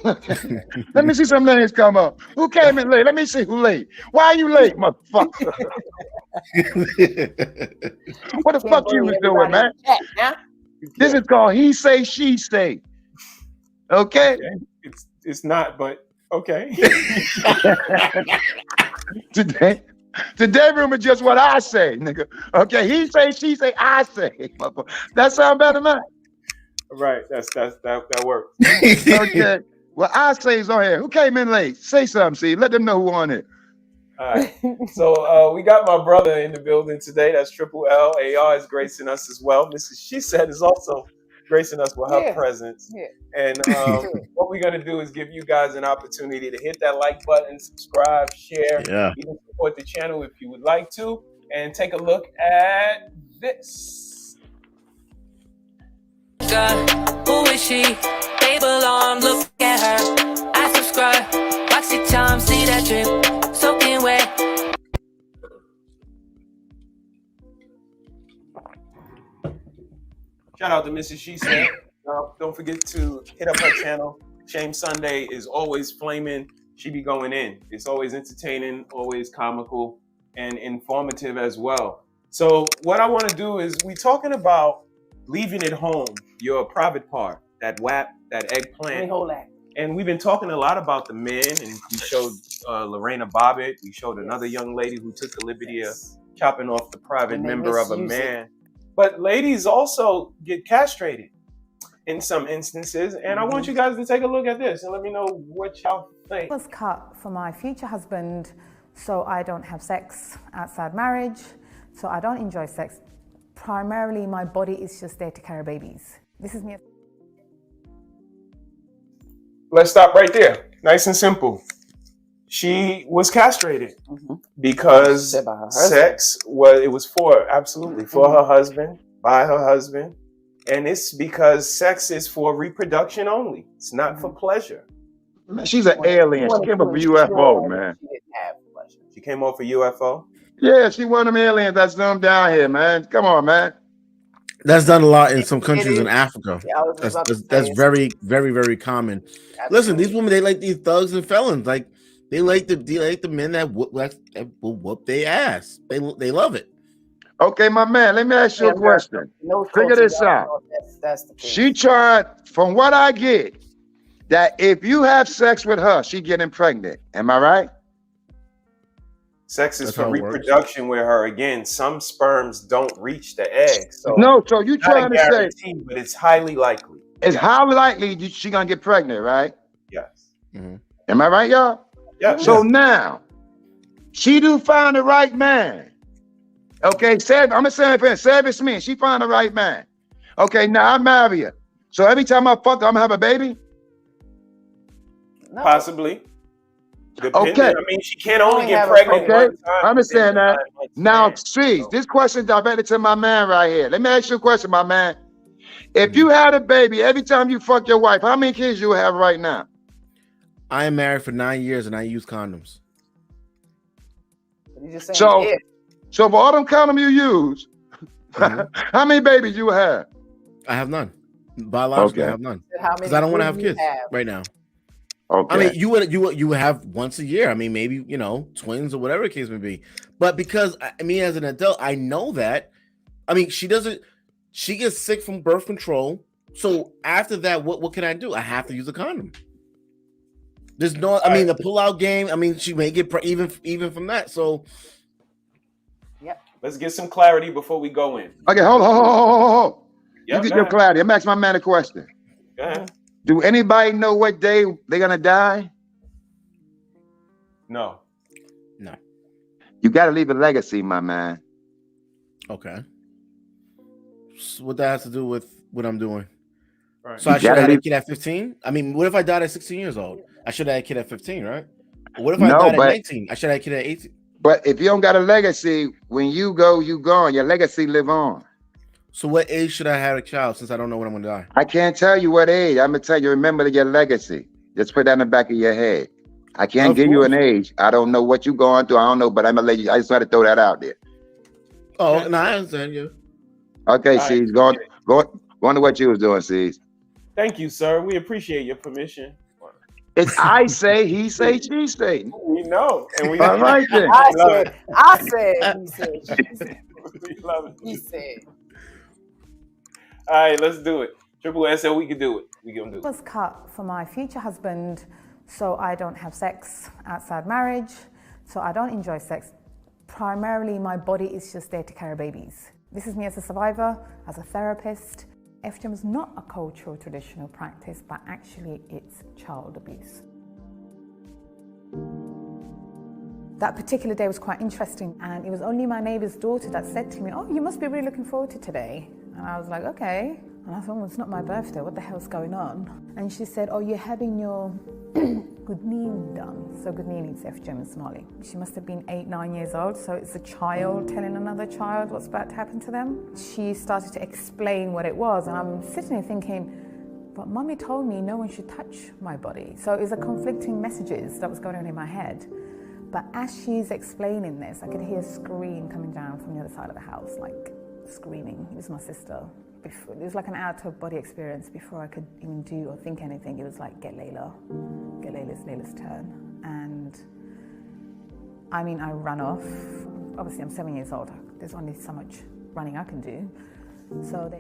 Let me see some names come up. Who came in late? Let me see who late. Why are you late, motherfucker? What the fuck you was doing, man? This is called he say, she say. Okay?
It's not, but okay.
Today room is just what I say, nigga. Okay, he say, she say, I say. That sound better, man?
Right, that works.
Okay. Well, I say is on here. Who came in late? Say something, see. Let them know who on it.
All right. So we got my brother in the building today. That's Triple L. AR is gracing us as well. Mrs. She Said is also gracing us with her presence.
Yeah.
And what we're gonna do is give you guys an opportunity to hit that like button, subscribe, share, even support the channel if you would like to, and take a look at this.
Who is she? They belong. Look at her. I subscribe. Watch the time. See that drip. Soaking wet.
Shout out to Mrs. She Said. Don't forget to hit up her channel. Shame Sunday is always flaming. She be going in. It's always entertaining, always comical, and informative as well. So what I want to do is we talking about leaving it home, your private part, that WAP, that eggplant. And we've been talking a lot about the men, and we showed Lorena Bobbitt. We showed another young lady who took the liberty of chopping off the private member of a man. But ladies also get castrated in some instances. And I want you guys to take a look at this and let me know what y'all think.
I was cut for my future husband, so I don't have sex outside marriage. So I don't enjoy sex. Primarily, my body is just there to carry babies. This is me.
Let's stop right there. Nice and simple. She was castrated because sex was for her husband, by her husband. And it's because sex is for reproduction only. It's not for pleasure.
Man, she's an alien. She came off a UFO, man.
She came off a UFO?
Yeah, she one of them aliens that's them down here, man. Come on, man.
That's done a lot in some countries in Africa. That's very, very, very common. Listen, these women, they like these thugs and felons. Like they like the men that will whoop their ass. They love it.
Okay, my man, let me ask you a question. Figure this out. She tried, from what I get, that if you have sex with her, she getting pregnant. Am I right?
Sex is for reproduction with her. Again, some sperms don't reach the egg. So
no, so you trying to say,
but it's highly likely.
It's highly likely she gonna get pregnant, right?
Yes.
Am I right, y'all?
Yeah.
So now, she do find the right man. Okay, I'm gonna say it for service me. She find the right man. Okay, now I marry her. So every time I fuck her, I'm gonna have a baby?
No. Possibly. Depending.
Okay.
I mean, she can't only get pregnant one time.
I understand that. Now, see, this question directed to my man right here. Let me ask you a question, my man. If you had a baby every time you fuck your wife, how many kids you have right now?
I am married for 9 years and I use condoms.
So for all them condoms you use, how many babies you have?
I have none. Biologically, I have none. Because I don't want to have kids right now. Okay. I mean, you would have once a year. I mean, maybe, twins or whatever the case may be. But because as an adult, I know that. I mean, she gets sick from birth control. So after that, what can I do? I have to use a condom. There's no, the pull-out game. She may get even from that. So
let's get some clarity before we go in.
Okay, hold on. You get your clarity. I'm asking my man a question.
Go ahead.
Do anybody know what day they're gonna die?
No.
No.
You got to leave a legacy, my man.
Okay. So what that has to do with what I'm doing?
Right.
So I should have had a kid at 15? I mean, what if I died at 16 years old? I should have had a kid at 15, right? What if I died at 19? I should have had a kid at 18.
But if you don't got a legacy, when you go, you gone. Your legacy live on.
So what age should I have a child since I don't know when I'm going to die?
I can't tell you what age. I'm going to tell you, remember your legacy. Just put that in the back of your head. I can't give you an age. I don't know what you're going through. I don't know, but I'm going to let you. I just want to throw that out there.
Oh, no, I understand you.
Okay, C's. Going to what you was doing, C's.
Thank you, sir. We appreciate your permission.
It's I say, he say, she say.
We know. And we
all right then.
I said, he said.
We love it.
He said.
All right, let's do it. Triple S said we can do it. We gonna do it.
I was cut for my future husband, so I don't have sex outside marriage, so I don't enjoy sex. Primarily, my body is just there to carry babies. This is me as a survivor, as a therapist. FGM is not a cultural traditional practice, but actually it's child abuse. That particular day was quite interesting, and it was only my neighbour's daughter that said to me, "Oh, you must be really looking forward to today." And I was like, okay. And I thought, well, it's not my birthday, what the hell's going on? And she said, "Oh, you're having your gudnin done." So gudnin is FGM in Somali. She must have been 8, 9 years old, so it's a child telling another child what's about to happen to them. She started to explain what it was, and I'm sitting there thinking, but Mummy told me no one should touch my body. So it was a conflicting messages that was going on in my head. But as she's explaining this, I could hear a scream coming down from the other side of the house, like screaming. It was my sister. It was like an out-of-body experience. Before I could even do or think anything, it was like, get Layla. Get Layla's turn. And I mean, I ran off. Obviously, I'm 7 years old. There's only so much running I can do. So they...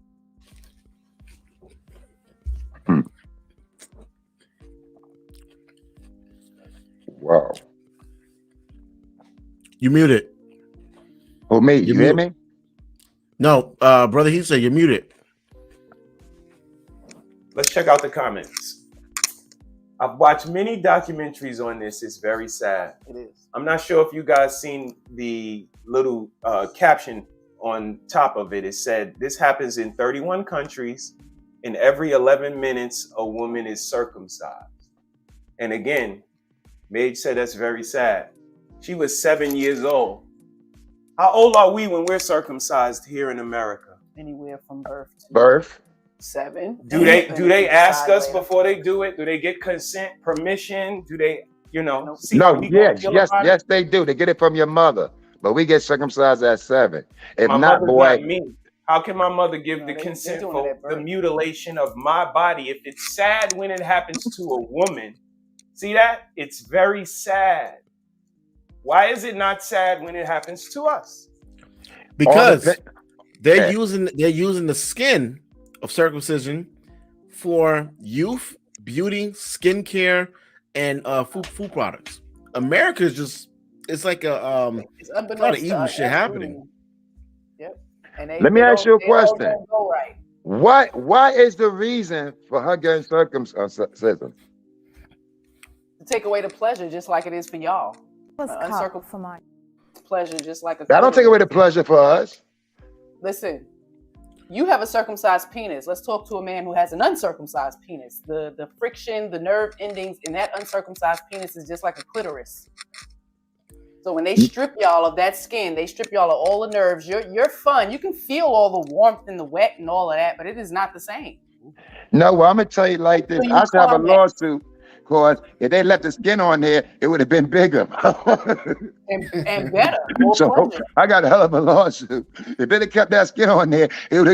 Wow.
You muted.
Oh, me? You hear me?
No, brother, he said you're muted.
Let's check out the comments. I've watched many documentaries on this. It's very sad.
It is.
I'm not sure if you guys seen the little caption on top of it. It said, this happens in 31 countries. In every 11 minutes, a woman is circumcised. And again, Mage said that's very sad. She was 7 years old. How old are we when we're circumcised here in America?
Anywhere from birth to
birth.
7.
Do they ask us before they do it? Do they get consent, permission? Do they, see?
No, yes, they do. They get it from your mother. But we get circumcised at 7. If
my
not, boy.
Not me. How can my mother give the consent for the mutilation of my body? If it's sad when it happens to a woman, see that? It's very sad. Why is it not sad when it happens to us?
Because they're using the skin of circumcision for youth, beauty, skincare, and food products. America is just, it's like a lot of evil shit happening.
Yep.
Let me ask you a question. Why is the reason for her getting circumcised?
To take away the pleasure, just like it is for y'all.
Uncircled for my
pleasure, just like
I don't take away the pleasure for us.
Listen, you have a circumcised penis. Let's talk to a man who has an uncircumcised penis. The friction, the nerve endings in that uncircumcised penis is just like a clitoris. So when they strip y'all of that skin, they strip y'all of all the nerves. You're fun. You can feel all the warmth and the wet and all of that, but it is not the same.
No, well, I'm gonna tell you like this. I have a lawsuit. Because if they left the skin on there, it would have been bigger.
and better.
So I got a hell of a lawsuit. If they had kept that skin on there, it would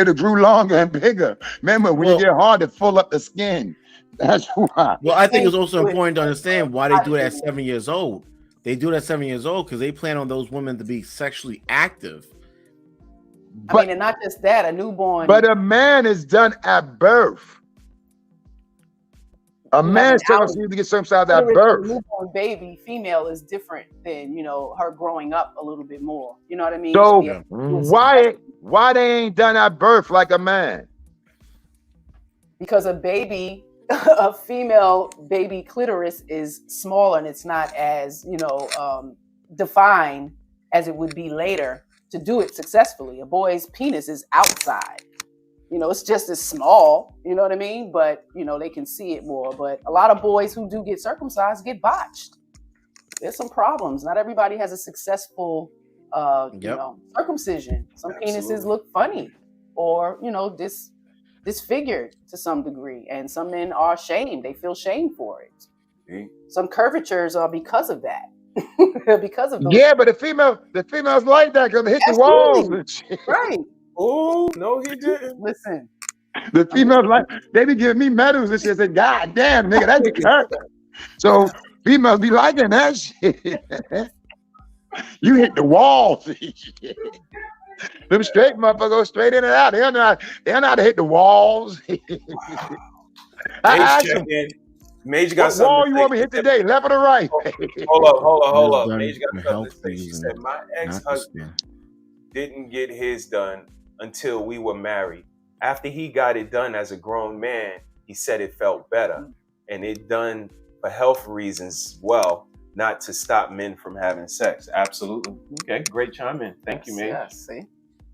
have grew longer and bigger. Remember, when you get hard to full up the skin. That's why.
Well, I think it's also important to understand why they do it at 7 years old. They do it at 7 years old because they plan on those women to be sexually active.
I mean, and not just that, a newborn.
But a man is done at birth. A man's circumcised to get circumcised at
clitoris
birth.
of a newborn baby, female, is different than, you know, her growing up a little bit more. You know what I mean?
So why they ain't done at birth like a man?
Because a female baby clitoris is smaller and it's not as, you know, defined as it would be later to do it successfully. A boy's penis is outside. You know, it's just as small, you know what I mean? But, you know, they can see it more. But a lot of boys who do get circumcised get botched. There's some problems. Not everybody has a successful, you know, circumcision. Some penises look funny or, you know, disfigured to some degree. And some men are ashamed. They feel shame for it. Some curvatures are because of that. Because of those.
Yeah, but the females like that because they hit the walls and shit.
Right.
Oh, no, he didn't.
Listen.
The females like, they be giving me medals and shit. Say, God damn, nigga, that's hurt. So females be liking that shit. You hit the walls. Them straight motherfuckers go straight in and out. They don't know how to hit the walls.
Mage got
what
something.
Wall you want me to hit today? Left or the right?
Hold up. Mage got something to say. She said, my ex-husband didn't get his done until we were married. After he got it done as a grown man, he said it felt better. And it done for health reasons, well, not to stop men from having sex. Absolutely. Okay, great chime in. Thank you, Mage.
Yeah, see?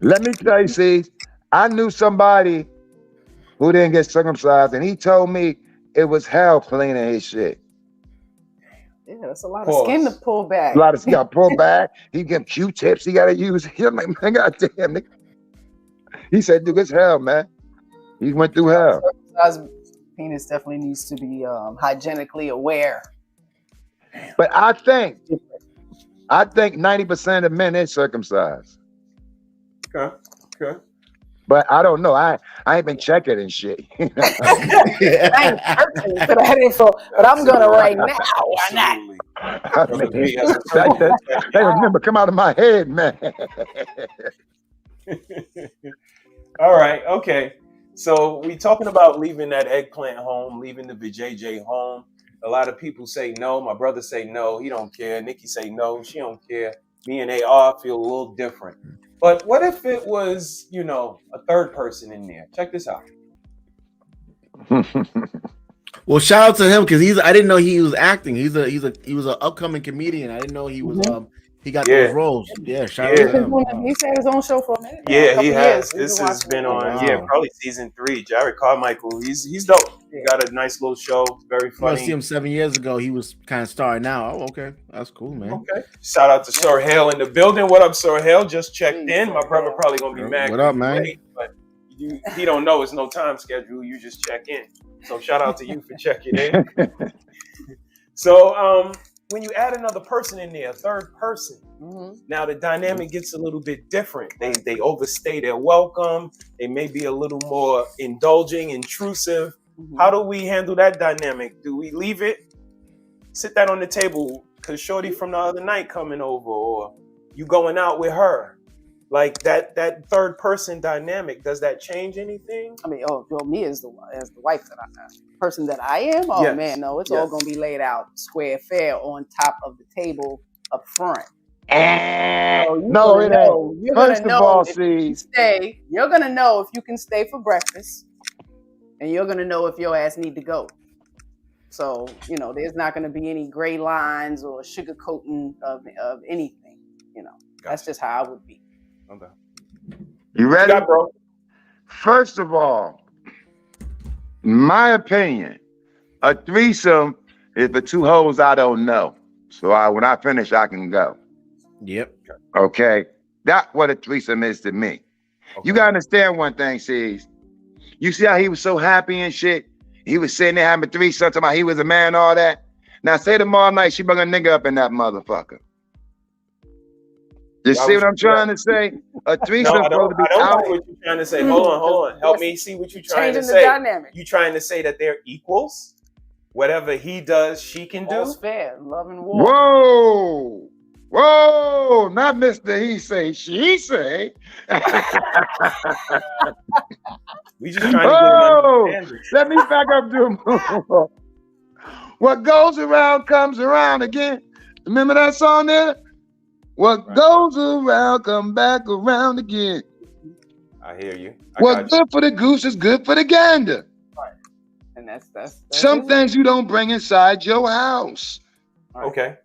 Let me tell you, see, I knew somebody who didn't get circumcised, and he told me it was hell cleaning his shit.
Yeah, that's a lot of skin to pull back.
A lot of skin to pull back. He get Q-tips. He got to use. I'm like, man, goddamn, nigga. He said, dude, it's hell, man. He went through hell.
Circumcised penis definitely needs to be hygienically aware.
But I think 90% of men is circumcised.
Okay.
But I don't know. I ain't been checking and shit. I ain't searching for that info, but I'm gonna right now. Why not? That remember come out of my head, man.
All right. Okay. So we talking about leaving that eggplant home, leaving the vajayjay home. A lot of people say no. My brother say no. He don't care. Nikki say no. She don't care. Me and AR feel a little different. But what if it was, you know, a third person in there? Check this out.
Well, shout out to him because I didn't know he was acting. He was an upcoming comedian. I didn't know he was he got those roles. Yeah, shout out to him.
He's had his own show for a minute.
Yeah, he has. This has been on probably season 3. Jared Carmichael, he's dope. He got a nice little show, very funny.
I see him 7 years ago. He was kind of starting out. Oh, okay, that's cool, man.
Okay. Shout out to Sir Hale in the building. What up, Sir Hale? Just checked in. My brother probably gonna be mad.
What up, man?
Late, but he don't know it's no time schedule. You just check in. So shout out to you for checking in. So when you add another person in there, a third person, now the dynamic gets a little bit different. They overstay their welcome. They may be a little more indulging, intrusive. How do we handle that dynamic? Do we leave it? Sit that on the table because Shorty from the other night coming over, or you going out with her? Like that third person dynamic, does that change anything?
I mean, me as the wife that person that I am. Oh yes. Man, no, it's all gonna be laid out square fair on top of the table up front.
No, it ain't. First of all, see,
you're gonna know if you can stay for breakfast, and you're gonna know if your ass need to go. So you know, there's not gonna be any gray lines or sugarcoating of anything. You know, that's just how I would be.
Okay.
You ready,
bro?
First of all, my opinion, a threesome is for two hoes I don't know. So when I finish, I can go.
Yep.
Okay. That's what a threesome is to me. Okay. You gotta understand one thing, C's. You see how he was so happy and shit? He was sitting there having a threesome, talking about he was a man, all that. Now say tomorrow night she bring a nigga up in that motherfucker. You see what I'm trying to say? A threesome supposed to be
I don't know what you're trying to say. Hold on. Help me see what you're trying to say. You trying to say that they're equals? Whatever he does, she can do?
All's fair. Love and war.
Whoa! Not Mr. He say, she say.
We just trying to get an understanding.
Let me back up to him. What goes around comes around again. Remember that song there? What goes around come back around again.
I hear you.
What's good for the goose is good for the gander.
Right. And that's
some things you don't bring inside your house.
Right. Okay.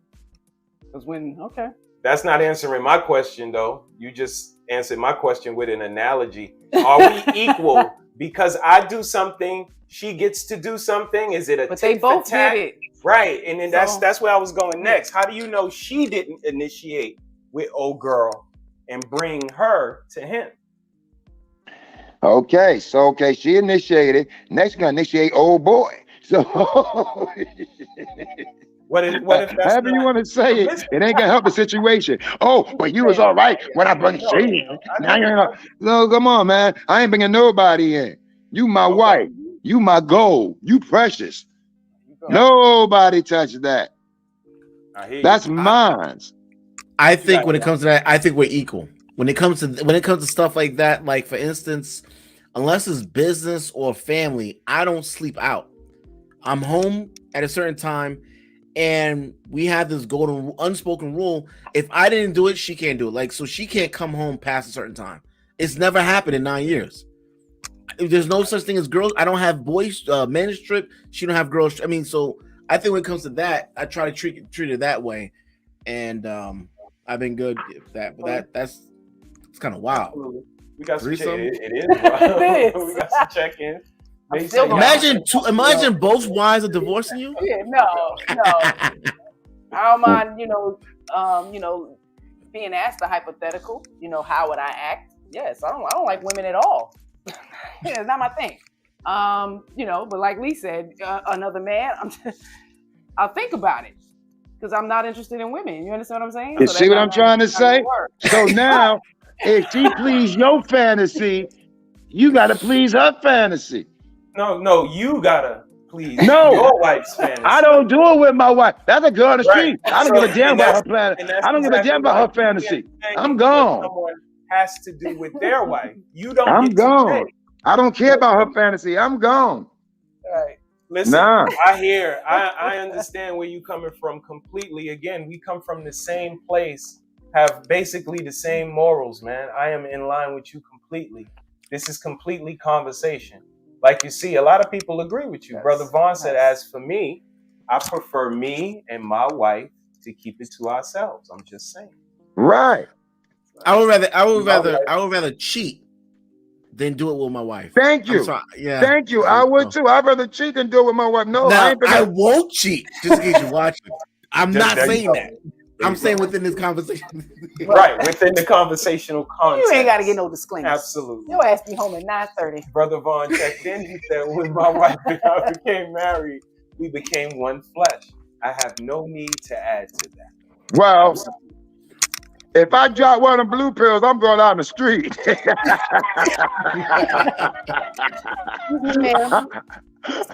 Because okay.
That's not answering my question though. You just answered my question with an analogy. Are we equal? Because I do something, she gets to do something. Is it a
but they both did it.
Right. And then that's where I was going next. How do you know she didn't initiate with old girl and bring her to him?
Okay, so she initiated. Next gonna initiate old boy. So
what if that's
however you want to say it, it ain't gonna help the situation. Oh, but you was all right when I brought she in. Now you're not. No, come on, man. I ain't bringing nobody in. You my wife. You my gold. You precious. Nobody touches that. That's mine.
I think when it comes to that, I think we're equal. When it comes to stuff like that, like for instance, unless it's business or family, I don't sleep out. I'm home at a certain time, and we have this golden unspoken rule. If I didn't do it, she can't do it. Like, so she can't come home past a certain time. It's never happened in 9 years. There's no such thing as girls. I don't have boys men's trip. She don't have girls. I mean, so I think when it comes to that, I try to treat it that way, and I've been good at that. But that's it's kind of wild.
We got some check. It is wild. We got some check-ins.
Imagine both wives are divorcing you.
Yeah, no. I don't mind, being asked a hypothetical. How would I act? Yes, I don't like women at all. Yeah, it's not my thing. But like Lee said, another man, I'll think about it because I'm not interested in women. You understand what I'm saying?
You see what I'm trying to say? So now, if she please your fantasy, you got to please her fantasy.
No, you gotta please your wife's fantasy.
I don't do it with my wife. That's a girl on the street. I don't give a damn about her fantasy. I don't give a damn about her fantasy. I'm gone.
Someone has to do with their wife. You don't.
I'm gone. I don't care about her fantasy. I'm gone.
Right. Listen, I understand where you're coming from completely. Again, we come from the same place, have basically the same morals, man. I am in line with you completely. This is completely conversation. Like you see, a lot of people agree with you. Yes. Brother Vaughn said, as for me, I prefer me and my wife to keep it to ourselves. I'm just saying.
Right.
I would rather cheat than do it with my wife.
Thank you. Thank you. I would too. I'd rather cheat than do it with my wife. No,
now, I won't cheat. Just in case you're watching. I'm not saying that. I'm saying within this conversation.
Right, within the conversational context.
You ain't got to get no disclaimers.
Absolutely.
Your ass be home at 9:30.
Brother Vaughn checked in. He said, when my wife and I became married, we became one flesh. I have no need to add to that.
Well, if I drop one of the blue pills, I'm going out in the street.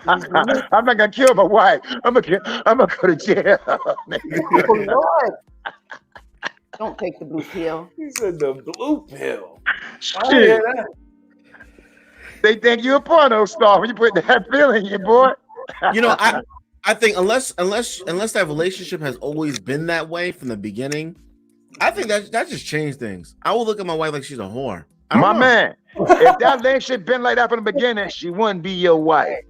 I'm not gonna kill my wife. I'm gonna go to jail.
Oh, Lord. Don't take the blue pill.
He said the blue pill.
Shit. They think you're a porno star when you put that pill in you, boy.
I think unless that relationship has always been that way from the beginning, I think that just changed things. I will look at my wife like she's a whore.
My man, if that relationship been like that from the beginning, she wouldn't be your wife.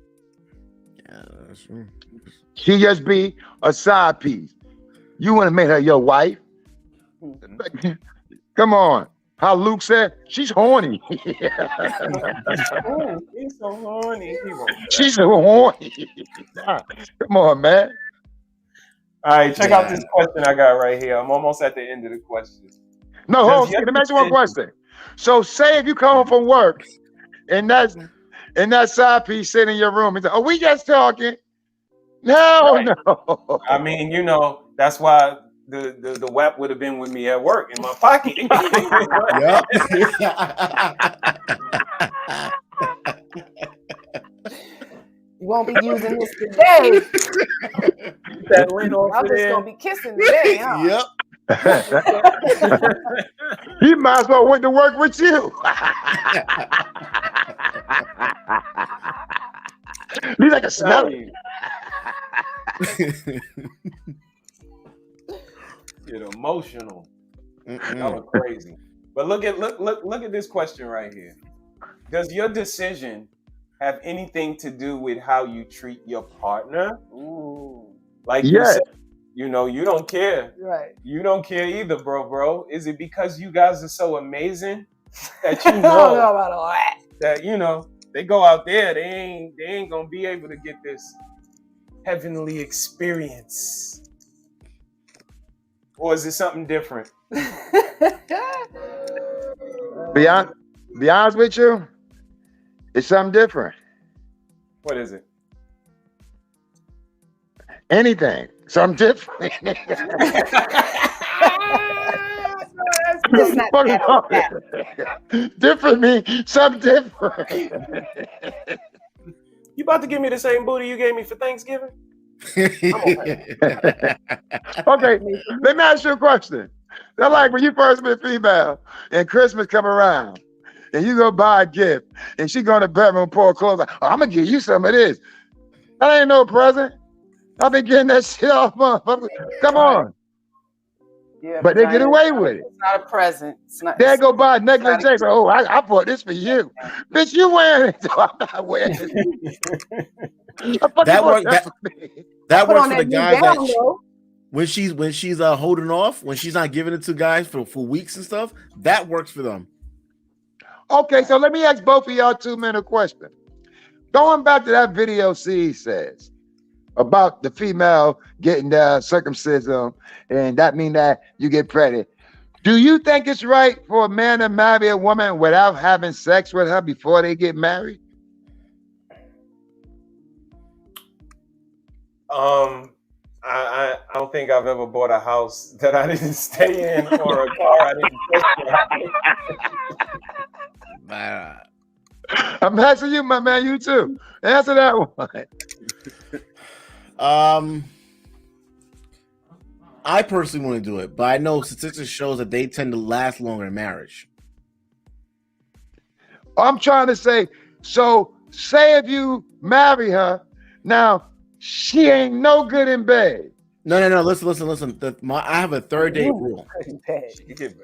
Yeah, that's true.
She just be a side piece. You want to make her your wife? Come on. How Luke said, she's horny.
He's so horny.
She's so horny. Come on, man.
All right, check out this question I got right here. I'm almost at the end of the question.
No, hold on. Let me ask you one question. So say if you come home from work and that side piece sitting in your room, and say, "Oh, we just talking." No.
I mean, that's why the WAP would have been with me at work in my pocket.
You won't be using this today. I'm just gonna be kissing today, huh?
Yep. He might as well went to work with you. He's like a smell.
Get emotional. That was crazy. But look at this question right here. Does your decision have anything to do with how you treat your partner?
Ooh.
Like you said, you don't care.
Right.
You don't care either, bro. Is it because you guys are so amazing that you know
about all that?
That they go out there, they ain't gonna be able to get this heavenly experience? Or is it something different?
Be honest with you, it's something different.
What is it?
Anything. Something different. Different means something different.
You about to give me the same booty you gave me for Thanksgiving?
Okay, let me ask you a question. They're like when you first meet a female and Christmas come around and you go buy a gift and she go in the bedroom and pull clothes out. Oh, I'm gonna give you some of this. That ain't no present. I've been getting that shit off, motherfucker. Come on.
Yeah,
but they get away with it.
It's not a present. It's not.
They go buy a necklace. They say, "Oh, I bought this for you, bitch. You wearing it? So I'm not wearing it."
That works for the guys that when she's holding off, when she's not giving it to guys for weeks and stuff. That works for them.
Okay, so let me ask both of y'all 2-minute question. Going back to that video C says about the female getting the circumcision, and that mean that you get pregnant. Do you think it's right for a man to marry a woman without having sex with her before they get married?
I don't think I've ever bought a house that I didn't stay in or a car I didn't
push.
I'm asking you, my man, you too. Answer that one.
I personally want to do it, but I know statistics shows that they tend to last longer in marriage.
I'm trying to say, so say if you marry her, now she ain't no good in bed.
No. Listen. I have a third date rule.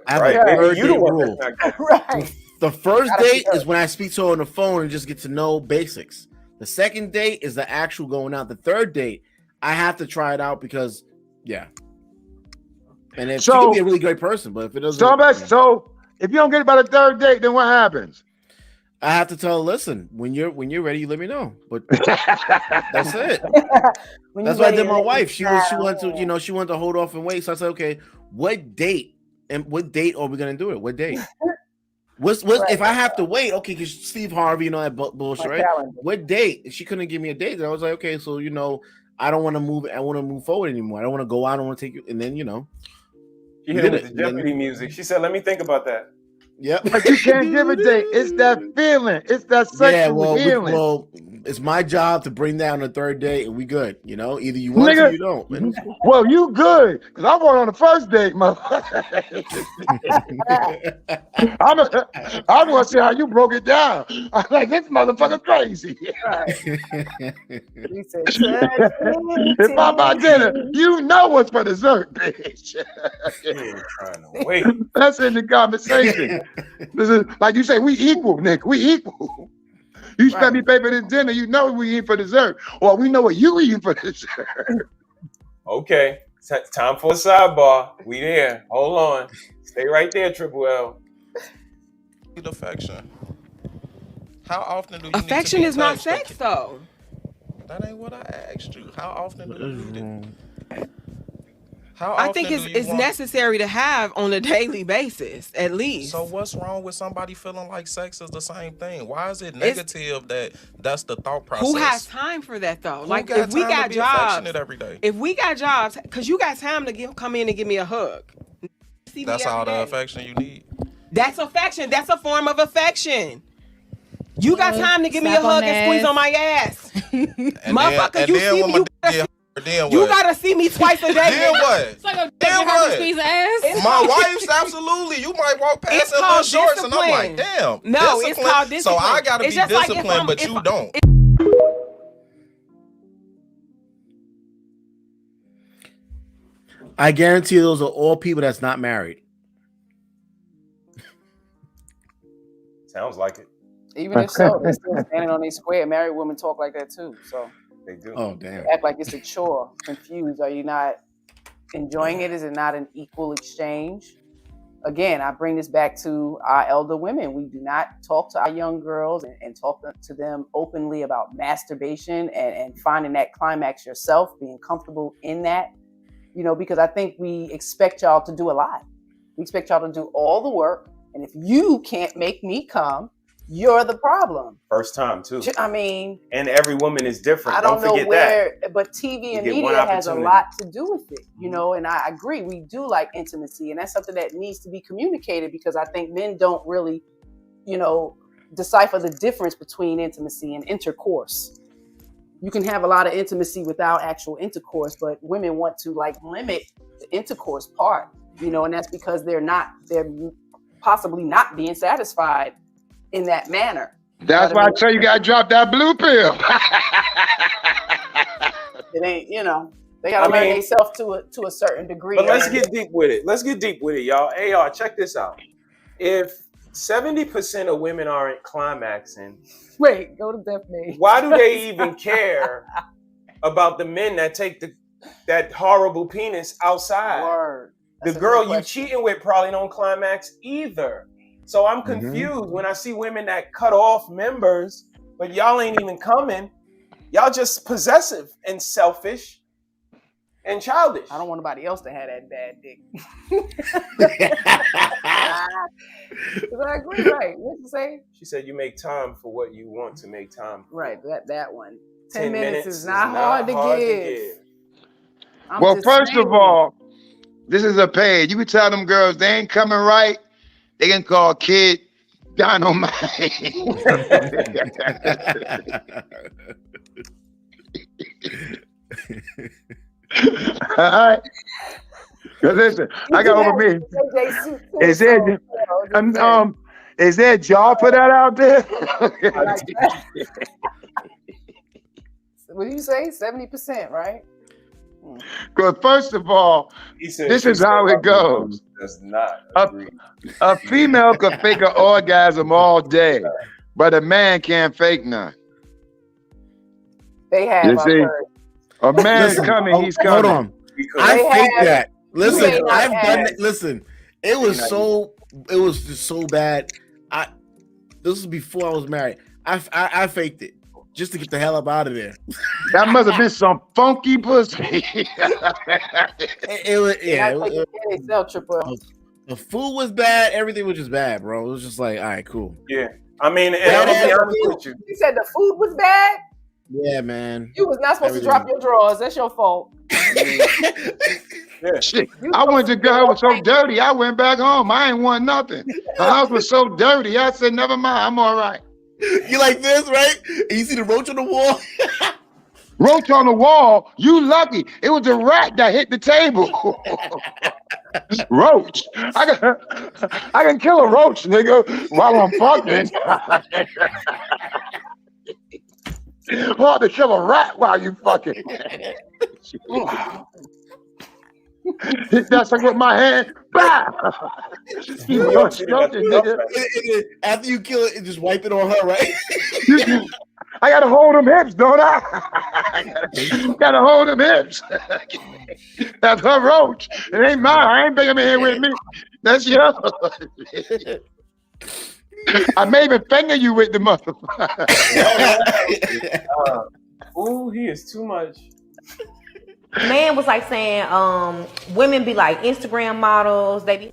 I have a third date rule.
Right.
The first date is when I speak to her on the phone and just get to know basics. The second date is the actual going out. The third date, I have to try it out because, yeah. And she could be a really great person, but if it doesn't,
so if you don't get it by the third date, then what happens?
I have to tell her, listen, when you're ready, you let me know. But that's it. That's what I did. My wife, she wanted to hold off and wait. So I said, okay, what date are we gonna do it? What date? If I have to wait? Okay, because Steve Harvey, that bullshit, right? What date? She couldn't give me a date. And I was like, okay, so I don't want to move. I want to move forward anymore. I don't want to go out. I don't want to take you. And then
she hit it with the Jeopardy music. She said, "Let me think about that."
Yep.
But you can't give a date. It's that feeling. It's that sexual healing.
It's my job to bring that on the third date, and we good. Either you want it or you don't. Man.
Well, you good, because I went on the first date, motherfucker. I want to see how you broke it down. I'm like, this motherfucker crazy. If I buy dinner, you know what's for dessert, bitch.
Trying to wait.
That's in the conversation. This is like you say, we equal, Nick. We equal. You spend me pay for this dinner, you know we eat for dessert. Or we know what you eating for dessert.
Okay. Time for a sidebar. We there. Hold on. Stay right there, Triple L.
Affection. How often do you
affection
need to
is not sex, though.
That ain't what I asked you. How often do you need it?
I think it's necessary to have on a daily basis, at least.
So what's wrong with somebody feeling like sex is the same thing? Why is it negative that's the thought process?
Who has time for that though? Like if we got jobs
every day.
If we got jobs, because you got time to come in and give me a hug.
That's all the affection you need.
That's affection. That's a form of affection. You got time to give me a hug and squeeze on my ass. Motherfucker, you see me. You gotta see me twice a day.
Then what?
It's like a
then what? My wife's absolutely. You might walk past in little shorts, and I'm like, damn.
No, it's called discipline.
So I gotta be disciplined, but you don't.
I guarantee those are all people that's not married.
Sounds like it.
Even if so, they're still standing on their square. Married women talk like that too. So
they do.
Oh, damn.
They act like it's a chore. Confused. Are you not enjoying it? Is it not an equal exchange? Again, I bring this back to our elder women. We do not talk to our young girls and talk to them openly about masturbation and finding that climax yourself, being comfortable in that, because I think we expect y'all to do a lot. We expect y'all to do all the work. And if you can't make me come, you're the problem.
First time too.
I mean,
and every woman is different.
I don't know where, but TV and media has a lot to do with it, and I agree. We do like intimacy, and that's something that needs to be communicated, because I think men don't really, decipher the difference between intimacy and intercourse. You can have a lot of intimacy without actual intercourse, but women want to limit the intercourse part, and that's because they're possibly not being satisfied in that manner.
That's why I tell you gotta drop that blue pill.
It ain't, they gotta learn themselves to a certain degree.
But let's get deep with it. Y'all. Hey, y'all, check this out. If 70% of women aren't climaxing,
wait, go to death me.
Why do they even care about the men that take that horrible penis outside?
Word.
The girl you cheating with probably don't climax either. So I'm confused when I see women that cut off members, but y'all ain't even coming. Y'all just possessive and selfish and childish.
I don't want nobody else to have that bad dick. I agree, right? What you say?
She said you make time for what you want to make time for.
Right, that one. 10 minutes is not hard to give.
Well, first of all, this is a page. You can tell them girls they ain't coming right. They can call Kid Dynamite. All right. Cause listen, I got over me. Is there a job for that out there?
What do you say? 70%, right?
Because first of all, this is how it goes.
Does not
agree. A female could fake an orgasm all day, but a man can't fake none.
They have.
You see, a man's coming, he's coming.
Hold on. I fake that. Listen, I've done it. Listen, it was just so bad. This was before I was married. I faked it just to get the hell up out of there.
That must have been some funky pussy.
The food was bad. Everything was just bad, bro. It was just like, all right, cool.
Yeah. I mean, and I'm gonna be honest with you.
You said the food was bad?
Yeah, man.
You was not supposed to drop your drawers. That's your fault.
Yeah. Shit. I went to God, it was so dirty. I went back home. I ain't want nothing. The house was so dirty. I said, never mind. I'm all right.
You like this, right? And you see the roach on the wall?
Roach on the wall? You lucky. It was a rat that hit the table. Roach. I can kill a roach, nigga, while I'm fucking. Hard to kill a rat while you fucking. Hit that thing with my hand. Bah!
After you kill it, just wipe it on her, right?
I gotta hold them hips, don't I? Gotta hold them hips. That's her roach. It ain't mine. I ain't bringing him in here with me. That's yours. I may even finger you with the motherfucker.
Ooh, he is too much.
Man was like saying, women be like Instagram models. They be.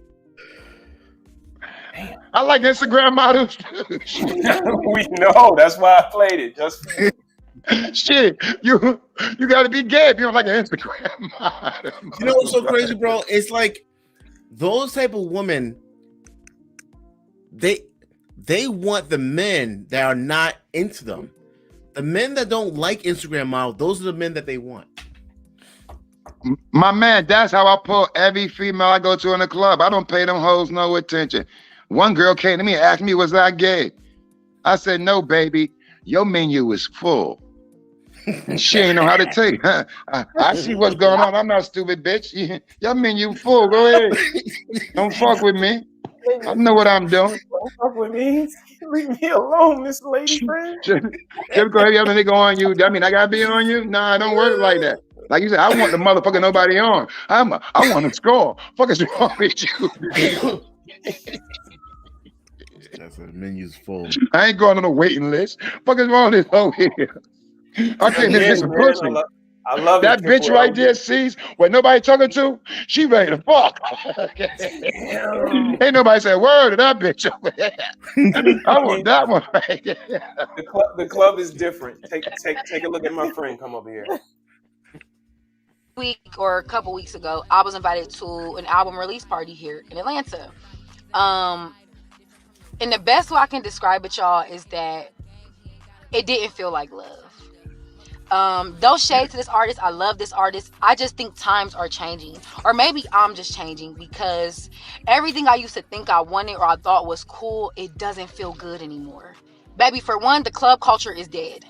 I like Instagram models.
We know. That's why I played it. Just
shit. You got to be gay if you don't like an Instagram model.
You know what's so crazy, bro? It's like those type of women. They want the men that are not into them. The men that don't like Instagram models, those are the men that they want.
My man, that's how I pull every female I go to in the club. I don't pay them hoes no attention. One girl came to me and asked me, was I gay? I said, no, baby. Your menu is full. She ain't know how to take. I see what's going on. I'm not stupid, bitch. Y'all mean you fool. Go ahead. Don't fuck with me. I know what I'm doing.
Don't fuck with me. Leave me alone, Miss Lady Friend.
Just go ahead, have a nigga on you. I mean, I gotta be on you. Nah, I don't work like that. Like you said, I want the motherfucker nobody on. I want to score. Fuck is wrong with you?
That's the menu's full.
I ain't going on a waiting list. Fuck is wrong with this over here? I can't miss some pussy.
I love
that bitch right there sees what nobody talking to. She ready to fuck. Ain't nobody said word to that bitch over there. I want that one right there.
The club is different. Take a look at my friend. Come over here.
Week or a couple weeks ago, I was invited to an album release party here in Atlanta. And the best way I can describe it, y'all, is that it didn't feel like love. No shade to this artist. I love this artist. I just think times are changing. Or maybe I'm just changing because everything I used to think I wanted or I thought was cool, it doesn't feel good anymore. Baby, for one, the club culture is dead.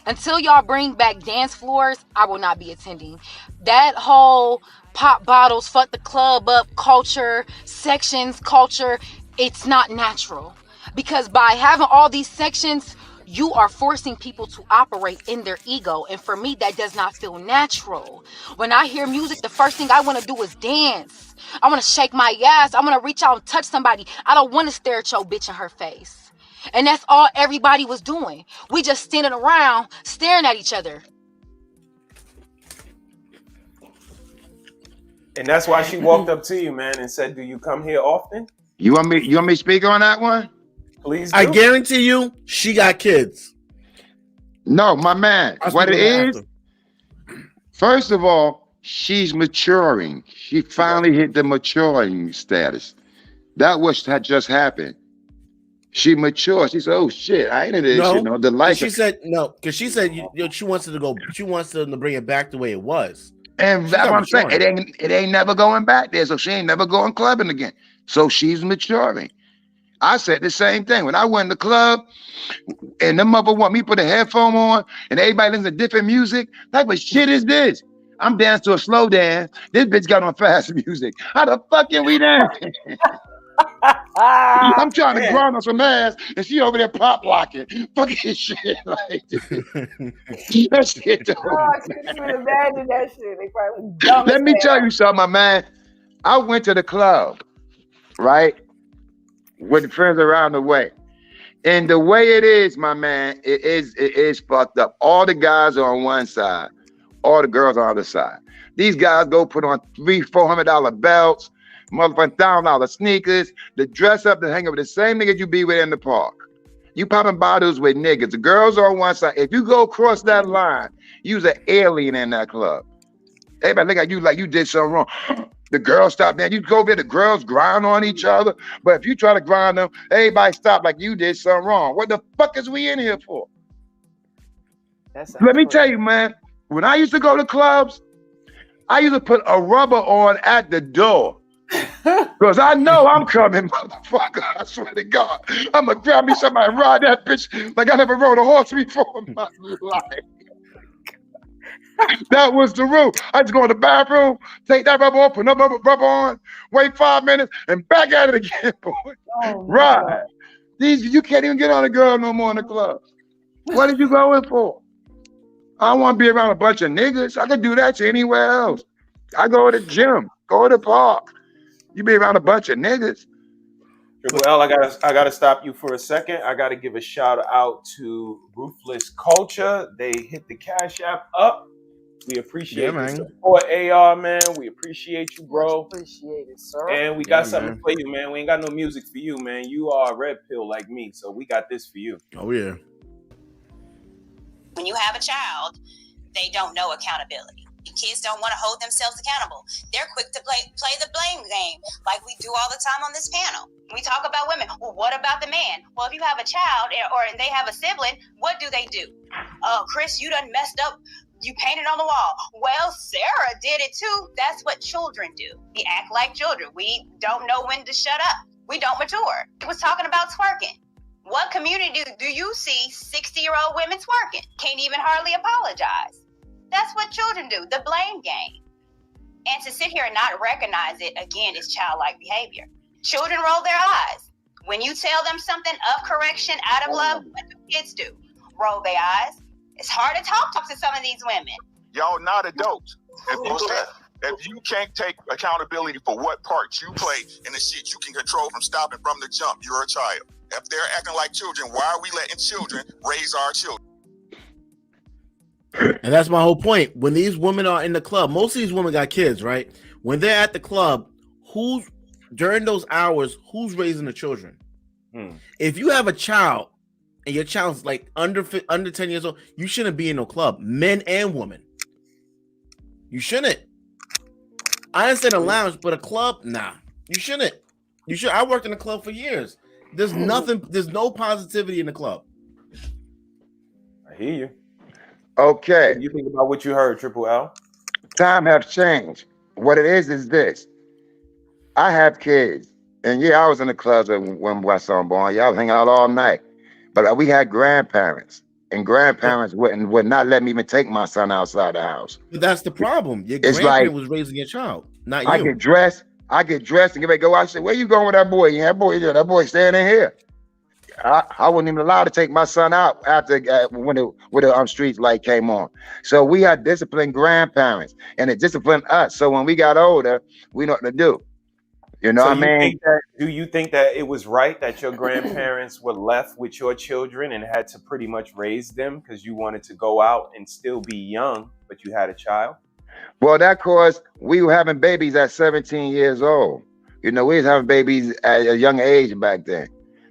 Until y'all bring back dance floors, I will not be attending. That whole pop bottles, fuck the club up culture, sections culture, it's not natural. Because by having all these sections, you are forcing people to operate in their ego. And for me, that does not feel natural. When I hear music, the first thing I want to do is dance. I want to shake my ass. I want to reach out and touch somebody. I don't want to stare at your bitch in her face. And that's all everybody was doing. We just standing around staring at each other.
And that's why she walked up to you, man, and said, "Do you come here often?"
You want me to speak on that one?
Please do.
I guarantee you, she got kids.
No, my man. What it is, first of all, she's maturing. She finally hit the maturing status. That was that just happened. She matured. She said, "Oh shit, I ain't into this shit." No, the life.
She said no, because she said she wants to go. She wants them to bring it back the way it was.
And that's what I'm saying. It ain't never going back there. So she ain't never going clubbing again. So she's maturing. I said the same thing. When I went in the club and them mother want me to put a headphone on and everybody listens to different music, like what shit is this? I'm dancing to a slow dance. This bitch got on fast music. How the fuck can we dance? I'm trying to grind on some ass and she over there pop locking. Fucking shit like that shit though.
Oh, I can't even imagine that shit. They probably dumb.
Let me tell you something, my man. I went to the club, right? With friends around the way. And the way it is, my man, it is fucked up. All the guys are on one side, all the girls are on the other side. These guys go put on $300-$400 belts, motherfucking $1,000 sneakers, to dress up to hang up with the same niggas you be with in the park. You popping bottles with niggas. The girls are on one side. If you go across that line, you's an alien in that club. Everybody look at you like you did something wrong. The girls stop there. You go there, the girls grind on each other. But if you try to grind them, everybody stop like you did something wrong. What the fuck is we in here for? Let me tell you, man, when I used to go to clubs, I used to put a rubber on at the door. Because I know I'm coming, motherfucker. I swear to God. I'm going to grab me somebody and ride that bitch like I never rode a horse before in my life. That was the rule. I just go in the bathroom, take that rubber off, put another rubber on, wait 5 minutes, and back at it again, boy. Oh, right. You can't even get on a girl no more in the club. What are you going for? I don't want to be around a bunch of niggas. I could do that to anywhere else. I go to the gym, go to the park. You be around a bunch of niggas.
Well, I gotta stop you for a second. I gotta give a shout out to Ruthless Culture. They hit the Cash App up. We appreciate the support, AR, man. We appreciate you, bro.
Appreciate it, sir.
And we got something to play you, man. We ain't got no music for you, man. You are a red pill like me, so we got this for you.
Oh, yeah.
When you have a child, they don't know accountability. Kids don't want to hold themselves accountable. They're quick to play the blame game like we do all the time on this panel. We talk about women. Well, what about the man? Well, if you have a child or they have a sibling, what do? Chris, you done messed up. You painted on the wall. Well, Sarah did it too. That's what children do. We act like children. We don't know when to shut up. We don't mature. It was talking about twerking. What community do you see 60-year-old women twerking? Can't even hardly apologize. That's what children do, the blame game. And to sit here and not recognize it, again, is childlike behavior. Children roll their eyes. When you tell them something of correction, out of love, what do kids do? Roll their eyes. It's hard to talk to some of these women.
Y'all not adults. If you can't take accountability for what part you play in the shit you can control from stopping from the jump, you're a child. If they're acting like children, why are we letting children raise our children?
And that's my whole point. When these women are in the club, most of these women got kids, right? When they're at the club, during those hours, who's raising the children? If you have a child and your child's like under 10 years old, you shouldn't be in no club, men and women. You shouldn't. I understand a lounge, but a club, nah. You shouldn't. You should. I worked in a club for years. There's nothing. There's no positivity in the club.
I hear you.
Okay.
What do you think about what you heard, Triple L?
Time has changed. What it is this. I have kids. And yeah, I was in the clubs when my son born. Yeah, I was hanging out all night. But we had grandparents. And grandparents would not let me even take my son outside the house.
But that's the problem. Your grandparent was raising your child, not you.
I get dressed and get ready to go out. I say, where you going with that boy? Yeah, that boy staying in here. I wasn't even allowed to take my son out after when the street light came on. So we had disciplined grandparents, and it disciplined us. So when we got older, we know what to do. You know what I mean?
Do you think that it was right that your grandparents were left with your children and had to pretty much raise them because you wanted to go out and still be young, but you had a child?
Well, that cause we were having babies at 17 years old. You know, we was having babies at a young age back then.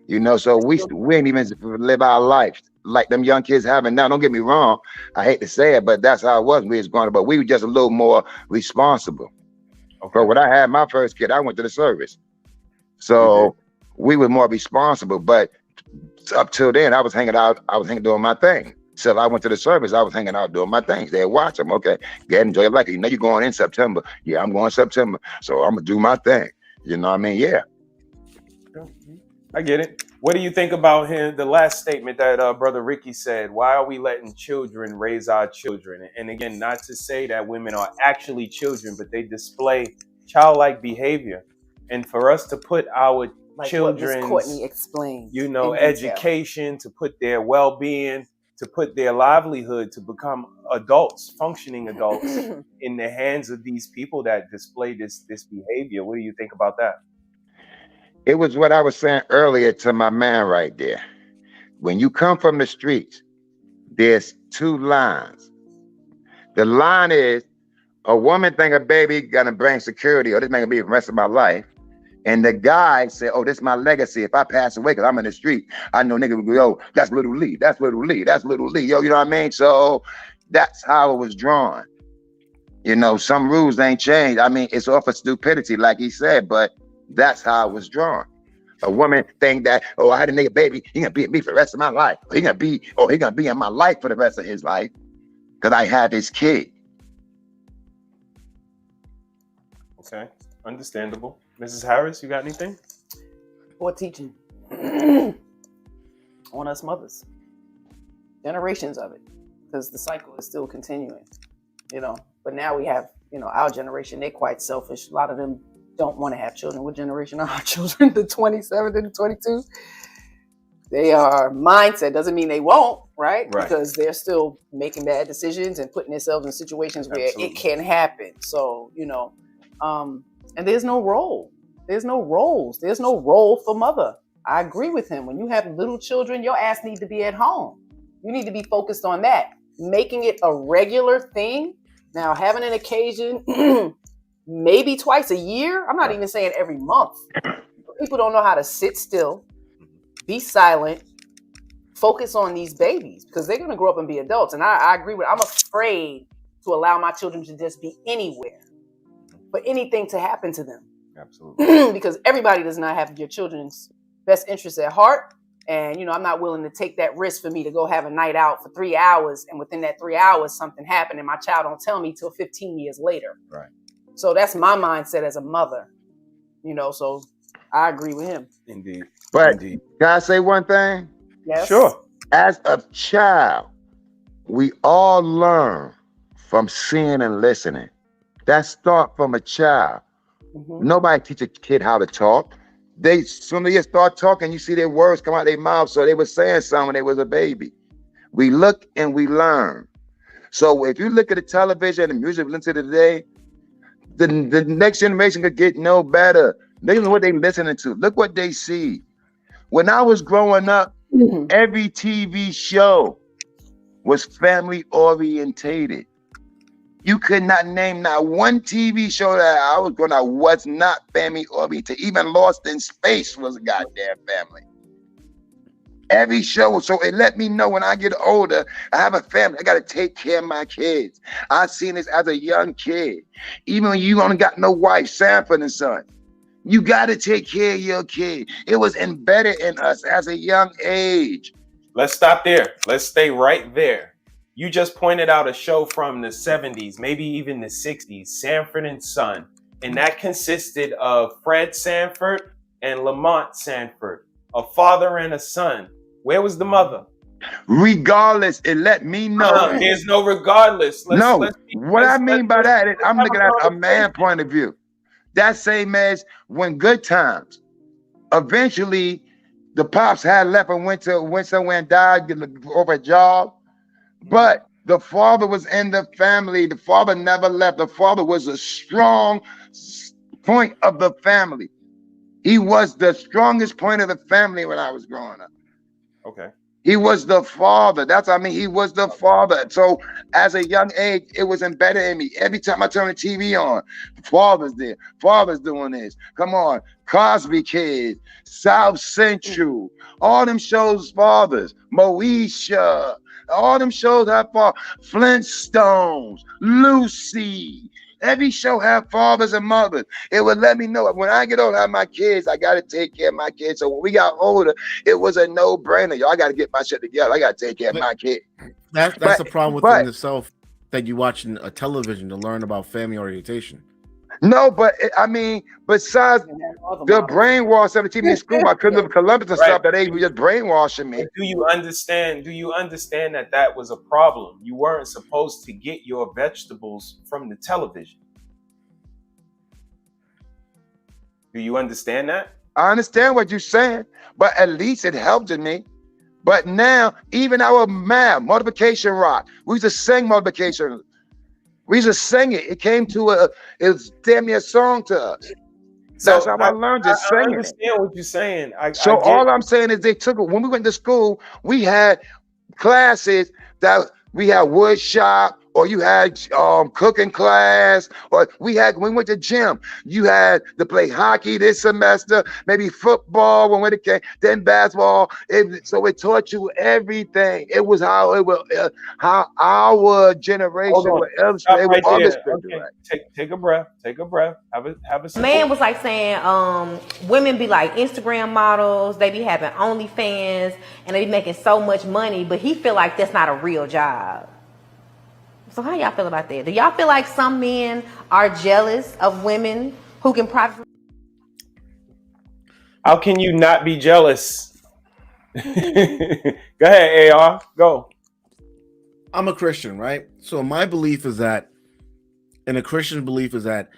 You know, so we ain't even live our life like them young kids having now. Don't get me wrong. I hate to say it, but that's how it was. We was growing up, but we were just a little more responsible. Okay. When I had my first kid, I went to the service. So we were more responsible. But up till then, I was hanging out. I was doing my thing. So I went to the service. I was hanging out doing my things. They'd watch them. Okay, enjoy your life. You know you're going in September. Yeah, I'm going September. So I'm going to do my thing. You know what I mean? Yeah.
I get it. What do you think about the last statement that Brother Ricky said? Why are we letting children raise our children? And again, not to say that women are actually children, but they display childlike behavior. And for us to put our children's,
Courtney explained,
education, to put their well-being, to put their livelihood, to become adults, functioning adults in the hands of these people that display this behavior. What do you think about that?
It was what I was saying earlier to my man right there. When you come from the streets, there's two lines. The line is a woman think a baby gonna bring security, or this man gonna be the rest of my life. And the guy said, oh, this is my legacy. If I pass away, because I'm in the street, I know nigga will go, yo, that's Little Lee, that's Little Lee, that's Little Lee. Yo, you know what I mean? So that's how it was drawn. You know, some rules ain't changed. I mean, it's off of stupidity, like he said, but that's how it was drawn. A woman think that, oh, I had a nigga baby, he gonna be with me for the rest of my life. He gonna be in my life for the rest of his life because I have his kid.
Okay, understandable. Mrs. Harris, you got anything?
Or teaching on us mothers. Generations of it, because the cycle is still continuing, you know. But now we have, you know, our generation, they're quite selfish. A lot of them don't want to have children. What generation are our children? The 27 and the 22? They are mindset. Doesn't mean they won't, right? Because they're still making bad decisions and putting themselves in situations where it can happen. So, you know, and there's no role. There's no roles. There's no role for mother. I agree with him. When you have little children, your ass need to be at home. You need to be focused on that. Making it a regular thing. Now, having an occasion, maybe twice a year. I'm not even saying every month. People don't know how to sit still, be silent, focus on these babies because they're going to grow up and be adults. And I agree with, I'm afraid to allow my children to just be anywhere for anything to happen to them.
Absolutely.
Because everybody does not have your children's best interests at heart. And, you know, I'm not willing to take that risk for me to go have a night out for 3 hours. And within that 3 hours, something happened and my child don't tell me till 15 years later.
Right.
So that's my mindset as a mother, you know, so I agree with him.
Indeed.
But
Indeed.
can I say one thing?
Yes.
Sure.
As a child, we all learn from seeing and listening. That start from a child. Nobody teach a kid how to talk. They soon as they start talking, you see their words come out their mouth. So they were saying something when they was a baby. We look and we learn. So if you look at the television and music we listen to today, the next generation could get no better. Look at what they listening to. Look what they see. When I was growing up, every TV show was family orientated. You could not name not one TV show that I was going to was not family oriented. Even Lost in Space was a goddamn family. Every show, so it let me know when I get older, I have a family. I got to take care of my kids. I seen this as a young kid. Even when you only got no wife, Sanford and Son, you got to take care of your kid. It was embedded in us as a young age.
Let's stop there. Let's stay right there. You just pointed out a show from the 70s, maybe even the 60s, Sanford and Son. And that consisted of Fred Sanford and Lamont Sanford, a father and a son. Where was the mother?
Regardless, it let me know.
There's no regardless.
What I mean by that is I'm looking at a man point of view. That same as when Good Times. Eventually, the pops had left and went somewhere and died over a job. But the father was in the family. The father never left. The father was a strong point of the family. He was the strongest point of the family when I was growing up.
Okay.
He was the father. That's what I mean. He was the father. So as a young age, it was embedded in me. Every time I turn the TV on, father's there. Father's doing this. Come on. Cosby Kids, South Central, all them shows, fathers. Moesha, all them shows have fathers. Flintstones, Lucy. Every show have fathers and mothers. It would let me know when I get older, I have my kids, I got to take care of my kids. So when we got older, it was a no-brainer. Yo, I got to get my shit together. I got to take care of my kids.
That's the problem within itself, that you watching a television to learn about family orientation.
No, but I mean, besides the brainwash of the TV in school, I couldn't live Columbus and stuff that they were just brainwashing me.
Do you understand that that was a problem? You weren't supposed to get your vegetables from the television. Do you understand that?
I understand what you're saying, but at least it helped me. But now, even our math, multiplication rock, we used to sing multiplication. We used to sing it. It came to it was damn near a song to us. That's how I learned to sing it.
I understand what you're saying.
All I'm saying is they took it. When we went to school, we had classes that we had wood shop, or you had cooking class, or when we went to gym, you had to play hockey this semester, maybe football when it came, then basketball. So it taught you everything. It was how our generation would illustrate.
Right okay. Take a breath. Take a breath. Have a
Man was like saying women be like Instagram models, they be having OnlyFans, and they be making so much money, but he feel like that's not a real job. So how y'all feel about that? Do y'all feel like some men are jealous of women who can profit?
How can you not be jealous? Go ahead, AR. Go.
I'm a Christian, right? So my belief is that, and a Christian belief is that,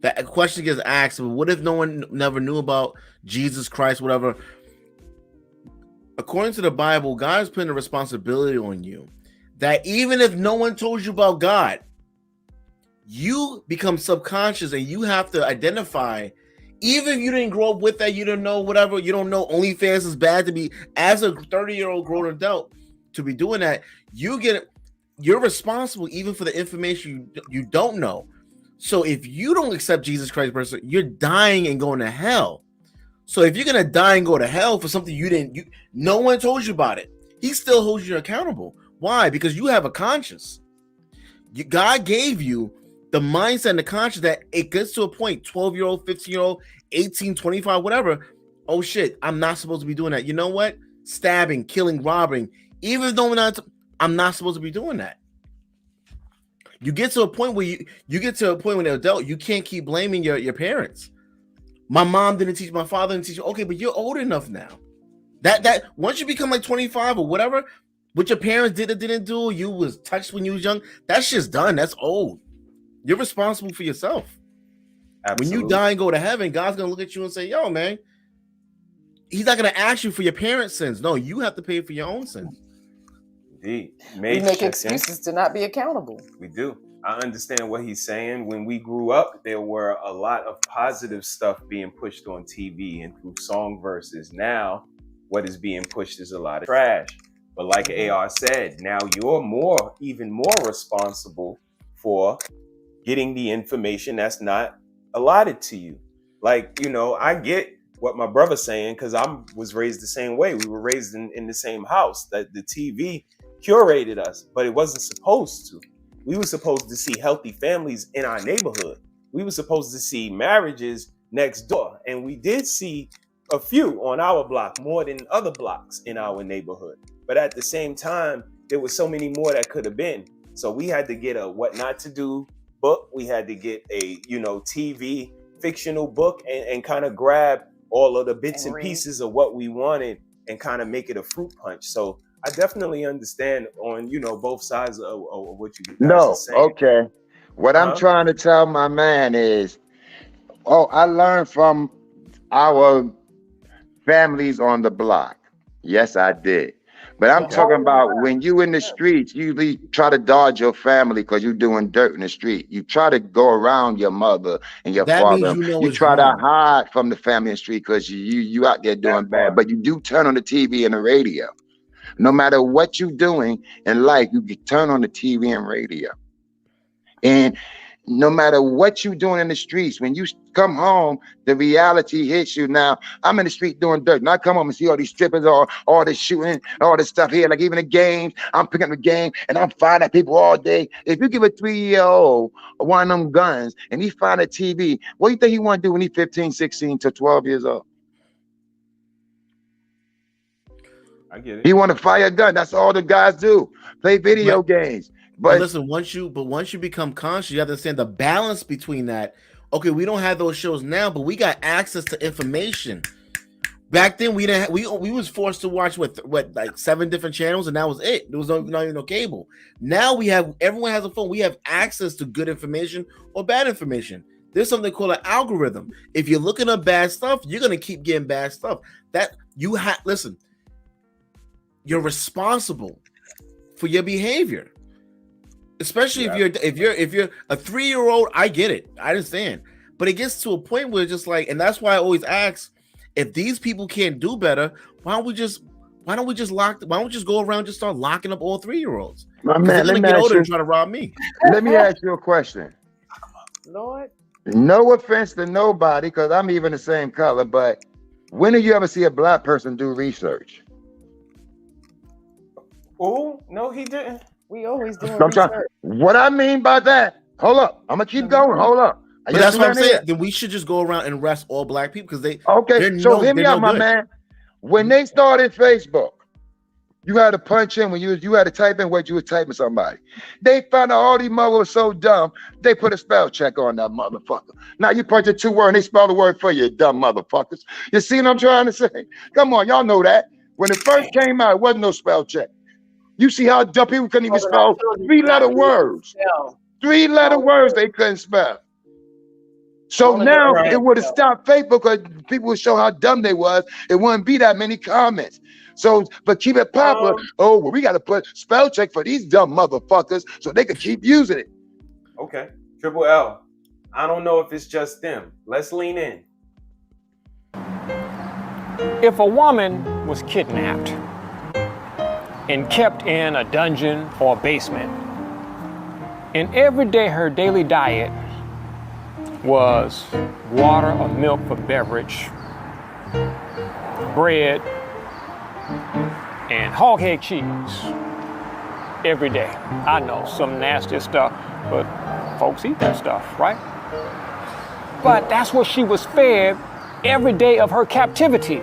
that question gets asked, what if no one never knew about Jesus Christ, whatever? According to the Bible, God is putting a responsibility on you that even if no one told you about God, you become subconscious and you have to identify, even if you didn't grow up with that, you don't know whatever, you don't know OnlyFans is bad to be, as a 30-year-old grown adult, to be doing that, you're responsible even for the information you don't know. So if you don't accept Jesus Christ person, you're dying and going to hell. So if you're gonna die and go to hell for something no one told you about it, he still holds you accountable. Why? Because you have a conscience. God gave you the mindset and the conscience that it gets to a point, 12-year-old, 15-year-old, 18, 25, whatever. Oh shit, I'm not supposed to be doing that. You know what? Stabbing, killing, robbing, even though I'm not supposed to be doing that. You get to a point where you get to a point when you're adult, you can't keep blaming your parents. My mom didn't teach, my father didn't teach. Okay, but you're old enough now. That once you become like 25 or whatever, what your parents did or didn't do, you was touched when you was young, that's just done. That's old. You're responsible for yourself. Absolutely. When you die and go to heaven, God's gonna look at you and say, yo, man, he's not gonna ask you for your parents' sins. No, you have to pay for your own sins.
Indeed.
We make excuses to not be accountable.
We do. I understand what he's saying. When we grew up, there were a lot of positive stuff being pushed on TV and through song verses. Now, what is being pushed is a lot of trash. But like AR said, now you're even more responsible for getting the information that's not allotted to you. Like, you know, I get what my brother's saying because I was raised the same way. We were raised in the same house. That the TV curated us, but it wasn't supposed to. We were supposed to see healthy families in our neighborhood. We were supposed to see marriages next door. And we did see a few on our block, more than other blocks in our neighborhood. But at the same time, there were so many more that could have been. So we had to get a what not to do book. We had to get a, you know, TV fictional book and kind of grab all of the bits and pieces of what we wanted and kind of make it a fruit punch. So I definitely understand on, you know, both sides of what you guys are saying.
Okay. What I'm trying to tell my man is, I learned from our families on the block. Yes, I did. But I'm talking about when you in the streets, you try to dodge your family because you're doing dirt in the street. You try to go around your mother and your father. You try to hide from the family in the street because you out there doing bad. But you do turn on the TV and the radio. No matter what you're doing in life, you can turn on the TV and radio. And no matter what you're doing in the streets, when you come home, the reality hits you. Now, I'm in the street doing dirt. And I come home and see all these strippers, all this shooting, all this stuff here. Like even the games, I'm picking up the game and I'm firing at people all day. If you give a 3-year-old one of them guns and he find a TV, what do you think he want to do when he's 15, 16 to 12 years old?
I get it.
He want to fire a gun. That's all the guys do. Play video games. But
listen, once you become conscious, you have to understand the balance between that. Okay, we don't have those shows now, but we got access to information. Back then, we didn't. We was forced to watch what like 7 different channels, and that was it. There was not even no cable. Now everyone has a phone. We have access to good information or bad information. There's something called an algorithm. If you're looking at bad stuff, you're gonna keep getting bad stuff. That you have. Listen. You're responsible for your behavior, especially if you're a 3-year-old. I get it, I understand, but it gets to a point where it's just like, and that's why I always ask, if these people can't do better, why don't we just go around just start locking up all 3-year-olds?
My man, let me
get
ask
older
you,
and try to rob me.
Let me ask you a question.
Lord,
no offense to nobody, because I'm even the same color, but when do you ever see a black person do research?
Oh, no, he didn't.
We always doing research.
What I mean by that, hold up. I'm going to keep going. Hold up.
But that's what I'm saying. Then we should just go around and arrest all black people because they.
Okay, so hear me out, my man. When they started Facebook, you had to punch in when you had to type in what you were typing somebody. They found out all these mothers were so dumb, they put a spell check on that motherfucker. Now you punch a 2 word and they spell the word for you, dumb motherfuckers. You see what I'm trying to say? Come on, y'all know that. When it first came out, it wasn't no spell check. You see how dumb people couldn't even spell 3-letter words. 3-letter words they couldn't spell. So now it would have stopped Facebook because people would show how dumb they was. It wouldn't be that many comments. So, but keep it popular. Well, we got to put spell check for these dumb motherfuckers so they could keep using it.
Okay, Triple L. I don't know if it's just them. Let's lean in.
If a woman was kidnapped and kept in a dungeon or basement, and every day her daily diet was water or milk for beverage, bread, and hog head cheese every day. I know, some nasty stuff, but folks eat that stuff, right? But that's what she was fed every day of her captivity.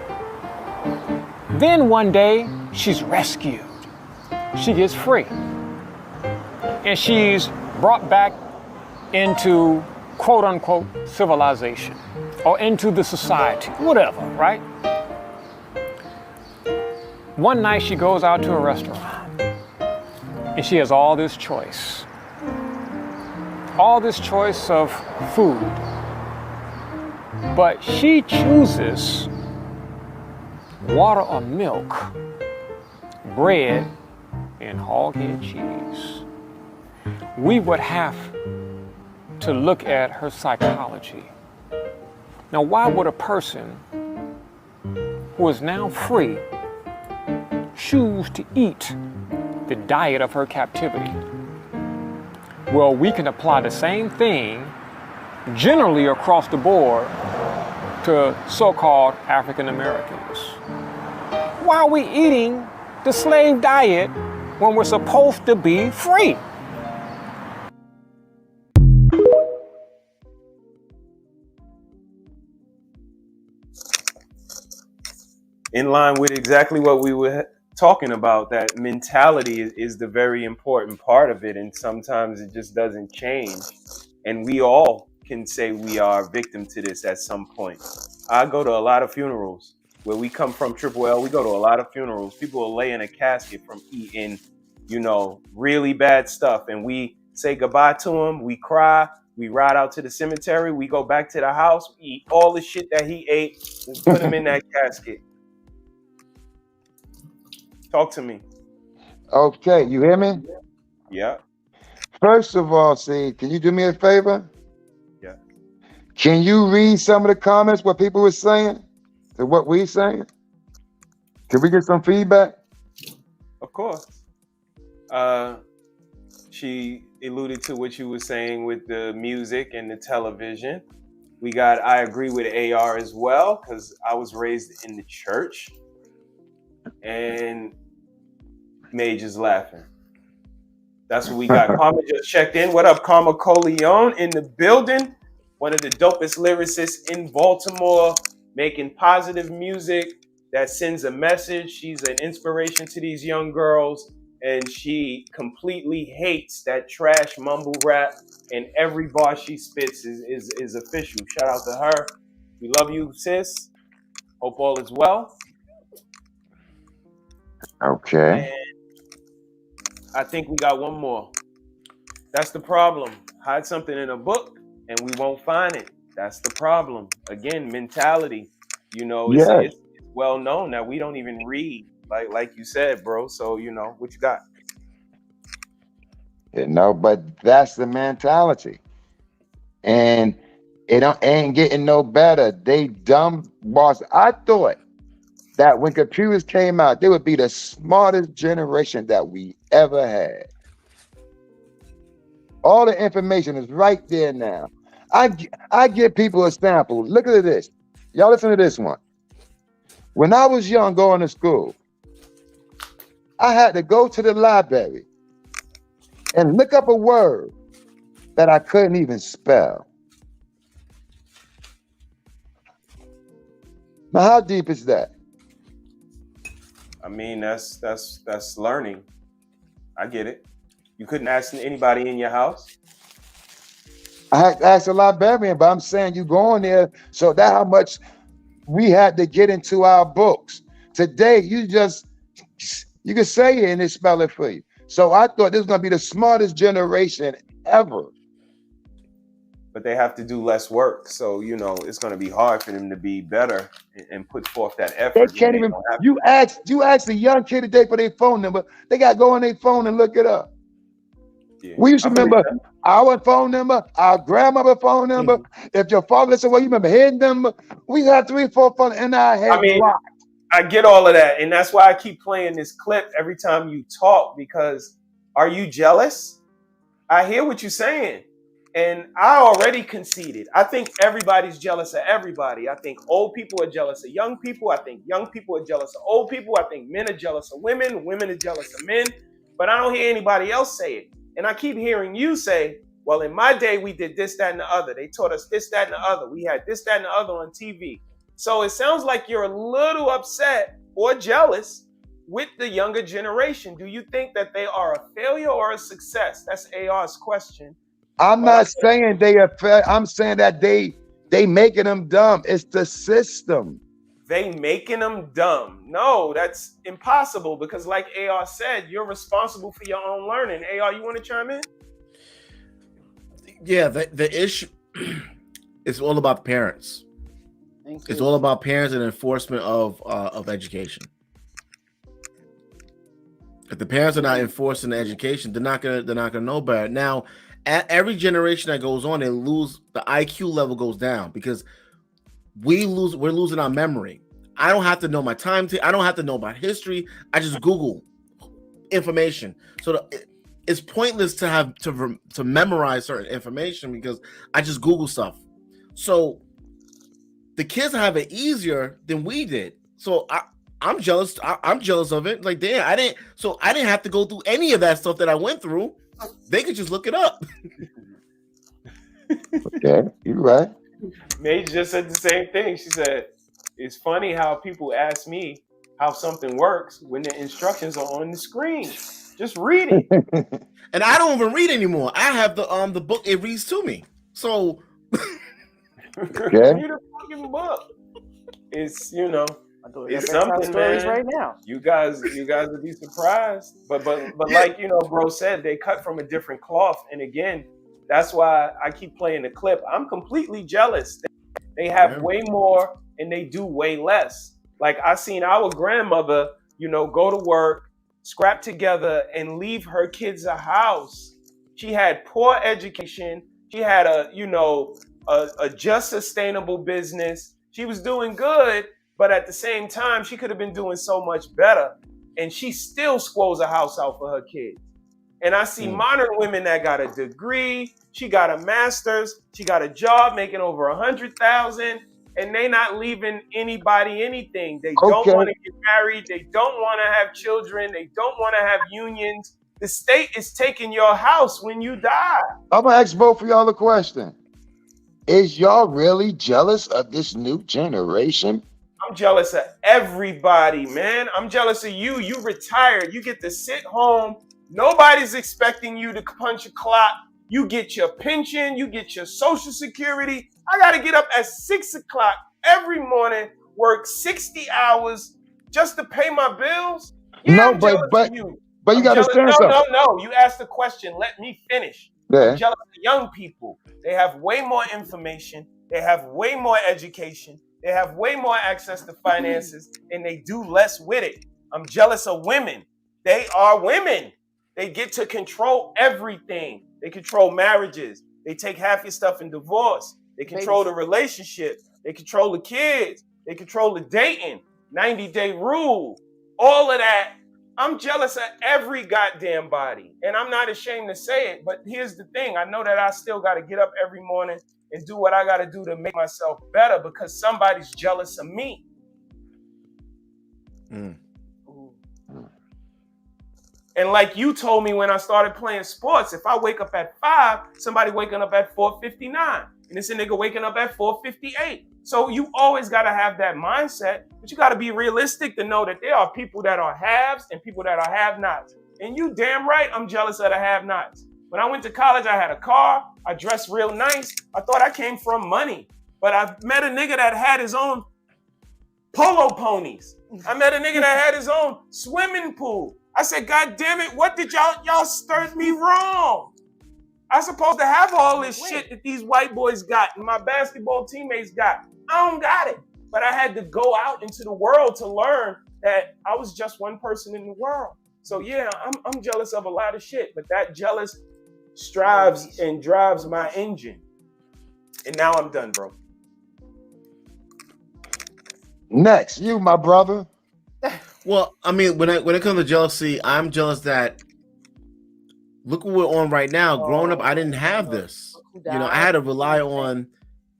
Then one day, she's rescued. She gets free. And she's brought back into quote unquote civilization. or into the society, whatever, right? One night she goes out to a restaurant and she has all this choice of food, but she chooses water or milk, bread, and hog head cheese. We would have to look at her psychology. Now, why would a person who is now free choose to eat the diet of her captivity? Well, we can apply the same thing generally across the board to so-called African Americans. Why are we eating the slave diet when we're supposed to be free?
In line with exactly what we were talking about, that mentality is the very important part of it, and sometimes it just doesn't change, and we all can say we are victim to this at some point. I go to a lot of funerals where we come from. Triple L, we go to a lot of funerals. People will lay in a casket from eating, really bad stuff, and we say goodbye to them. We cry. We ride out to the cemetery. We go back to the house. We eat all the shit that he ate and put him in that casket. Talk to me.
Okay, you hear me?
Yeah.
First of all, see, can you do me a favor?
Yeah.
Can you read some of the comments, what people were saying to what we're saying? Can we get some feedback?
Of course. She alluded to what you were saying with the music and the television. I agree with AR as well, because I was raised in the church. And Mage is laughing. That's what we got. Karma just checked in. What up, Karma Coleon in the building? One of the dopest lyricists in Baltimore, making positive music that sends a message. She's an inspiration to these young girls, and she completely hates that trash mumble rap, and every bar she spits is official. Shout out to her. We love you, sis. Hope all is well.
Okay.
And I think we got one more. That's the problem. Hide something in a book and we won't find it. That's the problem. Again, mentality. It's well known that we don't even read, like you said, bro. So, what you got?
But that's the mentality. And it ain't getting no better. They dumb boss. I thought that when computers came out, they would be the smartest generation that we ever had. All the information is right there now. I give people a sample. Look at this. Y'all listen to this one. When I was young going to school, I had to go to the library and look up a word that I couldn't even spell. Now, how deep is that?
I mean, that's learning. I get it. You couldn't ask anybody in your house?
I had to ask a librarian, but I'm saying you go in there, so that's how much we had to get into our books. Today, you can say it and they spell it for you. So I thought this was going to be the smartest generation ever.
But they have to do less work. So, it's going to be hard for them to be better and put forth that effort.
They can't even, you ask the young kid today for their phone number, they got to go on their phone and look it up. Yeah. We used to remember our phone number, our grandmother's phone number. If your father said, well, you remember his number? We got 3, 4 phones in our head.
I get all of that. And that's why I keep playing this clip every time you talk, because are you jealous? I hear what you're saying. And I already conceded. I think everybody's jealous of everybody. I think old people are jealous of young people. I think young people are jealous of old people. I think men are jealous of women. Women are jealous of men. But I don't hear anybody else say it. And I keep hearing you say, well, in my day, we did this, that, and the other. They taught us this, that, and the other. We had this, that, and the other on TV. So it sounds like you're a little upset or jealous with the younger generation. Do you think that they are a failure or a success? That's AR's question.
I'm not saying they are fair. I'm saying that they They making them dumb. It's the system.
They making them dumb. No, that's impossible because like AR said, you're responsible for your own learning. AR, you want to chime in?
Yeah, the issue is all about parents. It's all about parents and enforcement of education. If the parents are not enforcing the education, they're not gonna know better. Now, at every generation that goes on, the IQ level goes down because we're losing our memory. I don't have to know my time. I don't have to know about history. I just Google information. So it's pointless to have to memorize certain information because I just Google stuff. So the kids have it easier than we did. So I'm jealous. I'm jealous of it. Like, damn, I didn't have to go through any of that stuff that I went through. They could just look it up.
Okay, you're right.
May just said the same thing. She said, it's funny how people ask me how something works when the instructions are on the screen. Just read it.
And I don't even read anymore. I have the book. It reads to me. So
read a fucking book. It's it's something,
stories
man.
Right now.
You guys would be surprised. But like bro said, they cut from a different cloth. And again, that's why I keep playing the clip. I'm completely jealous. They have way more and they do way less. Like I seen our grandmother, go to work, scrap together, and leave her kids a house. She had poor education. She had a just sustainable business. She was doing good, but at the same time, she could have been doing so much better. And she still squoze a house out for her kids. And I see modern women that got a degree, she got a master's, she got a job making over 100,000, and they not leaving anybody anything. They don't want to get married. They don't want to have children. They don't want to have unions. The state is taking your house when you die.
I'm going to ask both of y'all a question. Is y'all really jealous of this new generation?
I'm jealous of everybody, man. I'm jealous of you. You retired. You get to sit home. Nobody's expecting you to punch a clock. You get your pension. You get your Social Security. I got to get up at 6 o'clock every morning, work 60 hours just to pay my bills. Yeah,
No,
I'm jealous of you.
But you got to understand something.
No. You asked the question. Let me finish.
Yeah.
I'm jealous of young people. They have way more information. They have way more education. They have way more access to finances, and they do less with it. I'm jealous of women. They are women. They get to control everything. They control marriages. They take half your stuff in divorce. They control the relationship. They control the kids. They control the dating. 90-day rule. All of that. I'm jealous of every goddamn body. And I'm not ashamed to say it. But here's the thing. I know that I still got to get up every morning and do what I got to do to make myself better because somebody's jealous of me. And like you told me when I started playing sports, if I wake up at 5, somebody waking up at 4:59. And it's a nigga waking up at 4:58. So you always got to have that mindset, but you got to be realistic to know that there are people that are haves and people that are have-nots. And you damn right I'm jealous of the have-nots. When I went to college, I had a car. I dressed real nice. I thought I came from money. But I met a nigga that had his own polo ponies. I met a nigga that had his own swimming pool. I said, God damn it, what did y'all stirred me wrong? I supposed to have all this shit that these white boys got and my basketball teammates got. I don't got it. But I had to go out into the world to learn that I was just one person in the world. So yeah, I'm jealous of a lot of shit, but that jealous strives and drives my engine. And now I'm done, bro.
Next, you, my brother.
Well, I mean, when it comes to jealousy, I'm jealous that look what we're on right now. Growing up, I didn't have this. I had to rely on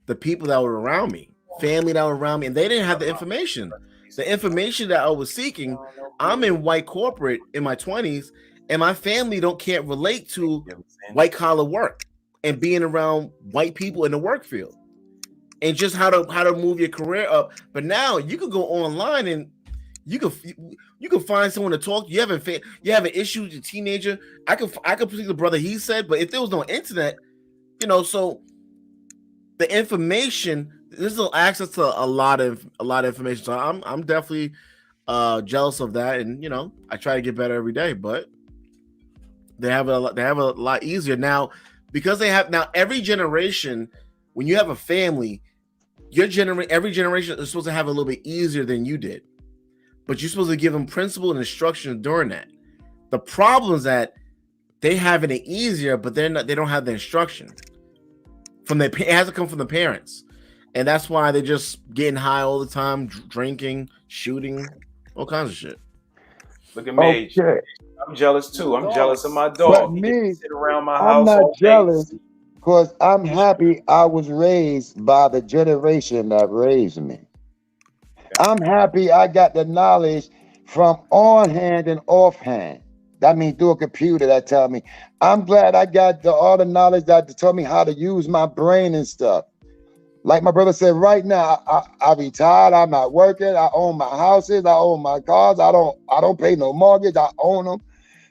the people that were around me, family that were around me, and they didn't have the information. The information that I was seeking, I'm in white corporate in my 20s, and my family can't relate to white collar work and being around white people in the work field, and just how to move your career up. But now you can go online and you can find someone to talk to. You have an issue with your teenager. I could see the brother he said, but if there was no internet, so the information. There's access to a lot of information. So I'm definitely jealous of that, and you know, I try to get better every day. But they have a lot easier now because they have now every generation. When you have a family, every generation is supposed to have a little bit easier than you did, but you're supposed to give them principle and instruction during that. The problem is that they have it easier, but they don't have the instruction it has to come from the parents. And that's why they're just getting high all the time, drinking, shooting, all kinds of shit.
Look at me. Okay. I'm jealous too. I'm jealous of my dog.
But me,
sit around my
I'm
house
not
all day.
jealous because I'm happy I was raised by the generation that raised me. I'm happy I got the knowledge from on hand and off hand. That means through a computer that tell me. I'm glad I got all the knowledge that told me how to use my brain and stuff. Like my brother said, right now, I retired. I'm not working. I own my houses. I own my cars. I don't pay no mortgage. I own them.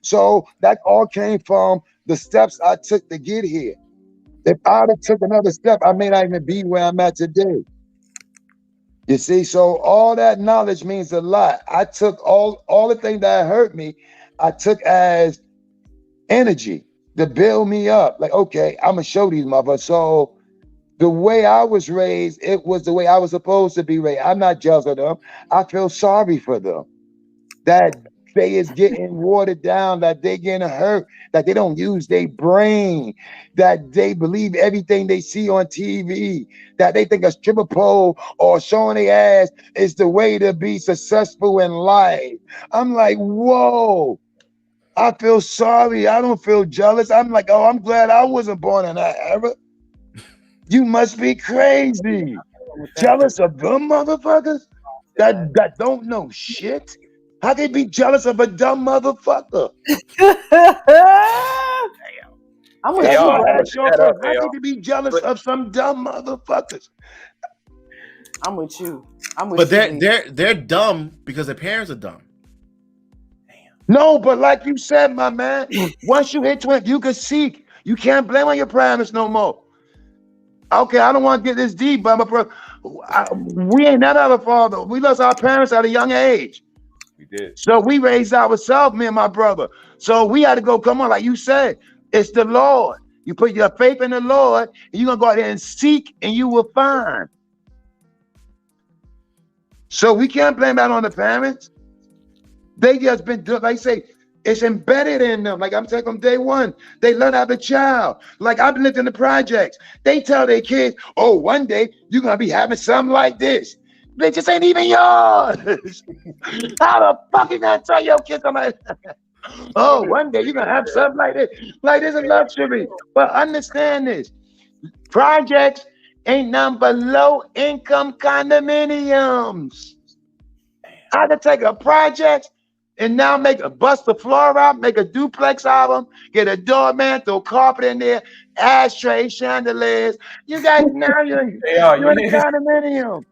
So that all came from the steps I took to get here. If I'd have took another step, I may not even be where I'm at today. You see, so all that knowledge means a lot. I took all the things that hurt me, I took as energy to build me up. Like, okay, I'm gonna show these motherfuckers. So the way I was raised, it was the way I was supposed to be raised. I'm not jealous of them. I feel sorry for them. That they is getting watered down, that they getting hurt, that they don't use their brain, that they believe everything they see on TV, that they think a stripper pole or showing their ass is the way to be successful in life. I'm like, whoa. I feel sorry. I don't feel jealous. I'm like, oh, I'm glad I wasn't born in that era. You must be crazy. Jealous of them motherfuckers that don't know shit? How they be jealous of a dumb motherfucker?
I'm with you.
How could you be jealous of some dumb motherfuckers?
I'm with you.
But they're dumb because their parents are dumb.
No, but like you said, my man, once you hit 20, you can seek. You can't blame on your parents no more. Okay, I don't want to get this deep, but we ain't none other father. We lost our parents at a young age.
We did.
So we raised ourselves, me and my brother. So we had to go, come on, like you said, it's the Lord. You put your faith in the Lord, and you're going to go out there and seek, and you will find. So we can't blame that on the parents. They just been doing, like I say, it's embedded in them. Like I'm telling them day one, they learn how to child. Like I've lived in the projects. They tell their kids, oh, one day you're going to be having something like this. They just ain't even yours. How the fuck you going to tell your kids something like that? Oh, one day you're going to have something like this. Like this is luxury. But understand this. Projects ain't nothing but low income condominiums. I had to take a project and now bust the floor out, make a duplex album, get a doorman, throw carpet in there, ashtray, chandeliers. You guys now you're in a condominium.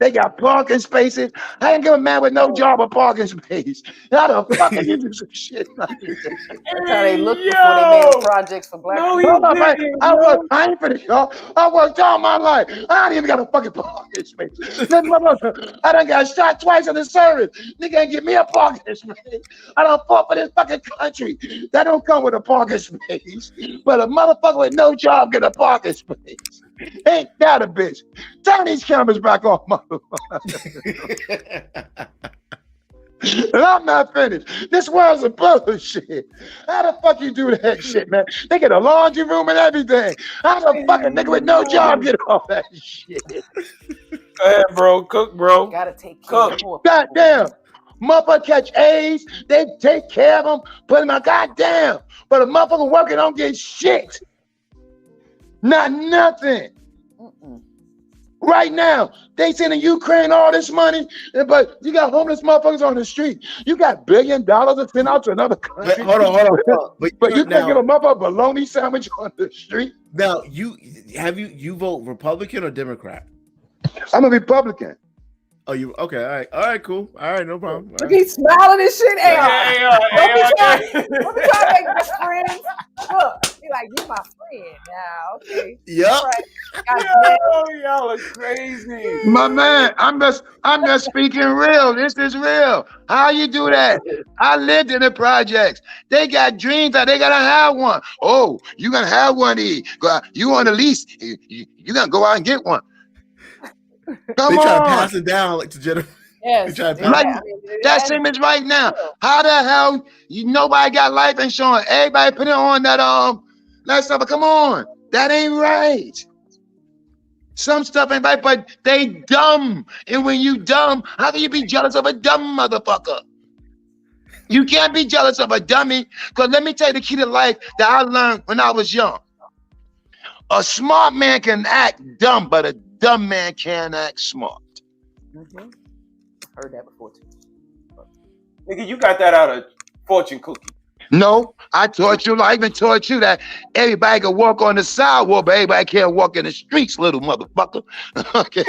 They got parking spaces. I ain't give a man with no job a parking space. How the fuck can you do some shit like this?
That's how they looked before they made projects for black people.
I ain't finished, y'all. I worked all my life. I ain't even got a fucking parking space. I done got shot twice in the service. Nigga ain't give me a parking space. I done fought for this fucking country. That don't come with a parking space. But a motherfucker with no job get a parking space. Ain't that a bitch? Turn these cameras back on, motherfucker. And I'm not finished. This world's a bullshit. How the fuck you do that shit, man? They get a laundry room and everything. How the fuck a nigga with no job get all that shit?
Go ahead, bro. Cook, bro.
Gotta take care of them.
Goddamn. Motherfucker catch AIDS. They take care of them. Put them out. Goddamn. But a motherfucker working don't get shit. Not nothing. Right now, they sending Ukraine all this money, but you got homeless motherfuckers on the street. You got $1 billion to send out to another country.
Hold on.
But you can't give a motherfucker a bologna sandwich on the street.
Now, you vote Republican or Democrat?
I'm a Republican.
Oh, you okay? All right, cool. All right, no problem.
Look, he's smiling and shit. Don't be trying to make best friends. Look, he like, you my friend now. Okay.
Yep.
Right.
Y'all are crazy.
My man, I'm just speaking real. This is real. How you do that? I lived in the projects. They got dreams that they gotta have one. Oh, you gonna have one? You on the lease? You gonna go out and get one? Come
they
on.
try to pass it down like to Jennifer.
Yes.
Like that's image right now. How the hell nobody got life insurance? Everybody put it on that stuff. Come on, that ain't right. Some stuff ain't right, but they dumb. And when you dumb, how can you be jealous of a dumb motherfucker? You can't be jealous of a dummy. Because let me tell you the key to life that I learned when I was young. A smart man can act dumb, but a dumb man can't act smart.
Mm-hmm. Heard that before too.
Nigga, you got that out of fortune cookie.
No, I even taught you that everybody can walk on the sidewalk, but everybody can't walk in the streets, little motherfucker. Okay.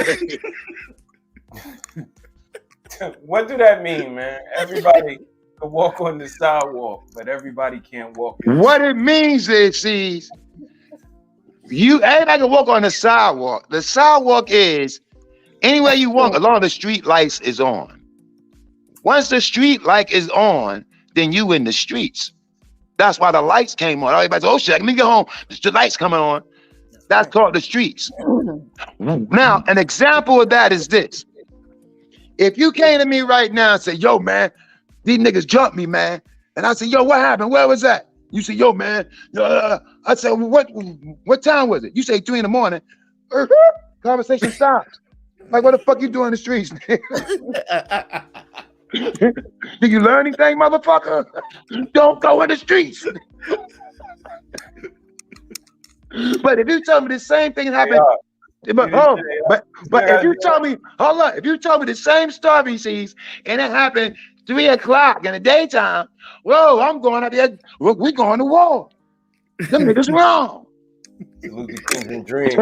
What do that mean, man? Everybody can walk on the sidewalk, but everybody can't walk.
What it means is, see, everybody can walk on the sidewalk. The sidewalk is anywhere you walk along the street lights is on. Once the street light is on, then you in the streets. That's why the lights came on. Everybody said, oh shit, let me get home. The lights coming on. That's called the streets. Now, an example of that is this. If you came to me right now and said, yo, man, these niggas jumped me, man. And I said, yo, what happened? Where was that? You said, yo, man. I said, what time was it? You say 3 a.m. Conversation stops. Like, what the fuck you doing in the streets? Did you learn anything, motherfucker? Don't go in the streets. But if you tell me the same thing happened, but if you tell me, hold on, if you tell me the same story, sees, and it happened 3 o'clock in the daytime, whoa, I'm going up there. We going to war. Them niggas wrong.
Dreams.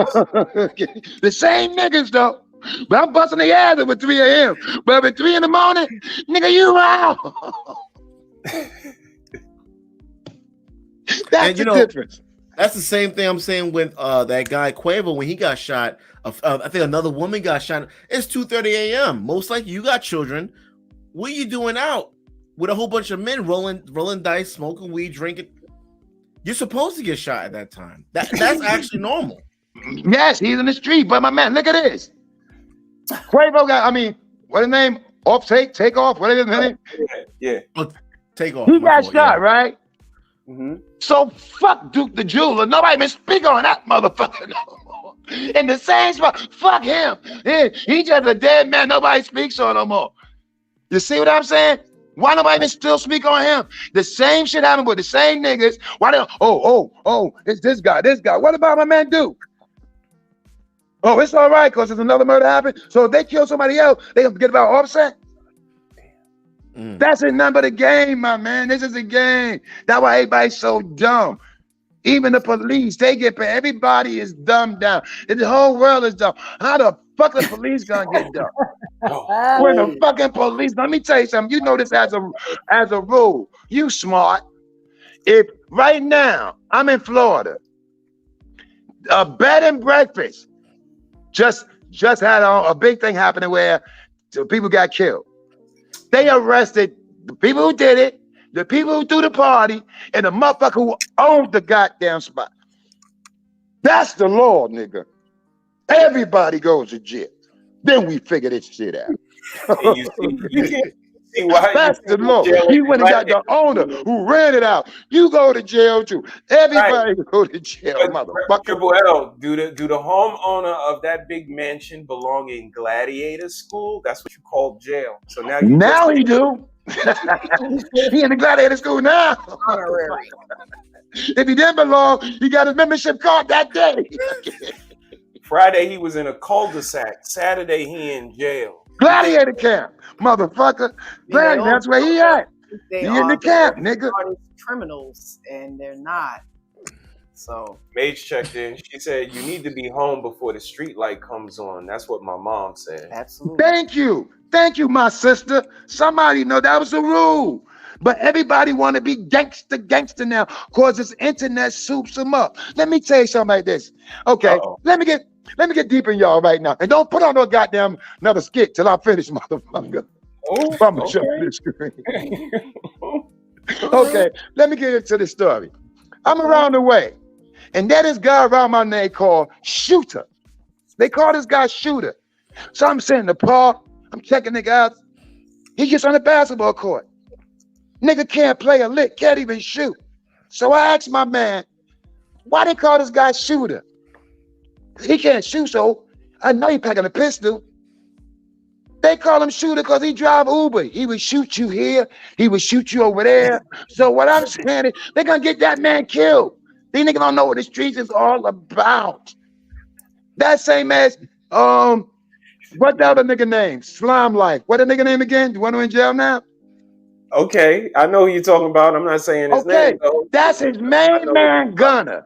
The same niggas though. But I'm busting their ass at 3 a.m. But at 3 in the morning, nigga, you wrong. That's the difference.
That's the same thing I'm saying with that guy Quavo when he got shot. I think another woman got shot. It's 2:30 a.m. Most likely you got children. What are you doing out with a whole bunch of men rolling dice, smoking weed, drinking? You're supposed to get shot at that time. That's actually normal.
Yes, he's in the street. But my man, look at this. Quavo got, what's his name? Take off, whatever his name.
Yeah.
Take off.
He got shot, right? Mm-hmm. So fuck Duke the Jeweler. Nobody even speak on that motherfucker no more. In the same spot, fuck him. He just a dead man. Nobody speaks on no more. You see what I'm saying? Why nobody even still speak on him? The same shit happened with the same niggas. Why they? It's this guy. What about my man Duke? Oh, it's all right because there's another murder happened. So if they kill somebody else, they gonna forget about Offset. That's a number of the game, my man. This is a game. That's why everybody's so dumb. Even the police, they get paid. Everybody is dumbed down. The whole world is dumb. How the fuck the police gonna get dumb? When the fucking police, let me tell you something. You know this as a rule. You smart. If right now I'm in Florida, a bed and breakfast just had a big thing happening where people got killed. They arrested the people who did it, the people who threw the party, and the motherfucker who owned the goddamn spot. That's the law, nigga. Everybody goes to jail. Then we figure this shit out. That's the law. You went and got the owner who ran it out. You go to jail too. Everybody go to jail, motherfucker.
Triple L, do the homeowner of that big mansion belong in Gladiator School? That's what you call jail. So now
he do. He in the Gladiator School now.
Honorary.
If he didn't belong, he got his membership card that day.
Friday he was in a cul-de-sac. Saturday he in jail.
Gladiator camp, motherfucker. That's where he at. He in the camp, nigga.
Criminals, and they're not. So
Mage checked in. She said, "You need to be home before the street light comes on." That's what my mom said.
Absolutely.
Thank you, my sister. Somebody know that was the rule. But everybody want to be gangster now, cause this internet soups them up. Let me tell you something like this. Okay, let me get deep in y'all right now, and don't put on no goddamn another skit till I finish, motherfucker. I'm gonna shut this screen. Okay, let me get into the story. I'm around the way, and there's this guy around my name called Shooter. They call this guy Shooter. So I'm sitting in the park, I'm checking nigga out. He gets on the basketball court. Nigga can't play a lick, can't even shoot. So I asked my man, why they call this guy Shooter? He can't shoot, so I know he packing a pistol. They call him Shooter because he drive Uber. He would shoot you here, he would shoot you over there. So what I'm saying is, they're gonna get that man killed. These niggas don't know what the streets is all about. That same as, what the other nigga name? Slime Life. What the nigga name again? You want to in jail now?
Okay, I know who you're talking about. I'm not saying his name though.
That's his main man, Gunner.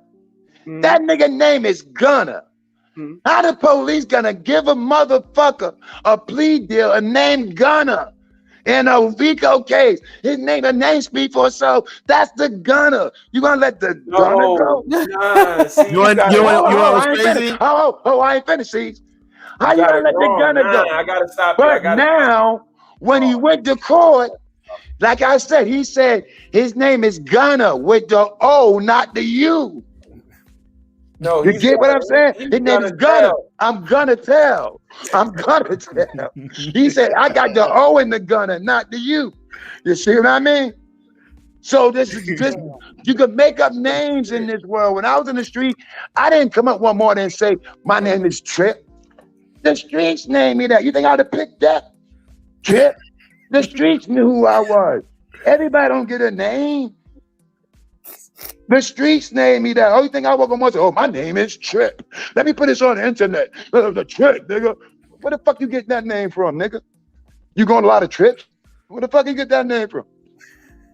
That nigga name is Gunner. How the police gonna give a motherfucker a plea deal, a name Gunner, in a RICO case? The name speak for itself. That's the Gunner. You gonna let the Gunner go?
Nah, see,
I ain't finished. See, how you gonna let the Gunner go?
I gotta stop
But now, when he went to court, like I said, he said his name is Gunner with the O, not the U.
No,
you get what I'm saying? His name is Gunner. I'm gonna tell. I'm gonna tell. He said, I got the O in the Gunner, not the U. You see what I mean? So this is just, you can make up names in this world. When I was in the street, I didn't come up one morning and say, my name is Trip. The streets named me that. You think I'd have picked that? Trip? The streets knew who I was. Everybody don't get a name. The streets named me that. Only thing I walk on was, oh, my name is Trip. Let me put this on the internet. The Trip, nigga. Where the fuck you get that name from, nigga? You going on a lot of trips? Where the fuck you get that name from?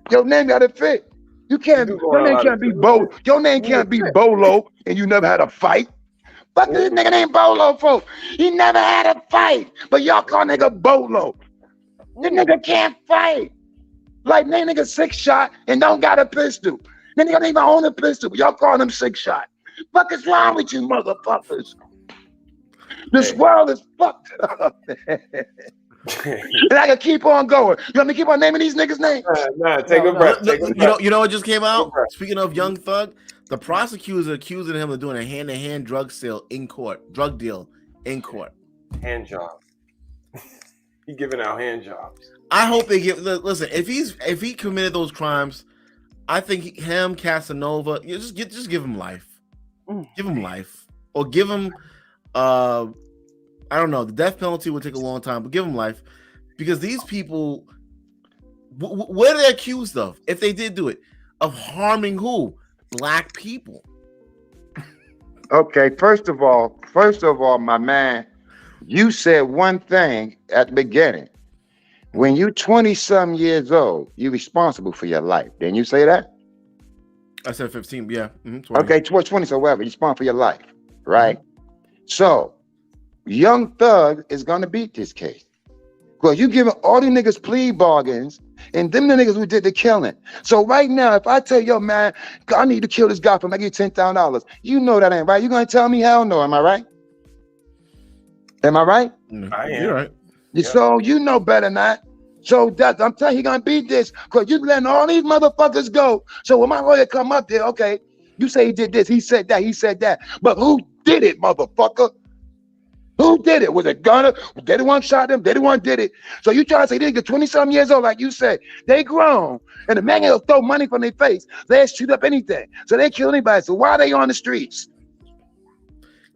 Your name gotta fit. You can't, your name can't be Bo. Your name can't be Bolo and you never had a fight. Fuck this nigga named Bolo for. He never had a fight. But y'all call nigga Bolo. This nigga can't fight. Like nigga 6-shot and don't got a pistol. Then nigga don't even own a pistol. Y'all call him 6-shot. Fuck is wrong with you motherfuckers? This world is fucked up. And I can keep on going. You want me to keep on naming these niggas' names?
Nah, take a breath. Take a breath.
You know what just came out? Speaking of Young Thug, the prosecutors are accusing him of doing a hand-to-hand drug deal in court.
Hand job. He giving out hand jobs.
I hope they give. Listen, if he committed those crimes, I think him, Casanova, just give him life. Give him life, or give him. I don't know. The death penalty would take a long time, but give him life, because these people, what are they accused of? If they did do it, of harming who? Black people.
Okay, first of all, my man, you said one thing at the beginning. When you 20-some years old, you're responsible for your life. Didn't you say that?
I said 15, yeah. 20.
Okay, 20, so whatever. You're responsible for your life, right? So, Young Thug is going to beat this case. Because you giving all these niggas plea bargains, and them the niggas who did the killing. So right now, if I tell yo, man, I need to kill this guy for making $10,000, you know that ain't right. You going to tell me hell no, am I right? Am I right?
I am.
You're right.
So you know better than that. So that I'm telling you, he gonna beat this because you letting all these motherfuckers go. So when my lawyer come up there, okay, you say he did this, he said that. But who did it, motherfucker? Who did it? Was it Gunner? They the one shot him, they the one did it. So you try to say they get 20-something years old, like you said, they grown. And the man will throw money from their face. They'll shoot up anything. So they kill anybody. So why are they on the streets?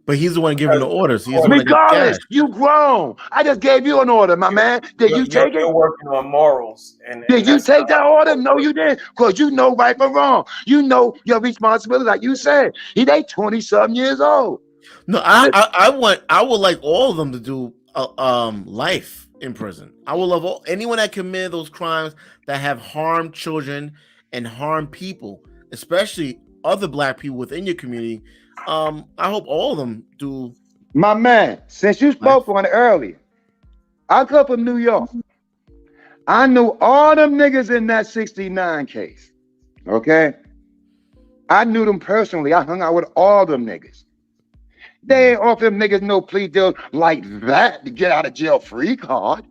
But he's the one giving the orders. He's
Regardless, you grown. I just gave you an order, my man. Did you take it?
You're working on morals. And
did you take that order? No, you didn't. Because you know right from wrong. You know your responsibility, like you said. They 20-something years old.
No, I would like all of them to do life in prison. I would love anyone that committed those crimes that have harmed children and harmed people, especially other black people within your community. I hope all of them do.
My man, since you spoke on it earlier, I come from New York. I knew all them niggas in that 69 case. Okay? I knew them personally. I hung out with all them niggas. They ain't offer them niggas no plea deal like that to get out of jail free card.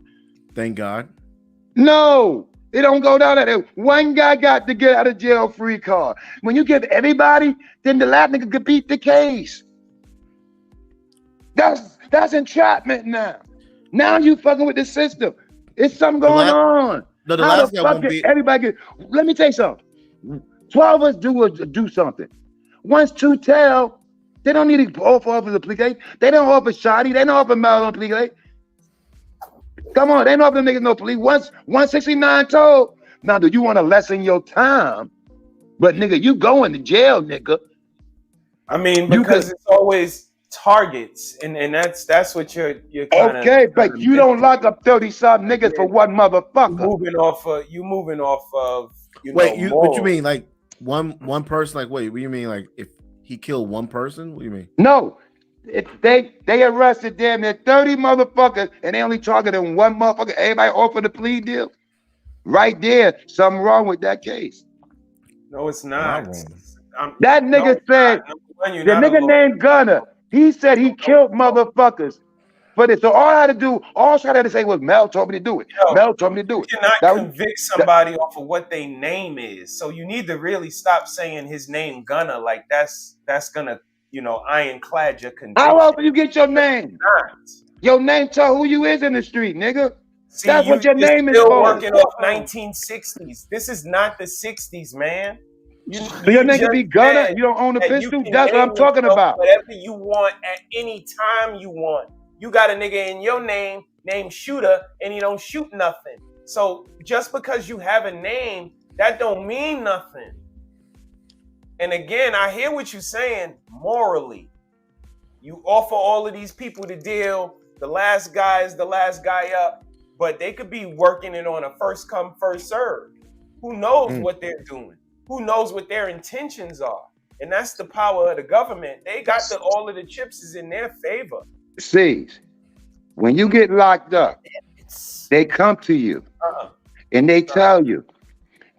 Thank God.
No, it don't go down that way. One guy got to get out of jail free card. When you give everybody, then the last nigga could beat the case. That's entrapment now. Now you fucking with the system. It's something going on.
No, the
How
last
the
guy
fuck
won't be.
everybody get? Let me tell you something. 12 of us do something. Once two tell, they don't need to offer the plea case. They don't offer shoddy. They don't offer mail on plea case. Come on, they don't offer them niggas no plea. Once 169 told. Now, do you want to lessen your time? But nigga, you going to jail, nigga.
I mean, because it's always targets, and that's what you're kind of
okay, but you don't lock up 30-something niggas for one motherfucker.
You moving off of
Wait, what you mean? Like one person? Like wait, what do you mean? Like if he killed one person? What do you mean?
No, they arrested damn near 30 motherfuckers, and they only targeted one motherfucker. Everybody offered a plea deal. Right there, something wrong with that case.
No, it's not.
That nigga said the nigga named Gunner. He said he killed motherfuckers for this. So all I had to say was Mel told me to do it. Mel told me to do it.
You cannot convict somebody off of what their name is. So you need to really stop saying his name Gunner. Like that's gonna, ironclad your conviction.
How else do you get your name? Your name tell who you is in the street, nigga.
See,
that's what your name is
still
for.
Working off 1960s. This is not the 60s, man.
So your name could be Gunner. You don't own a pistol. That's what I'm talking about.
Whatever you want at any time you want. You got a nigga in your name named Shooter, and he don't shoot nothing. So just because you have a name, that don't mean nothing. And again, I hear what you're saying morally. You offer all of these people to deal. The last guy is the last guy up. But they could be working it on a first come, first serve. Who knows what they're doing? Who knows what their intentions are? And that's the power of the government. They got all of the chips is in their favor.
See, when you get locked up, they come to you and they tell you,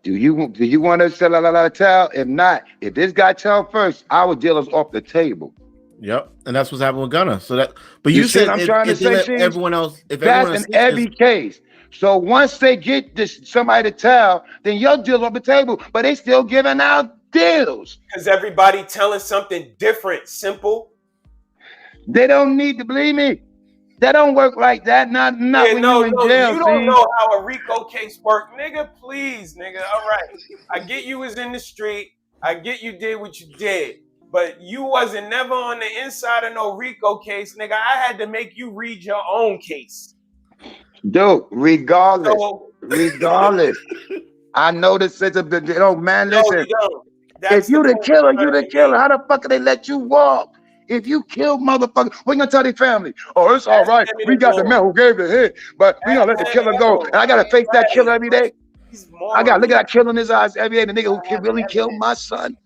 do you want to tell? If not, if this guy tell first, our deal is off the table.
Yep, and that's what's happening with Gunner. So that, but you said
I'm trying to say,
everyone else. If
that's
everyone
in every case. So once they get somebody to tell, then your deal's off the table. But they still giving out deals
because everybody telling something different. Simple.
They don't need to believe me. That don't work like that. Not when you in jail.
You don't know how a RICO case work, nigga. Please, nigga. All right, I get you was in the street. I get you did what you did. But you wasn't never on the inside of no RICO case, nigga. I had to make you read your own case.
Dude, regardless. I know the sense of man, listen. If you the killer, you the killer. How the fuck can they let you walk? If you kill motherfucker, we're gonna tell their family, oh, it's all right. We got the man who gave the hit, but we gonna let the killer go. And I gotta face that killer every day. I gotta look at that killer in his eyes every day. The nigga who really killed my son.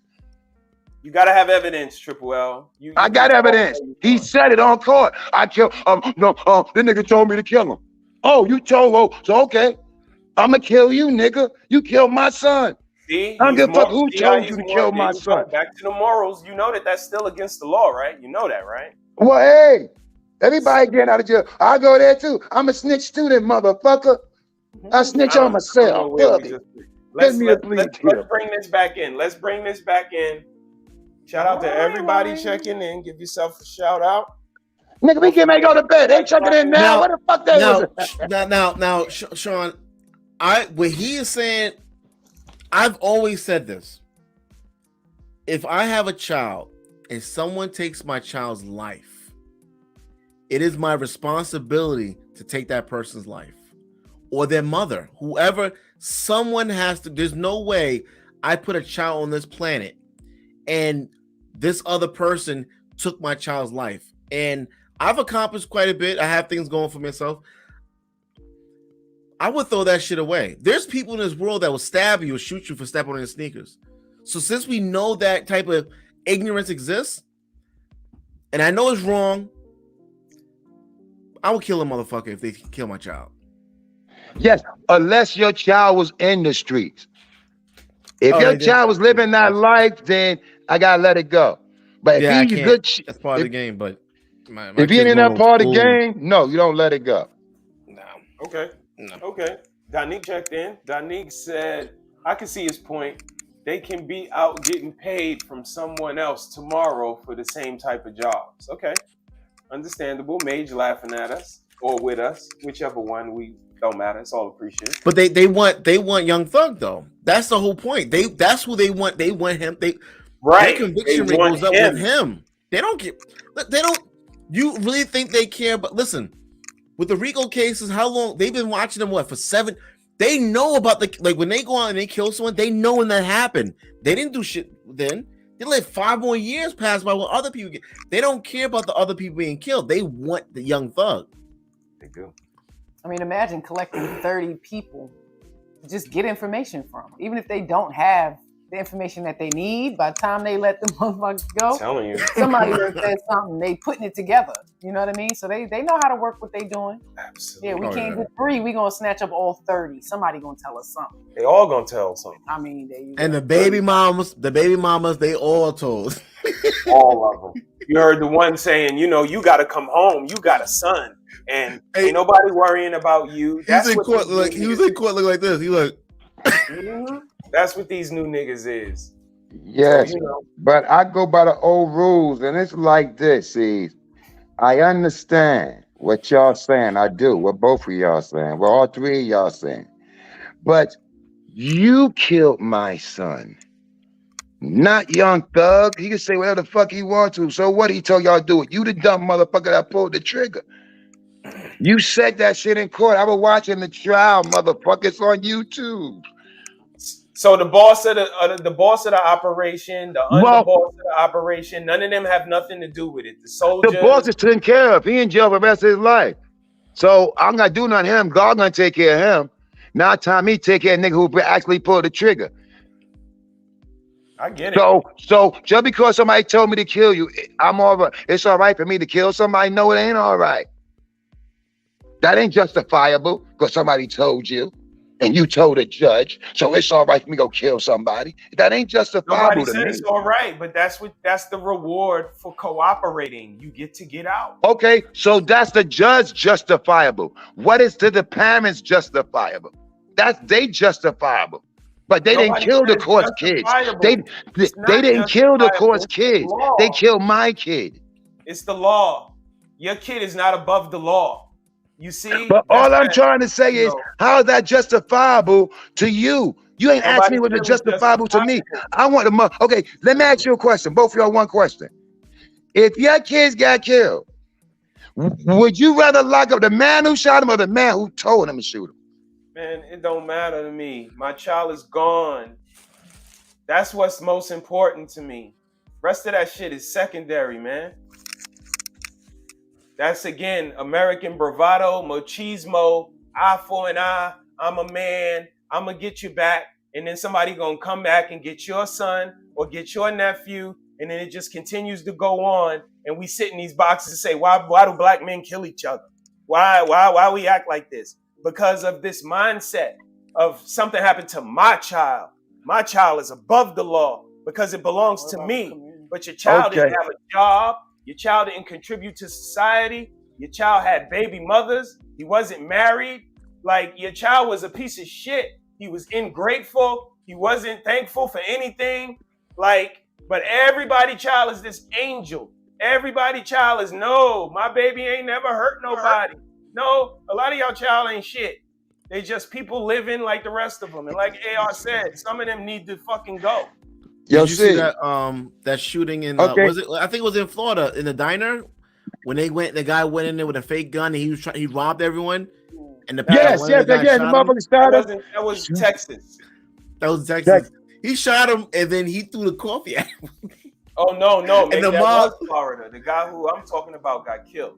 You gotta have evidence, Triple L.
I got evidence. He said it on court. I killed. The nigga told me to kill him. Oh, you told. So okay, I'ma kill you, nigga. You killed my son.
See,
I don't give a fuck who told you to kill my son.
Back to the morals. You know that's still against the law, right? You know that, right?
Well, hey, everybody getting out of jail. I go there too. I'm a snitch student, motherfucker. I snitch on myself.
Let's bring this back in. Shout out to everybody checking in. Give yourself a shout out.
Nigga, we can go to bed. They checking in now. What the fuck they was?
Now, Sean, what he is saying, I've always said this. If I have a child and someone takes my child's life, it is my responsibility to take that person's life or their mother, whoever. Someone has to. There's no way I put a child on this planet and this other person took my child's life. And I've accomplished quite a bit. I have things going for myself. I would throw that shit away. There's people in this world that will stab you or shoot you for stepping on your sneakers. So since we know that type of ignorance exists, and I know it's wrong, I would kill a motherfucker if they kill my child.
Yes, unless your child was in the streets. If your child was living that life, then I gotta let it go. But if he's a good,
that's part of the game. But my
if he ain't in that part of the game, no, you don't let it go.
No.
Okay. No. Okay. Danique checked in. Danique said, "I can see his point. They can be out getting paid from someone else tomorrow for the same type of jobs." Okay. Understandable. Mage laughing at us or with us, whichever one. We don't matter. It's all appreciated.
But they want Young Thug though. That's the whole point. That's who they want. They want him. Their conviction rate goes up with him. They don't get. They don't. You really think they care? But listen, with the RICO cases, how long they've been watching them? What for 7? They know about when they go out and they kill someone. They know when that happened. They didn't do shit then. They let 5 more years pass by when other people get. They don't care about the other people being killed. They want the Young Thug.
They do.
I mean, imagine collecting 30 people to just get information from. Even if they don't have the information that they need, by the time they let the motherfuckers go,
I'm telling you,
somebody said something, they putting it together. You know what I mean? So they know how to work what they doing.
Absolutely.
Yeah, we can't get 3. We gonna snatch up all 30. Somebody gonna tell us something.
They all gonna tell something.
I mean, there you
And
go.
the baby mamas, they all told.
All of them. You heard the one saying, you got to come home. You got a son, and ain't nobody worrying about you.
He was in court looking like this. He like.
That's what these new niggas is.
Yes,
So,
but I go by the old rules, and it's like this. See, I understand what y'all saying. I do. What both of y'all saying. What all 3 of y'all saying. But you killed my son, not Young Thug. He can say whatever the fuck he wants to. So what he told y'all to do it? You the dumb motherfucker that pulled the trigger. You said that shit in court. I was watching the trial, motherfucker. It's on YouTube.
So the boss of the operation, the underboss of the operation, none of them have nothing to do with it. The soldiers.
The boss is taken care of. He in jail for the rest of his life. So I'm not doing nothing to him. God gonna take care of him. Now time me take care of nigga who actually pulled the trigger.
I get it.
So just because somebody told me to kill you, I'm all right. It's all right for me to kill somebody. No, it ain't all right. That ain't justifiable because somebody told you. And you told a judge, so it's all right for me to go kill somebody. That ain't justifiable to me.
Nobody said it's all right, but that's the reward for cooperating. You get out.
Okay, so that's the judge justifiable. What is to the parents justifiable? They justifiable. But they didn't kill the court's kids. They didn't kill the court's kids. They killed my kid.
It's the law. Your kid is not above the law. You see?
But all I'm trying to say is, how is that justifiable to you? You ain't asking me what is justifiable to me. I want the okay, let me ask you a question. Both of y'all one question. If your kids got killed, would you rather lock up the man who shot him or the man who told him to shoot him?
Man, it don't matter to me. My child is gone. That's what's most important to me. Rest of that shit is secondary, man. That's, again, American bravado, machismo, eye for an eye. I'm a man. I'm going to get you back. And then somebody going to come back and get your son or get your nephew. And then it just continues to go on. And we sit in these boxes and say, why do black men kill each other? Why we act like this? Because of this mindset of something happened to my child. My child is above the law because it belongs to me. But your child didn't have a job. Your child didn't contribute to society. Your child had baby mothers. He wasn't married. Like, your child was a piece of shit. He was ingrateful. He wasn't thankful for anything. Like, but everybody child is this angel. Everybody child is, no, my baby ain't never hurt nobody. No, a lot of y'all child ain't shit. They just people living like the rest of them. And like AR said, some of them need to fucking go.
Did you see that shooting in was it? I think it was in Florida in the diner when the guy went in there with a fake gun and he robbed everyone. And the
That was Texas.
That was Texas. He shot him and then he threw the coffee at him.
Oh no, maybe
and
that was Florida. The guy who I'm talking about got killed.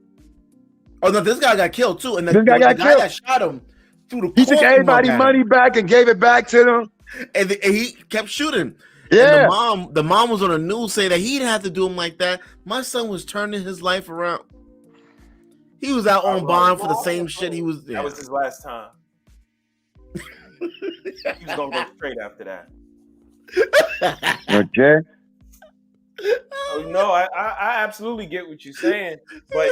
Oh no, this guy got killed too. And the
guy
that shot him threw the
He took everybody's money back and gave it back to them.
And he kept shooting. And the mom was on the news saying that he didn't have to do him like that. My son was turning his life around. He was out on bond for the same shit he was.
That was his last time. He was gonna go straight after that.
Okay.
Oh, no, I absolutely get what you're saying, but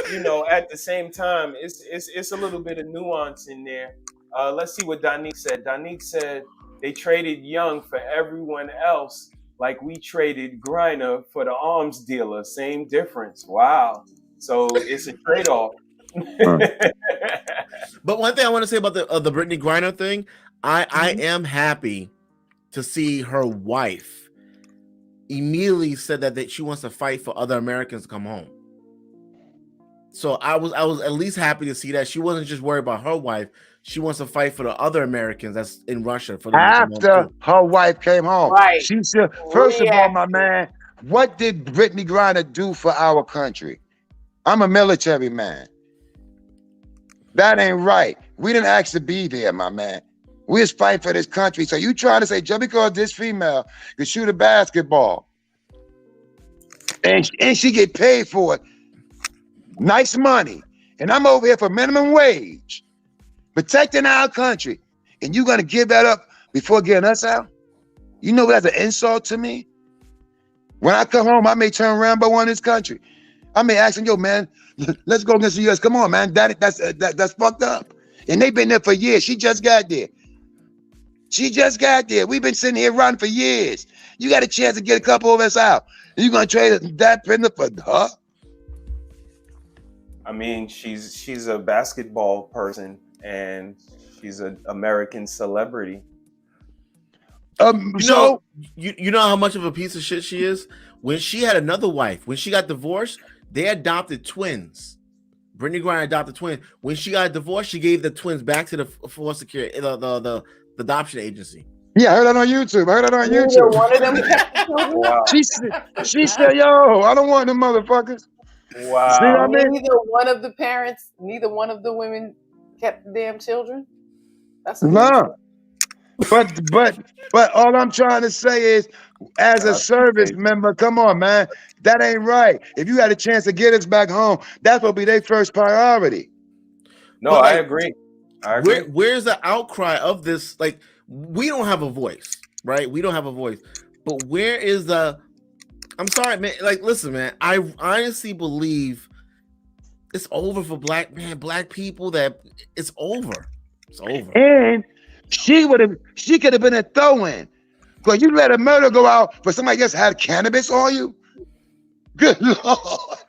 at the same time, it's a little bit of nuance in there. Let's see what Donique said. Donique said they traded Young for everyone else, like we traded Griner for the arms dealer. Same difference. Wow. So it's a trade-off.
But one thing I want to say about the Brittany Griner thing, I am happy to see her wife immediately said that she wants to fight for other Americans to come home. So I was at least happy to see that she wasn't just worried about her wife. She wants to fight for the other Americans that's in Russia for them
After her wife came home.
Right.
She said, first of all, my man, what did Brittany Griner do for our country? I'm a military man. That ain't right. We didn't ask to be there, my man. We just fight for this country. So you trying to say just because this female can shoot a basketball and she get paid for it, nice money, and I'm over here for minimum wage, protecting our country, and you gonna give that up before getting us out? You know that's an insult to me. When I come home, I may turn Rambo on this country. I may ask them, yo, man, let's go against the U.S. Come on, man. That's fucked up. And they've been there for years. She just got there. She just got there. We've been sitting here running for years. You got a chance to get a couple of us out. You gonna trade that prisoner for her?
I mean, she's a basketball person and she's an American celebrity.
You know how much of a piece of shit she is? When she had another wife, when she got divorced, they adopted twins. Brittany Griner adopted twins. When she got divorced, she gave the twins back to the foster care, the adoption agency.
Yeah, I heard that on YouTube.
One of them.
Wow.
She said, yo, I don't want them motherfuckers.
Wow.
See what I mean?
Neither one of the parents, neither one of the women kept the damn children. That's
no. But all I'm trying to say is, as a service member, come on, man. That ain't right. If you had a chance to get us back home, that's what be their first priority.
No, I agree.
Where's the outcry of this? Like, we don't have a voice, right? We don't have a voice. But where is the... I'm sorry, man. Like, listen, man. I honestly believe it's over for black people. That it's over. It's over.
And she could have been a throw-in. Because you let a murder go out for somebody else had cannabis on you? Good Lord.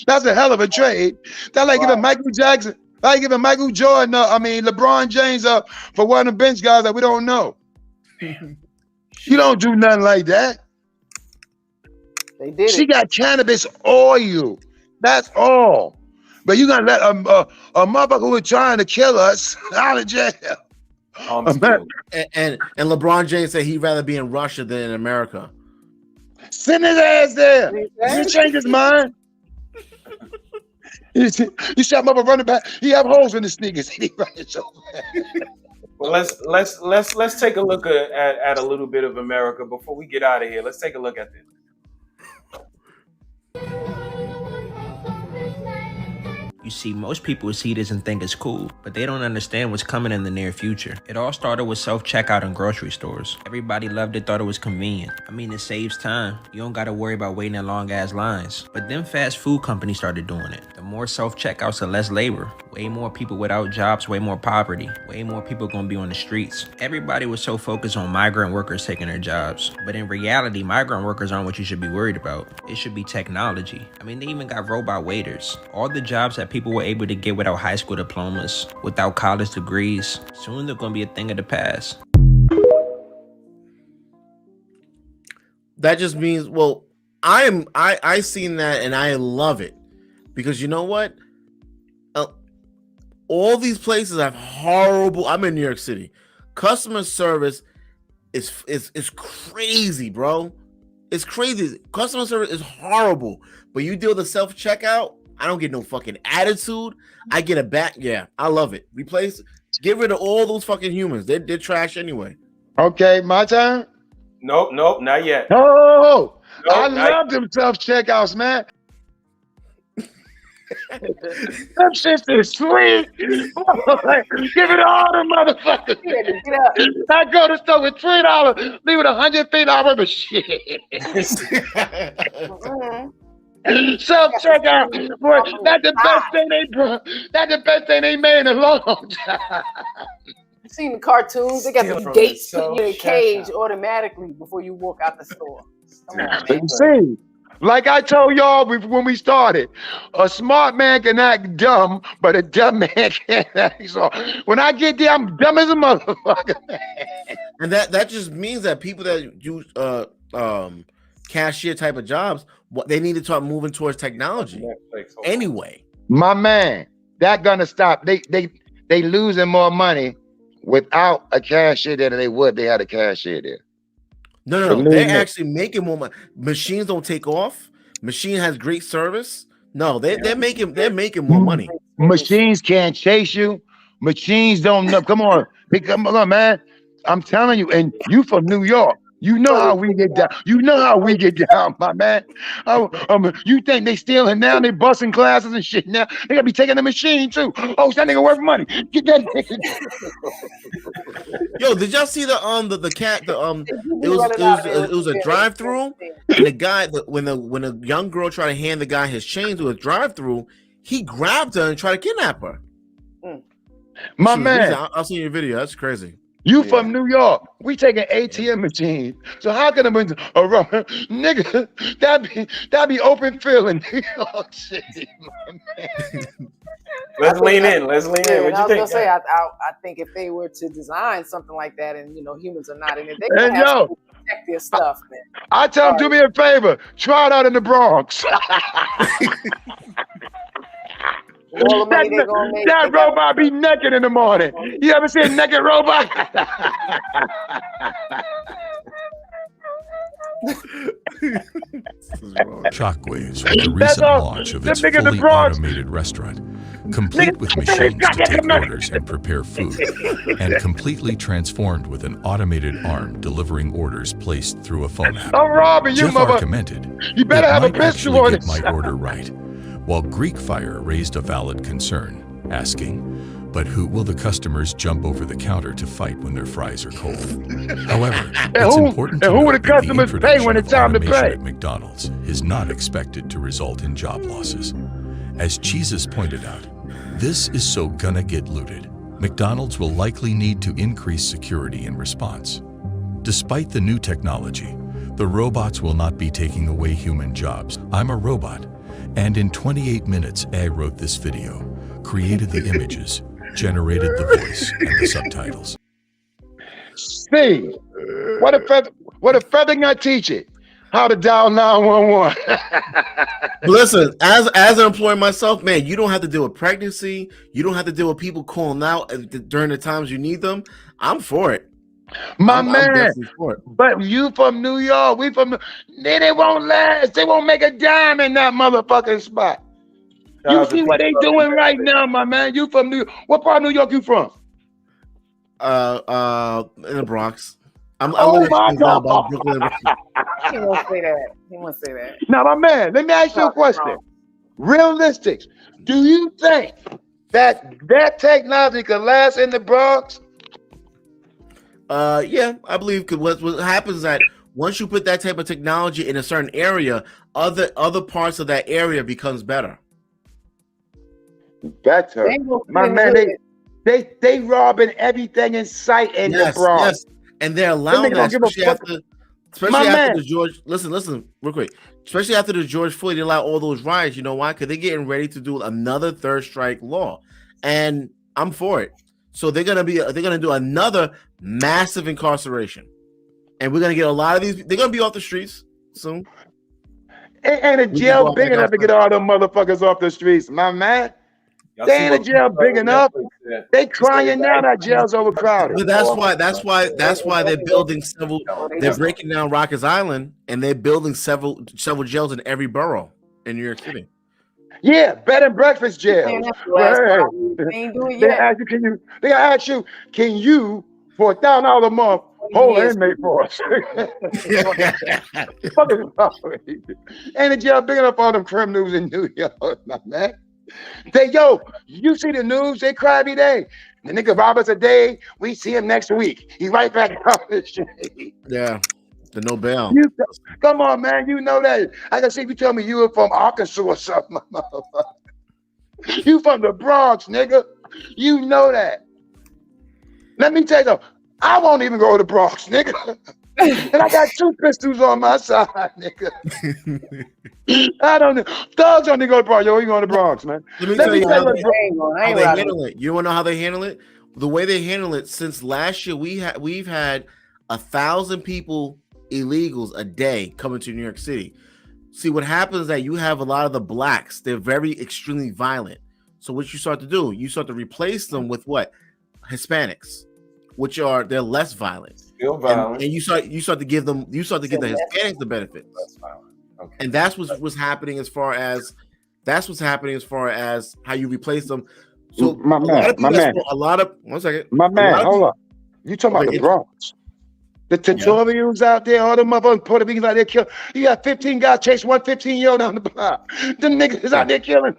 That's a hell of a trade. That's like giving Michael Jackson, like giving Michael Jordan, LeBron James up for one of the bench guys that we don't know. You don't do nothing like that.
They did
She got cannabis oil. That's all. But you gonna let a motherfucker who was trying to kill us out of jail.
And LeBron James said he'd rather be in Russia than in America.
Send his ass there. You change his mind. You shot him up a running back. He have holes in his sneakers. He running so fast.
Well, let's take a look at a little bit of America before we get out of here. Let's take a look at this.
You see, most people see this and think it's cool, but they don't understand what's coming in the near future. It all started with self-checkout in grocery stores. Everybody loved it, thought it was convenient. I mean, it saves time. You don't gotta worry about waiting in long-ass lines. But then fast food companies started doing it. The more self-checkouts, the less labor. Way more people without jobs, way more poverty. Way more people gonna be on the streets. Everybody was so focused on migrant workers taking their jobs. But in reality, migrant workers aren't what you should be worried about. It should be technology. I mean, they even got robot waiters. All the jobs that people were able to get without high school diplomas, without college degrees, soon they're gonna be a thing of the past.
That just means, well, I seen that and I love it, because you know what? All these places have horrible. I'm in New York City. Customer service is crazy, bro. It's crazy. Customer service is horrible. But you deal with the self-checkout, I don't get no fucking attitude. I get a back. Yeah, I love it. Get rid of all those fucking humans. They're trash anyway.
Okay, my turn.
Nope, not yet.
Oh, I love them self-checkouts, man. That shit is sweet. Give it all the motherfuckers. I go to store with $3, leave it $150 worth of shit. Self-checkout, boy, that's the best thing they made in a long time.
You seen the cartoons? They got the gates put you in a cage automatically before you walk out the store. Come on, man.
You see, like I told y'all when we started, a smart man can act dumb, but a dumb man can't act so. When I get there, I'm dumb as a motherfucker.
And that just means that people that use cashier type of jobs, they need to start moving towards technology. Anyway,
my man, that gonna stop. They losing more money without a cashier than they would they had a cashier there.
No, they're actually making more money. Machines don't take off. Machine has great service. No, they're making more money.
Machines can't chase you. Machines don't know. Come on, man. I'm telling you, and you from New York. You know how we get down. You know how we get down, my man. You think they stealing now? They busting classes and shit now. They gotta be taking the machine too. Oh, that nigga worth money. Get that nigga.
Yo, did y'all see the cat? It was a drive-through, and the guy when a young girl tried to hand the guy his change to a drive-through, he grabbed her and tried to kidnap her.
My man,
I'll see your video. That's crazy.
You from New York? We taking ATM machines. So how can a nigga that be open field in New York City?
Let's lean in. What you think?
I was gonna say, I think if they were to design something like that, and humans are not in it, they can have to protect their stuff, man.
I tell them, do me a favor, try it out in the Bronx.
All the money they're gonna make.
That robot be naked in the morning. You ever see a naked robot?
Shockwaves with the recent launch of its fully automated restaurant, complete with machines to take orders and prepare food, and completely transformed with an automated arm delivering orders placed through a phone app.
I'm robbing you,
Jeff
mother.
R. commented,
You better have a
might
pistol
actually
on
get
it.
my order right, while Greek Fire raised a valid concern, asking, but who will the customers jump over the counter to fight when their fries are cold? However, it's important to note that the introduction of automation at McDonald's is not expected to result in job losses. As Jesus pointed out, this is so gonna get looted. McDonald's will likely need to increase security in response. Despite the new technology, the robots will not be taking away human jobs. I'm a robot, and in 28 minutes, I wrote this video, created the images, generated the voice and the subtitles.
Steve, what if Feather not teach it? How to dial 911.
Listen, as an employee myself, man, you don't have to deal with pregnancy. You don't have to deal with people calling out during the times you need them. I'm for it.
I'm definitely for it. But you from New York, we from they won't last. They won't make a dime in that motherfucking spot. You see what they doing right now, my man. You from New York. What part of New York you from?
In the Bronx.
Oh my God.
He won't say that. He won't say that.
Now, my man, let me ask you a question. Realistic. Do you think that technology could last in the Bronx?
Yeah, I believe what happens is that once you put that type of technology in a certain area, other parts of that area becomes better.
Better. My man, they robbing everything in sight in the Bronx. Yes.
And they're allowing that, especially after the George. Listen, real quick. Especially after the George Floyd, they allow all those riots. You know why? Because they're getting ready to do another third strike law, and I'm for it. So they're gonna do another massive incarceration, and we're gonna get a lot of these. They're gonna be off the streets soon.
Ain't a jail big enough to get all them motherfuckers off the streets, my man. They ain't a jail big enough. They crying now that jail's overcrowded.
But that's why they're building several. They're breaking down Rikers Island and they're building several jails in every borough in New York City.
Yeah, bed and breakfast jails. They ask you, can you for $1,000 a month whole inmate force. Ain't the jail big enough for all them criminals in New York, my man? You see the news? They cry every day. The nigga rob us a day, we see him next week. He's right back on the street.
Yeah, the no bail.
Come on, man. You know that. I can see if you tell me you were from Arkansas or something. You from the Bronx, nigga. You know that. Let me tell you something. I won't even go to the Bronx, nigga. And I got 2 pistols on my side, nigga. I don't know. Thugs don't need to go to the Bronx. Yo, you going to the Bronx, man.
Let me tell you how they handle it. You want to know how they handle it? The way they handle it since last year, we've had 1,000 people, illegals, a day coming to New York City. See, what happens is that you have a lot of the blacks. They're very extremely violent. So what you start to do, you start to replace them with what? Hispanics, which they're less violent.
Still violent.
And you start to give the Hispanics the benefits. Less violent. Okay. And that's what's happening as far as how you replace them. So
my man, hold on. You talking about the Bronx? The tutorials out there, all the motherfucking Puerto Ricans out there killing. You got 15 guys chasing one 15-year-old down the block. Them niggas is out there killing.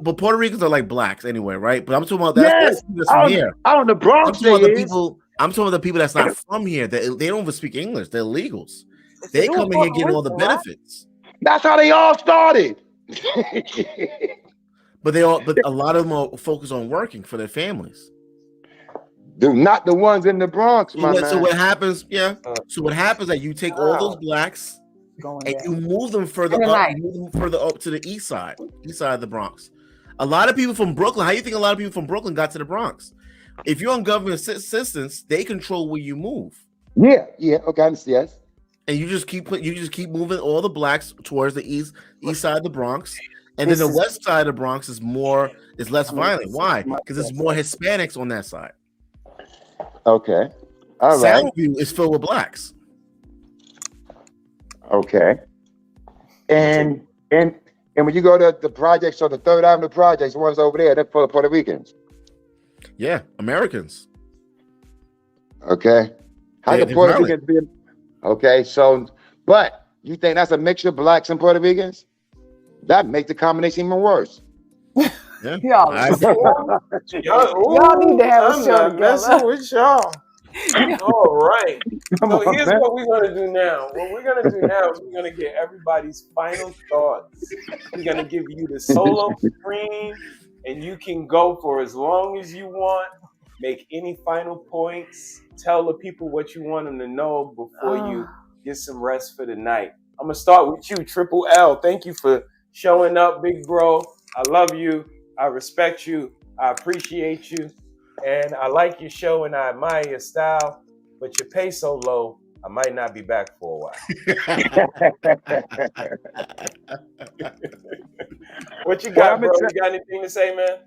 But Puerto Ricans are like blacks anyway, right? But I'm talking about
that's
from here.
Out in the Bronx,
I'm talking about the people that's not from here. They don't even speak English. They're illegals. They come in here getting all the benefits.
That's how they all started.
But a lot of them are focused on working for their families.
Dude, not the ones in the Bronx, my man.
So what happens? Yeah. So what happens that you take all those blacks and you move them further up to the east side of the Bronx. A lot of people from Brooklyn. How do you think a lot of people from Brooklyn got to the Bronx? If you're on government assistance, they control where you move.
Yeah. Okay, yes.
And you just keep moving all the blacks towards the east side of the Bronx, and then the west side of the Bronx is less violent. Why? Because there's more Hispanics on that side.
Okay. All right.
Soundview is filled with blacks.
Okay. And when you go to the projects or the Third Avenue projects, the ones over there, they're for Puerto Ricans.
Yeah, Americans.
Okay. How can Puerto Ricans be? Okay, so but you think that's a mixture of blacks and Puerto Ricans? That makes the combination even worse.
Yeah.
Y'all need to have a show together.
Messing with y'all. All right. So here's what we're gonna do now. What we're gonna do now is we're gonna get everybody's final thoughts. We're gonna give you the solo screen, and you can go for as long as you want. Make any final points. Tell the people what you want them to know before you get some rest for the night. I'm gonna start with you, Triple L. Thank you for showing up, big bro. I love you. I respect you. I appreciate you. And I like your show and I admire your style, but your pay so low, I might not be back for a while. What you got, bro? You got anything to say, man?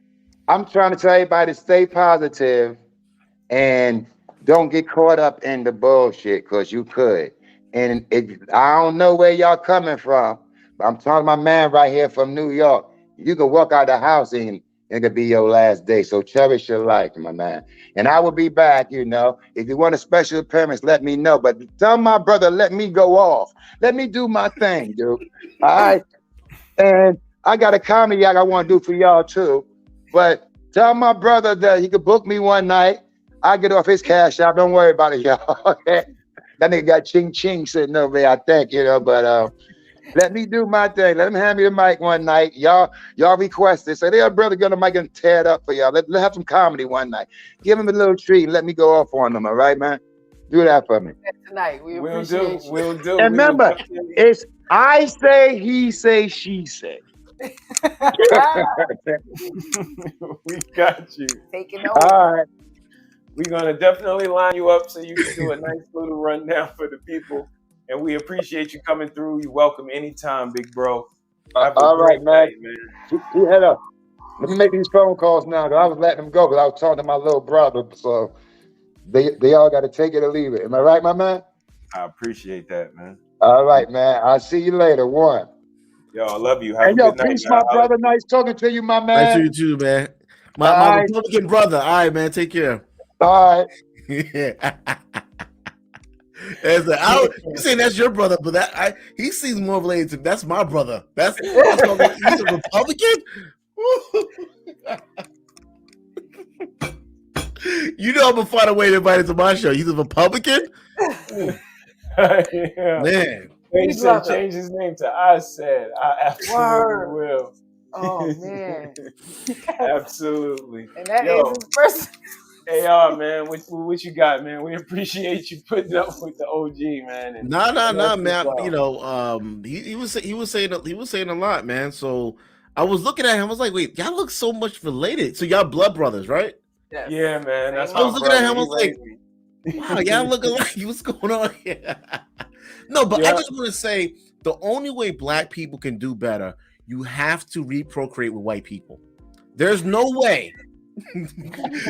I'm trying to tell everybody to stay positive and don't get caught up in the bullshit, because you could. And I don't know where y'all coming from, but I'm talking to my man right here from New York. You can walk out the house and it could be your last day. So cherish your life, my man. And I will be back, If you want a special appearance, let me know. But tell my brother, let me go off. Let me do my thing, dude. All right? And I got a comedy act I want to do for y'all, too. But tell my brother that he could book me one night. I get off his cash out. Don't worry about it, y'all. Okay? That nigga got ching sitting over there, I think, But let me do my thing. Let him hand me the mic one night. Y'all request it. Say, their brother gonna mic and tear it up for y'all. Let's have some comedy one night. Give him a little treat and let me go off on them. All right, man? Do that for me.
Tonight, we appreciate you.
We'll do.
And remember, it's I say, he say, she say.
We got you.
Taking over.
All right.
We're gonna definitely line you up so you can do a nice little rundown for the people. And we appreciate you coming through. You're welcome anytime, big bro.
All right, man. You head up. Let me make these phone calls now, because I was letting them go, because I was talking to my little brother. So they all got to take it or leave it. Am I right, my man?
I appreciate that, man.
All right, man. I'll see you later. One.
Yo, I love you. Have a good night.
Peace, my brother. Nice talking to you, my man.
Nice to you too, man. My Republican brother. All right, man. Take care.
All right.
You saying that's your brother, but he seems more related to that's my brother. That's what he's a Republican. You know I'm gonna find a way to invite him to my show. He's a Republican.
Yeah.
Man,
he said change his name to I said. I absolutely will.
Oh man.
Absolutely.
And that is his person.
AR, man, what you got, man? We appreciate you putting up with the OG, man.
No, man. You know, he was saying a lot, man. So I was looking at him. I was like, wait, y'all look so much related. So y'all blood brothers, right?
Yes.
Yeah, man. That's
I was looking at him. I was like, wow, y'all look alike. What's going on here? No, but I just want to say the only way black people can do better, you have to reprocreate with white people. There's no way.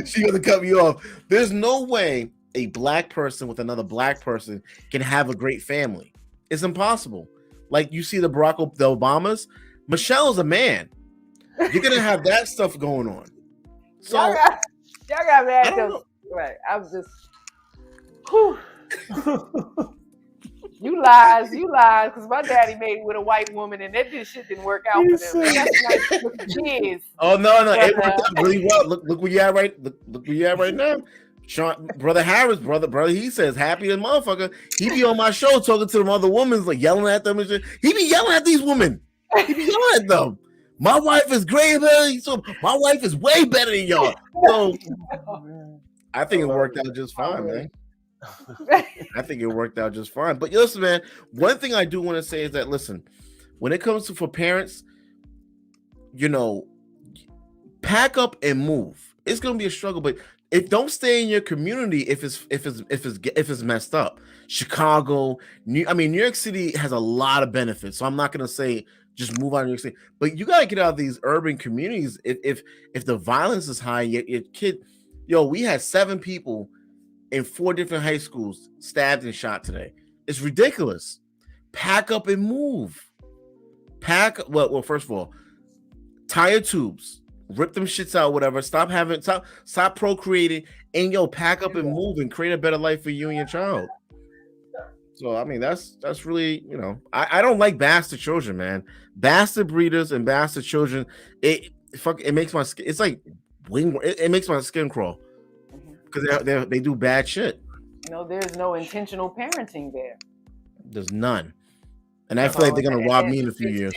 She gonna cut me off. There's no way a black person with another black person can have a great family. It's impossible. Like you see the Obamas, Michelle's a man. You're gonna have that stuff going on. So
y'all got mad because right. I was just You lies, because my daddy made with a white woman and that shit didn't work out for them. That's nice with kids.
Oh no, it worked out really well. Look where you at right. Look where you at right now. Sean, brother Harris, brother, he says happy as motherfucker. He be on my show talking to them other women, like yelling at them and shit. He be yelling at these women. He be yelling at them. My wife is great, man. So my wife is way better than y'all. So I think it worked out just fine, man. I think it worked out just fine. But listen, man, one thing I do want to say is that listen, when it comes to for parents, you know, pack up and move. It's gonna be a struggle, but don't stay in your community if it's messed up. Chicago, New York City has a lot of benefits, so I'm not gonna say just move out of New York City, but you gotta get out of these urban communities if the violence is high. Your kid, we had 7 people in 4 different high schools stabbed and shot today. It's ridiculous. Pack up and move. Well, first of all, tie your tubes, rip them shits out, whatever. Stop procreating, and pack up and move and create a better life for you and your child. So that's really, I don't like bastard children, man. Bastard breeders and bastard children, it makes my skin, it's like it makes my skin crawl. Because they do bad shit.
There's no intentional parenting there.
There's none. And I feel like they're going to rob me in a few years.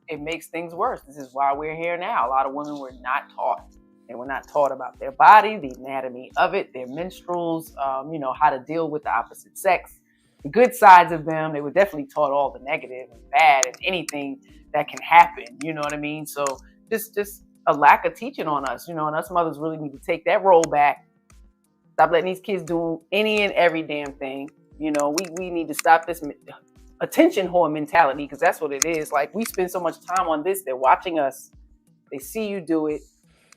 It makes things worse. This is why we're here now. A lot of women were not taught. They were not taught about their body, the anatomy of it, their menstruals, how to deal with the opposite sex, the good sides of them. They were definitely taught all the negative and bad and anything that can happen. You know what I mean? So just a lack of teaching on us, and us mothers really need to take that role back. Stop letting these kids do any and every damn thing. We need to stop this attention whore mentality, because that's what it is. Like, we spend so much time on this. They're watching us. They see you do it.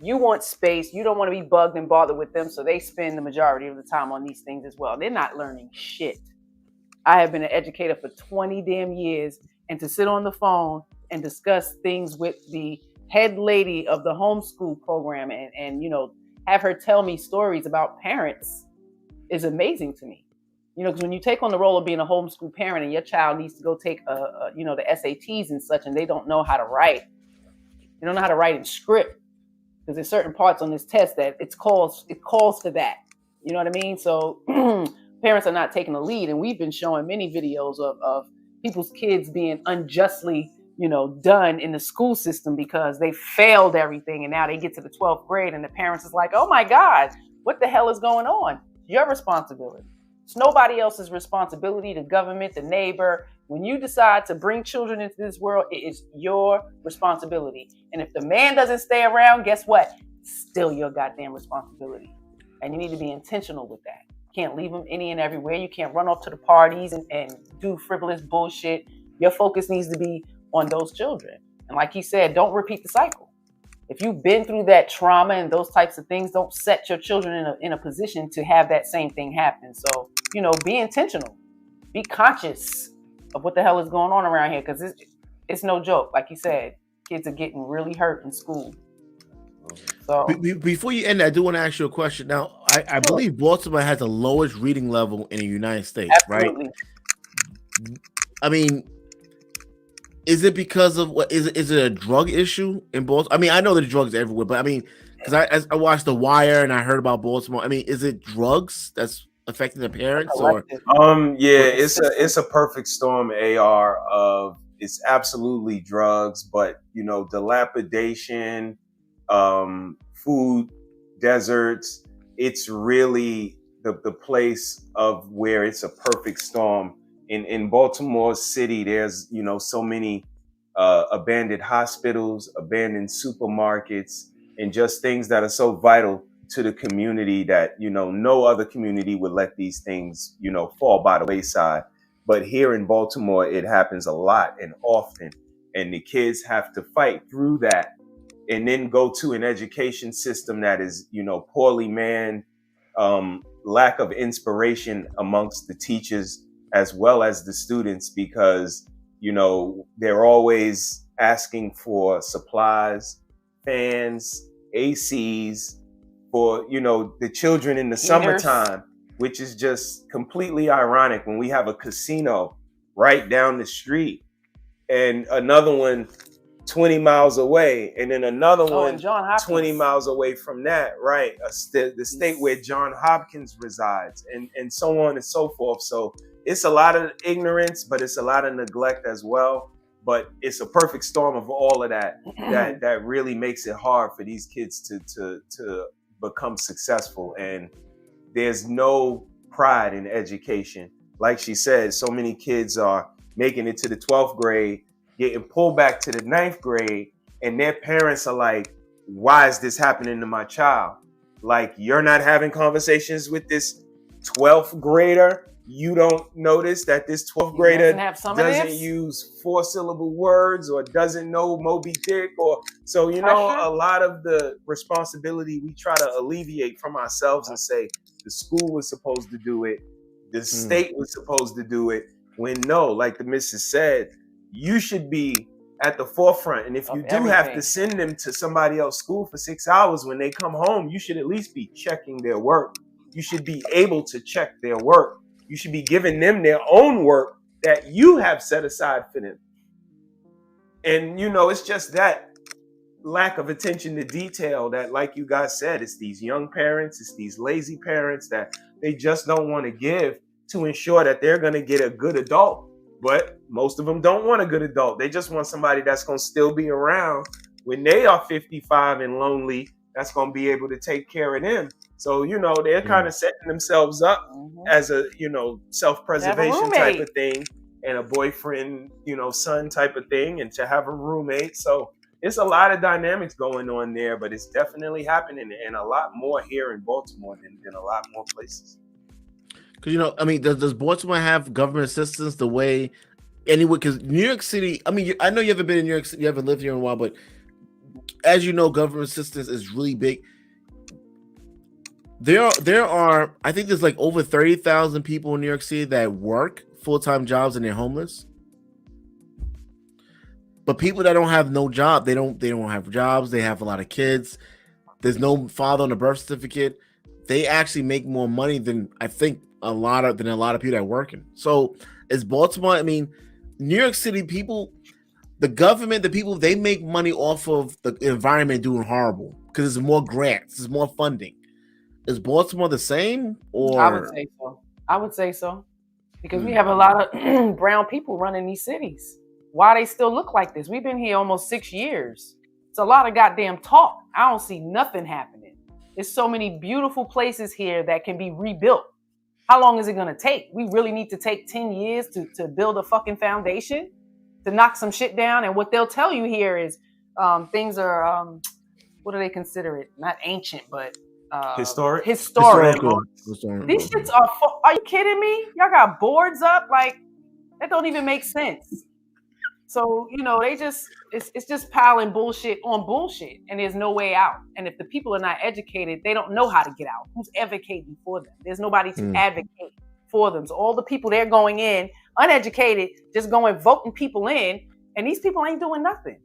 You want space. You don't want to be bugged and bothered with them, so they spend the majority of the time on these things as well. They're not learning shit. I have been an educator for 20 damn years, and to sit on the phone and discuss things with the head lady of the homeschool program and have her tell me stories about parents is amazing to me. Because when you take on the role of being a homeschool parent and your child needs to go take the SATs and such, and they don't know how to write. They don't know how to write in script, because there's certain parts on this test that it calls for that. You know what I mean? So parents are not taking the lead, and we've been showing many videos of people's kids being unjustly done in the school system because they failed everything, and now they get to the 12th grade and the parents is like, oh my God, what the hell is going on? Your responsibility. It's nobody else's responsibility, the government, the neighbor. When you decide to bring children into this world, it is your responsibility. And if the man doesn't stay around, guess what? It's still your goddamn responsibility. And you need to be intentional with that. You can't leave them any and everywhere. You can't run off to the parties and do frivolous bullshit. Your focus needs to be on those children. And like he said, don't repeat the cycle. If you've been through that trauma and those types of things, don't set your children in a position to have that same thing happen. So, be intentional. Be conscious of what the hell is going on around here, because it's no joke. Like you said, kids are getting really hurt in school. So
before you end, I do want to ask you a question. Now, I believe Baltimore has the lowest reading level in the United States,
Absolutely.
right? I mean, is it because of what? Is it a drug issue in Baltimore? I mean, I know there's drugs everywhere, but I mean, because I watched The Wire and I heard about Baltimore. I mean, is it drugs that's affecting the parents or?
It's a perfect storm, AR, of it's absolutely drugs, but dilapidation, food deserts. It's really the place of where it's a perfect storm. In Baltimore City, there's so many abandoned hospitals, abandoned supermarkets, and just things that are so vital to the community that no other community would let these things fall by the wayside. But here in Baltimore, it happens a lot and often, and the kids have to fight through that and then go to an education system that is poorly manned, lack of inspiration amongst the teachers as well as the students, because they're always asking for supplies, fans, ACs for the children in the summertime, which is just completely ironic when we have a casino right down the street and another one 20 miles away, and then another one 20 miles away from that, right? The state where John Hopkins resides, and so on and so forth. So it's a lot of ignorance, but it's a lot of neglect as well. But it's a perfect storm of all of that that really makes it hard for these kids to become successful. And there's no pride in education. Like she said, so many kids are making it to the 12th grade, getting pulled back to the 9th grade, and their parents are like, why is this happening to my child? Like, you're not having conversations with this 12th grader. You don't notice that this 12th grader doesn't use 4-syllable words or doesn't know Moby Dick, or so a lot of the responsibility we try to alleviate from ourselves and say the school was supposed to do it, the state was supposed to do it, when no, like the missus said, you should be at the forefront. And if you do have to send them to somebody else's school for 6 hours, when they come home, you should at least be checking their work. You should be able to check their work. You should be giving them their own work that you have set aside for them. And, it's just that lack of attention to detail that, like you guys said, it's these young parents, it's these lazy parents that they just don't want to give to ensure that they're going to get a good adult. But most of them don't want a good adult. They just want somebody that's going to still be around when they are 55 and lonely, that's going to be able to take care of them. So, they're kind of setting themselves up as a, self-preservation type of thing, and a boyfriend, son type of thing, and to have a roommate. So it's a lot of dynamics going on there, but it's definitely happening, and a lot more here in Baltimore than a lot more places.
Because, I mean, does Baltimore have government assistance the way anyway? Because New York City, I mean, I know you haven't been in New York City, you haven't lived here in a while, but as you know, government assistance is really big. There are, I think there's like over 30,000 people in New York City that work full-time jobs and they're homeless. But people that don't have no job, they don't have jobs. They have a lot of kids. There's no father on the birth certificate. They actually make more money than I think a lot of people that are working. So it's Baltimore. I mean, New York City people, the government, the people, they make money off of the environment doing horrible because there's more grants, there's more funding. Is Baltimore the same? Or
I would say so. Because we have a lot of brown people running these cities. Why they still look like this? We've been here almost 6 years. It's a lot of goddamn talk. I don't see nothing happening. There's so many beautiful places here that can be rebuilt. How long is it going to take? We really need to take 10 years to build a fucking foundation, to knock some shit down. And what they'll tell you here is things are, what do they consider it? Not ancient, but
historic.
These shits are you kidding me? Y'all got boards up? Like, that don't even make sense. So, they just, it's just piling bullshit on bullshit, and there's no way out. And if the people are not educated, they don't know how to get out. Who's advocating for them? There's nobody to advocate for them. So all the people, they're going in, uneducated, just going voting people in, and these people ain't doing nothing.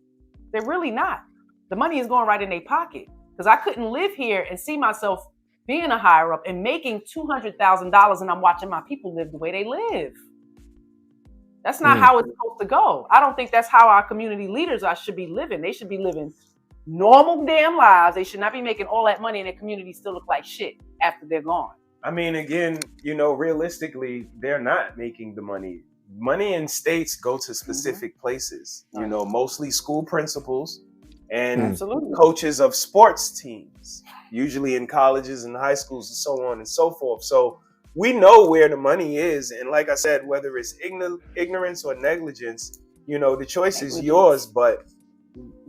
They're really not. The money is going right in their pocket. Because I couldn't live here and see myself being a higher up and making $200,000 and I'm watching my people live the way they live. That's not how it's supposed to go. I don't think that's how our community leaders should be living. They should be living normal damn lives. They should not be making all that money and their community still look like shit after they're gone.
I mean, again, you know, realistically, they're not making the money. Money in states go to specific places, you know, mostly school principals and coaches of sports teams, usually in colleges and high schools and so on and so forth. So we know where the money is. And like I said, whether it's ignorance or negligence, you know, the choice is yours. But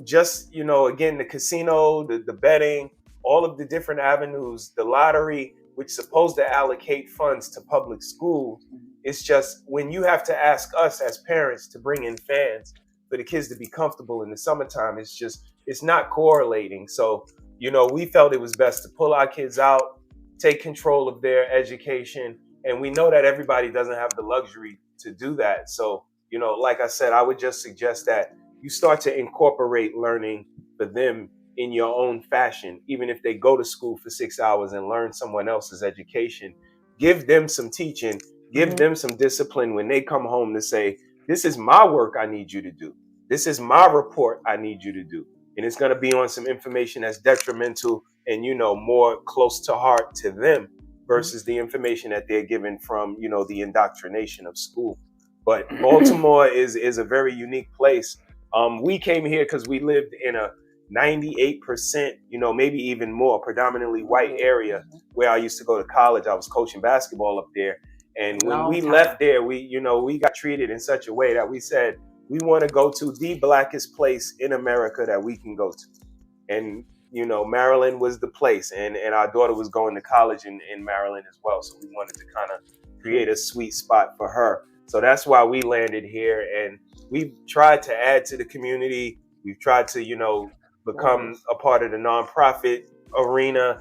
just, you know, again, the casino, the betting, all of the different avenues, the lottery, which is supposed to allocate funds to public schools, it's just when you have to ask us as parents to bring in fans for the kids to be comfortable in the summertime, it's not correlating. So, you know, we felt it was best to pull our kids out, take control of their education. And we know that everybody doesn't have the luxury to do that. So, you know, like I said, I would just suggest that you start to incorporate learning for them in your own fashion. Even if they go to school for 6 hours and learn someone else's education, give them some teaching, give them some discipline when they come home to say, this is my work I need you to do. This is my report I need you to do. And it's going to be on some information that's detrimental and, you know, more close to heart to them versus the information that they're given from, you know, the indoctrination of school. But Baltimore is a very unique place. We came here because we lived in a 98%, you know, maybe even more, predominantly white area where I used to go to college. I was coaching basketball up there. And when we left there, we got treated in such a way that we said, we want to go to the blackest place in America that we can go to. And, you know, Maryland was the place. And our daughter was going to college in Maryland as well. So we wanted to kind of create a sweet spot for her. So that's why we landed here. And we've tried to add to the community. We've tried to, you know, become a part of the nonprofit arena.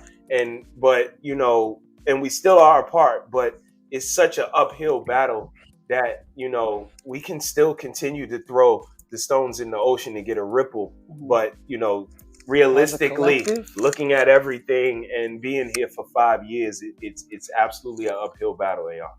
But, you know, and we still are a part, but it's such an uphill battle that, you know, we can still continue to throw the stones in the ocean to get a ripple. But, you know, realistically, looking at everything and being here for 5 years, it's absolutely an uphill battle, AR.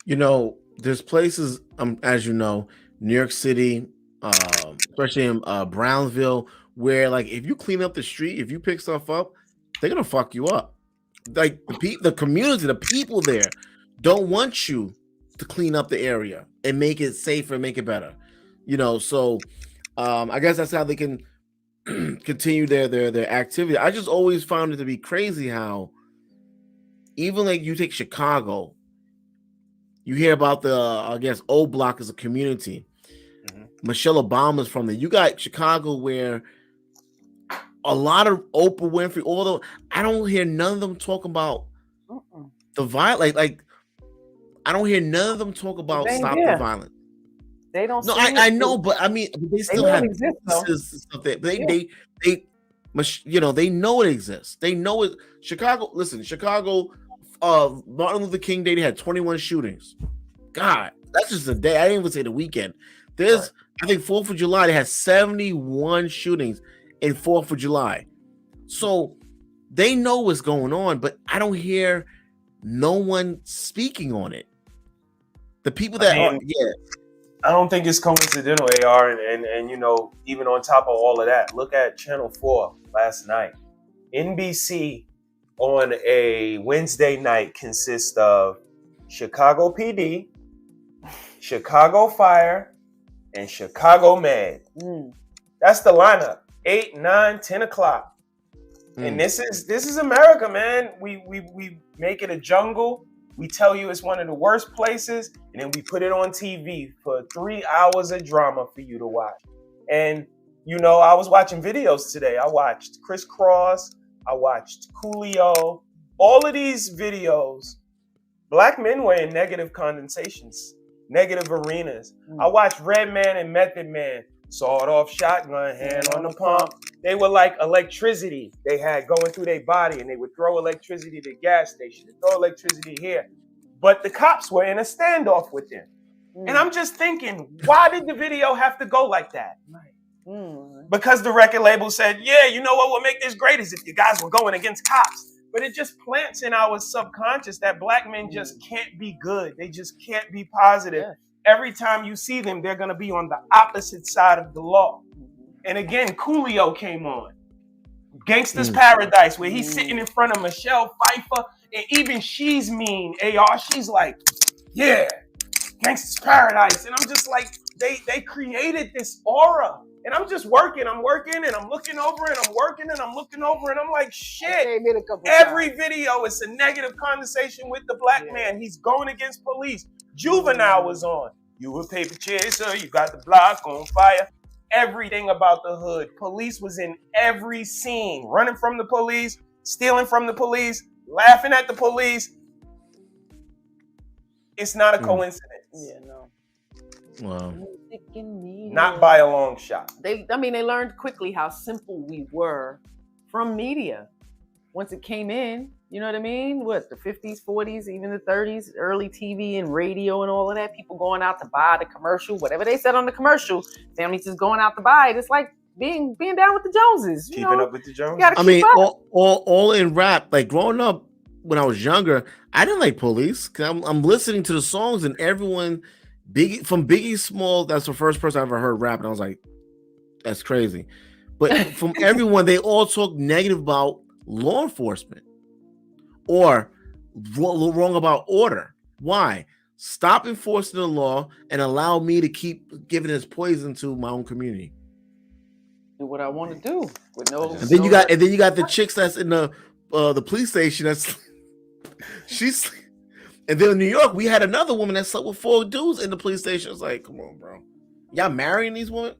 You know, there's places, as you know, New York City, especially in Brownsville, where like if you clean up the street, if you pick stuff up, they're gonna fuck you up. Like the community, the people there don't want you to clean up the area and make it safer, make it better. You know, so I guess that's how they can continue their activity. I just always found it to be crazy how even like you take Chicago, you hear about the I guess O Block as a community. Michelle Obama's from there. You got Chicago where a lot of Oprah Winfrey, although I don't hear none of them talk about the violence. Like I don't hear none of them talk about stop the violence.
They don't.
No, I know, but I mean, they still have
exist,
stuff there. They you know, they know it exists. They know it. Chicago, listen, Chicago, Martin Luther King Day, they had 21 shootings. God, that's just a day. I didn't even say the weekend. There's, I think 4th of July, they had 71 shootings in 4th of July. So they know what's going on, but I don't hear no one speaking on it. The people that
I don't think it's coincidental, AR, and you know, even on top of all of that, look at Channel 4 last night. NBC on a Wednesday night consists of Chicago PD, Chicago Fire, and Chicago Med. That's the lineup. 8, 9, 10 o'clock. And this is America, man. We make it a jungle. We tell you it's one of the worst places, and then we put it on TV for 3 hours of drama for you to watch. And, you know, I was watching videos today. I watched Criss Cross. I watched Coolio. All of these videos, black men were in negative condensations, negative arenas. I watched Redman and Method Man, sawed-off shotgun, hand on the pump. They were like electricity they had going through their body, and they would throw electricity to the gas station, throw electricity here. But the cops were in a standoff with them. And I'm just thinking, why did the video have to go like that? Because the record label said, yeah, you know what would make this great is if you guys were going against cops. But it just plants in our subconscious that black men just can't be good. They just can't be positive. Every time you see them, they're going to be on the opposite side of the law. And again, Coolio came on. Gangsta's Paradise, where he's sitting in front of Michelle Pfeiffer, and even she's mean. AR, she's like, yeah, Gangsta's Paradise. And I'm just like, they created this aura. And I'm just working, and I'm looking over, and I'm working, and I'm looking over, and I'm like, shit. Every video is a negative conversation with the black man. He's going against police. Juvenile was on. You a paper chaser, you got the block on fire. Everything about the hood. Police was in every scene. Running from the police, stealing from the police, laughing at the police. It's not a coincidence.
Yeah, no.
Wow.
Not by a long shot.
They learned quickly how simple we were from media. Once it came in, you know what I mean? What, the 50s, 40s, even the 30s, early TV and radio and all of that, people going out to buy the commercial, whatever they said on the commercial, families just going out to buy it. It's like being down with the Joneses.
Keeping up with the Joneses.
I mean,
all in rap, like growing up when I was younger, I didn't like Police. Cause I'm listening to the songs and everyone, from Biggie Small, that's the first person I ever heard rap, and I was like, that's crazy. But from everyone, they all talk negative about law enforcement or wrong about order. Why? Stop enforcing the law and allow me to keep giving this poison to my own community.
Do what I want to do with no.
And then you got the chicks that's in the police station. That's she's. And then in New York, we had another woman that slept with 4 dudes in the police station. It's like, come on, bro, y'all marrying these women?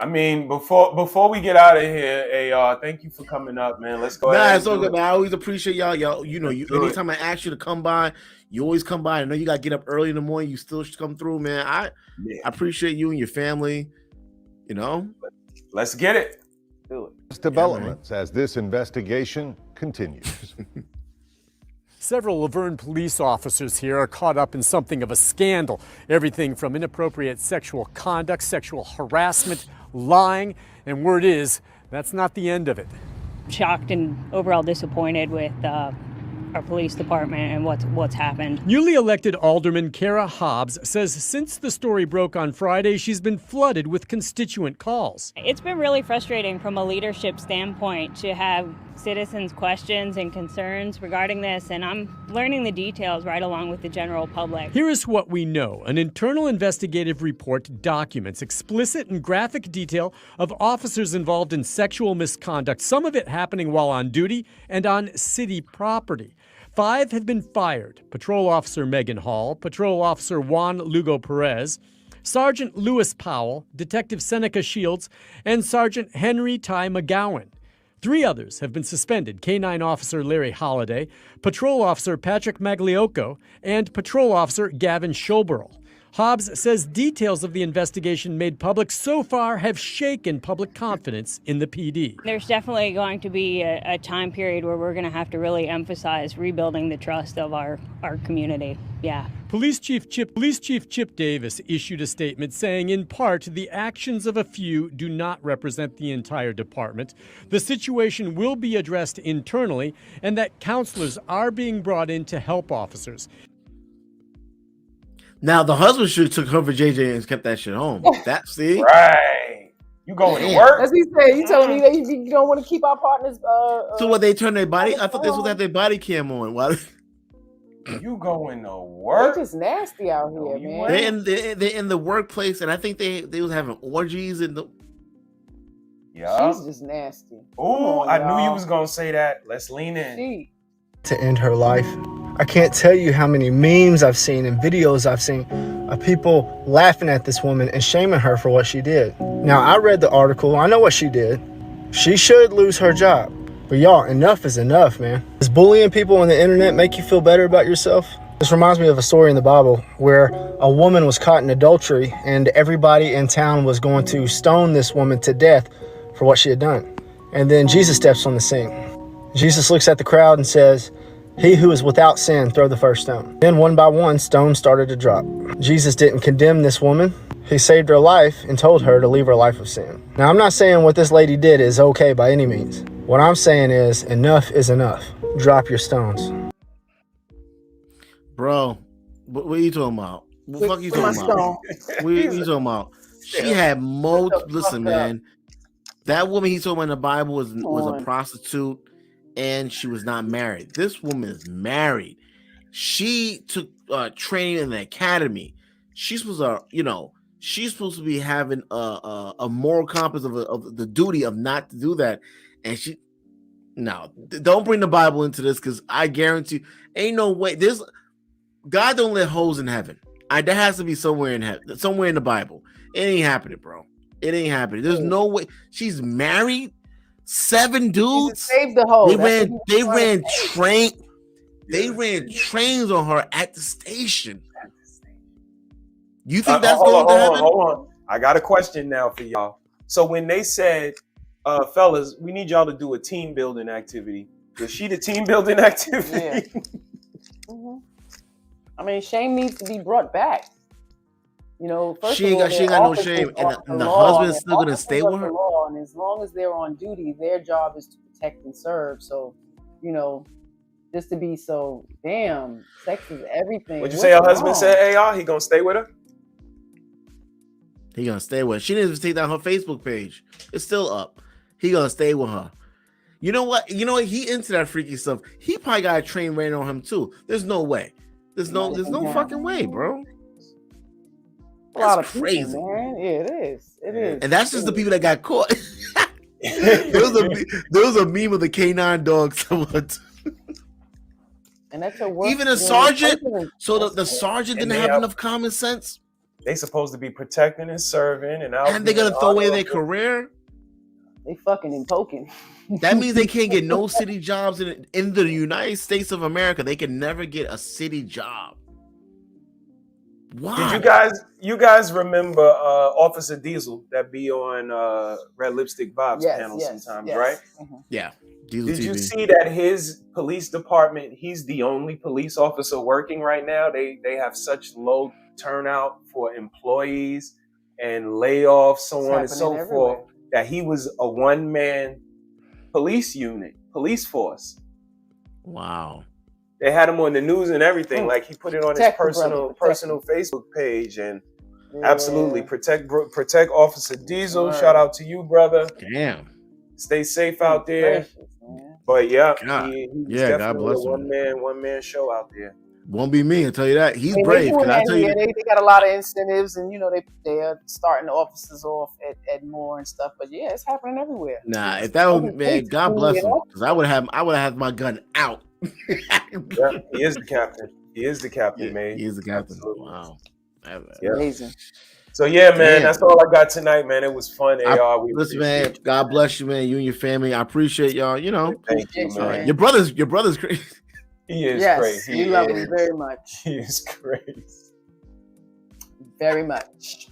I mean, before we get out of here, AR, thank you for coming up, man. Let's go ahead.
It's all good, man. I always appreciate y'all. You know, anytime I ask you to come by, you always come by. I know you got to get up early in the morning. You still should come through, man. I appreciate you and your family. You know,
let's get it.
Do it.
Developments as this investigation continues.
Several Laverne police officers here are caught up in something of a scandal. Everything from inappropriate sexual conduct, sexual harassment, lying, and word is, that's not the end of it.
Shocked and overall disappointed with our police department and what's happened.
Newly elected Alderman Kara Hobbs says since the story broke on Friday, she's been flooded with constituent calls.
It's been really frustrating from a leadership standpoint to have citizens' questions and concerns regarding this, and I'm learning the details right along with the general public.
Here is what we know. An internal investigative report documents explicit and graphic detail of officers involved in sexual misconduct, some of it happening while on duty and on city property. 5 have been fired: Patrol Officer Megan Hall, Patrol Officer Juan Lugo Perez, Sergeant Lewis Powell, Detective Seneca Shields, and Sergeant Henry Ty McGowan. 3 others have been suspended: K-9 Officer Larry Holliday, Patrol Officer Patrick Magliocco, and Patrol Officer Gavin Schoberl. Hobbs says details of the investigation made public so far have shaken public confidence in the PD.
There's definitely going to be a time period where we're going to have to really emphasize rebuilding the trust of our community. Yeah.
Police Chief Chip Davis issued a statement saying, in part, the actions of a few do not represent the entire department. The situation will be addressed internally, and that counselors are being brought in to help officers.
Now, the husband should have took her for JJ and kept that shit home. That, see?
Right. You going to work?
As he said, he told me that you don't want to keep our partners.
So what, they turn their body? I thought this was have their body cam on. Why?
You going to work?
They're just nasty out here, man.
They're in the workplace, and I think they was having orgies in the.
Yeah.
She's just nasty.
Oh, I knew you was gonna say that. Let's lean in.
To end her life. I can't tell you how many memes I've seen and videos I've seen of people laughing at this woman and shaming her for what she did. Now, I read the article. I know what she did. She should lose her job. But y'all, enough is enough, man. Does bullying people on the internet make you feel better about yourself? This reminds me of a story in the Bible where a woman was caught in adultery and everybody in town was going to stone this woman to death for what she had done. And then Jesus steps on the scene. Jesus looks at the crowd and says, "He who is without sin, throw the first stone." Then one by one, stones started to drop. Jesus didn't condemn this woman. He saved her life and told her to leave her life of sin. Now, I'm not saying what this lady did is okay by any means. What I'm saying is enough is enough. Drop your stones.
Bro, what are you talking about? What the fuck are you talking about? What are you talking about? She had multiple. Listen, man. That woman he's talking about in the Bible was a prostitute, and she was not married. This woman is married. She took training in the academy. She's supposed to, she's supposed to be having a moral compass of the duty of not to do that. And don't bring the Bible into this, because I guarantee ain't no way. God don't let hoes in heaven. That has to be somewhere in heaven, somewhere in the Bible. It ain't happening, bro. It ain't happening. There's no way. She's married. 7 dudes.
Saved the hoe.
They ran trains on her at the station. You think that's going to happen?
Hold on. I got a question now for y'all. So when they said, fellas, we need y'all to do a team building activity, was she the team building activity?
Yeah. Mm-hmm. I mean, shame needs to be brought back. First
she ain't got no shame, and the husband's still gonna stay with her.
And as long as they're on duty, their job is to protect and serve. So, just to be so damn, sex is everything.
What'd you say? Her husband said, "Hey, he gonna stay with her."
He gonna stay with her. She didn't even take down her Facebook page. It's still up. He gonna stay with her. You know what? He into that freaky stuff. He probably got a train ran on him too. There's no way. There's no fucking way, bro.
A lot of crazy, people, man. Yeah, it is. It is.
And that's just the people that got caught. there was a meme of the K9 dog somewhere.
And that's a work.
Even a sergeant. So the sergeant didn't have enough common sense.
They supposed to be protecting and serving, and
they're gonna throw away their career.
They fucking and poking.
That means they can't get no city jobs in the United States of America. They can never get a city job. Why?
Did you guys remember Officer Diesel that be on Red Lipstick Vibes panel sometimes, right?
Mm-hmm.
Yeah.
Did you see that his police department, he's the only police officer working right now? They have such low turnout for employees and layoffs, so on and so forth, that he was a one-man police unit, police force.
Wow.
They had him on the news and everything. Like, he put it on his personal Facebook page, and absolutely protect Officer Diesel. Right. Shout out to you, brother.
Damn.
Stay safe out there. But yeah, he was definitely
God bless him.
One man show out there.
Won't be me, I'll tell you that. He's brave.
They got a lot of incentives, and they are starting the officers off at more and stuff. But yeah, it's happening everywhere.
Nah, if that was, man, God bless him, because I would have had my gun out.
Yeah, he is the captain. He is the captain, man.
He is the captain.
Absolutely.
Wow.
Yeah.
Amazing.
So yeah, man, that's all I got tonight, man. It was fun, AR.
Listen, man, God bless you, man. You and your family. I appreciate y'all.
Thank you, man.
Your brother's crazy.
He is crazy.
We love him very much.
He is crazy.
Very much.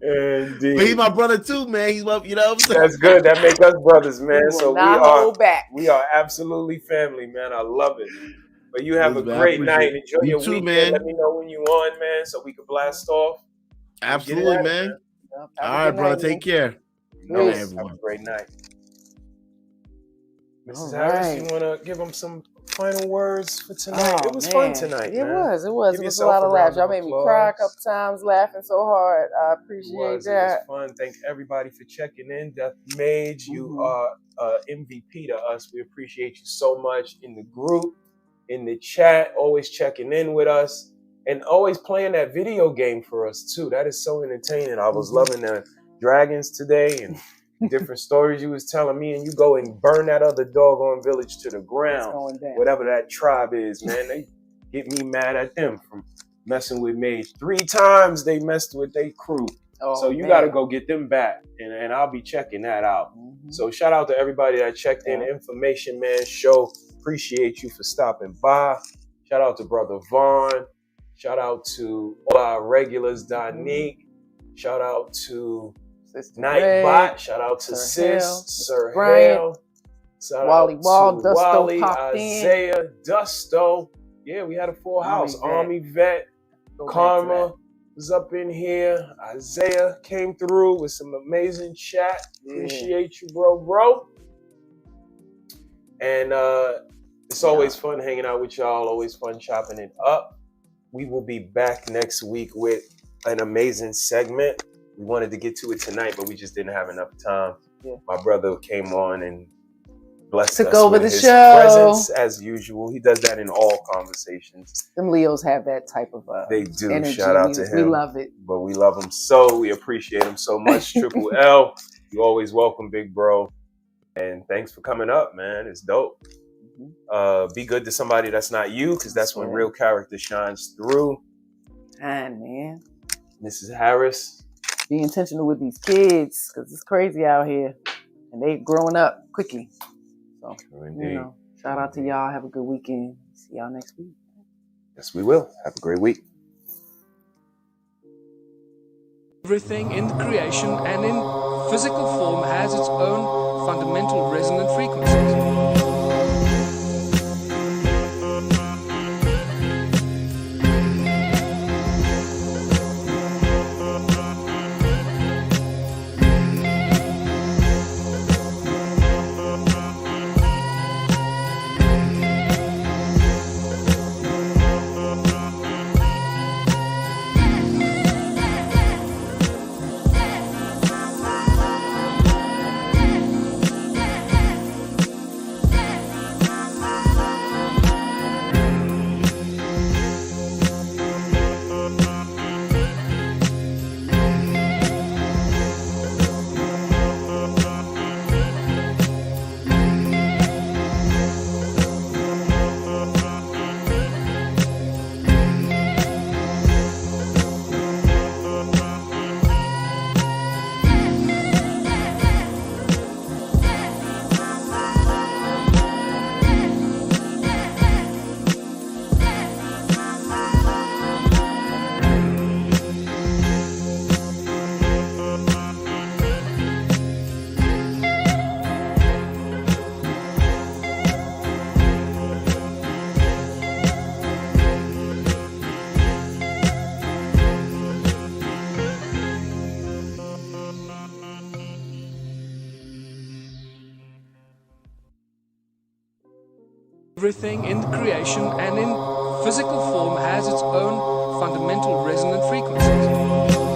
Indeed.
But he's my brother too, man. He's my, what I'm saying?
That's good. That makes us brothers, man. So we are
back.
Absolutely family, man. I love it. But you have a great night. Enjoy your weekend. Man. Let me know when you on, man, so we can blast off.
Absolutely, man. All right, brother. Take care.
Have a great night. Mrs. Harris, you want to give them some final words for tonight? It was fun tonight,
It
man.
was. It was a lot of laughs. Y'all made me cry a couple times laughing so hard. I appreciate that.
It was fun. Thank everybody for checking in. Death Mage, you are MVP to us. We appreciate you so much in the group, in the chat, always checking in with us, and always playing that video game for us, too. That is so entertaining. I was loving the dragons today and different stories you was telling me, and you go and burn that other doggone village to the ground. Whatever that tribe is, man. They get me mad at them from messing with Mage. 3 times they messed with their crew. So you got to go get them back, and I'll be checking that out. So shout out to everybody that checked in. Information Man Show. Appreciate you for stopping by. Shout out to Brother Vaughn. Shout out to all our regulars, Donique. Shout out to Nightbot. Shout out to Sir Hale. Shout
Wally
out to
Dusto
Wally, Isaiah, Dusto. Yeah, we had a full house. Army Vet, Karma was up in here. Isaiah came through with some amazing chat. Appreciate you, bro. And it's always fun hanging out with y'all. Always fun chopping it up. We will be back next week with an amazing segment. We wanted to get to it tonight, but we just didn't have enough time. Yeah. My brother came on and blessed us with his presence as usual. He does that in all conversations.
Them Leos have that type of
they do.
Energy.
Shout out to him.
We love it.
But we love him so. We appreciate him so much. Triple L, you always welcome, big bro. And thanks for coming up, man. It's dope. Be good to somebody that's not you, because that's when real character shines through.
And man,
Mrs. Harris,
be intentional with these kids, because it's crazy out here, and they growing up quickly. So, shout out to y'all. Have a good weekend. See y'all next week.
Yes, we will. Have a great week.
Everything in creation and in physical form has its own fundamental resonant frequencies. Everything in creation and in physical form has its own fundamental resonant frequencies.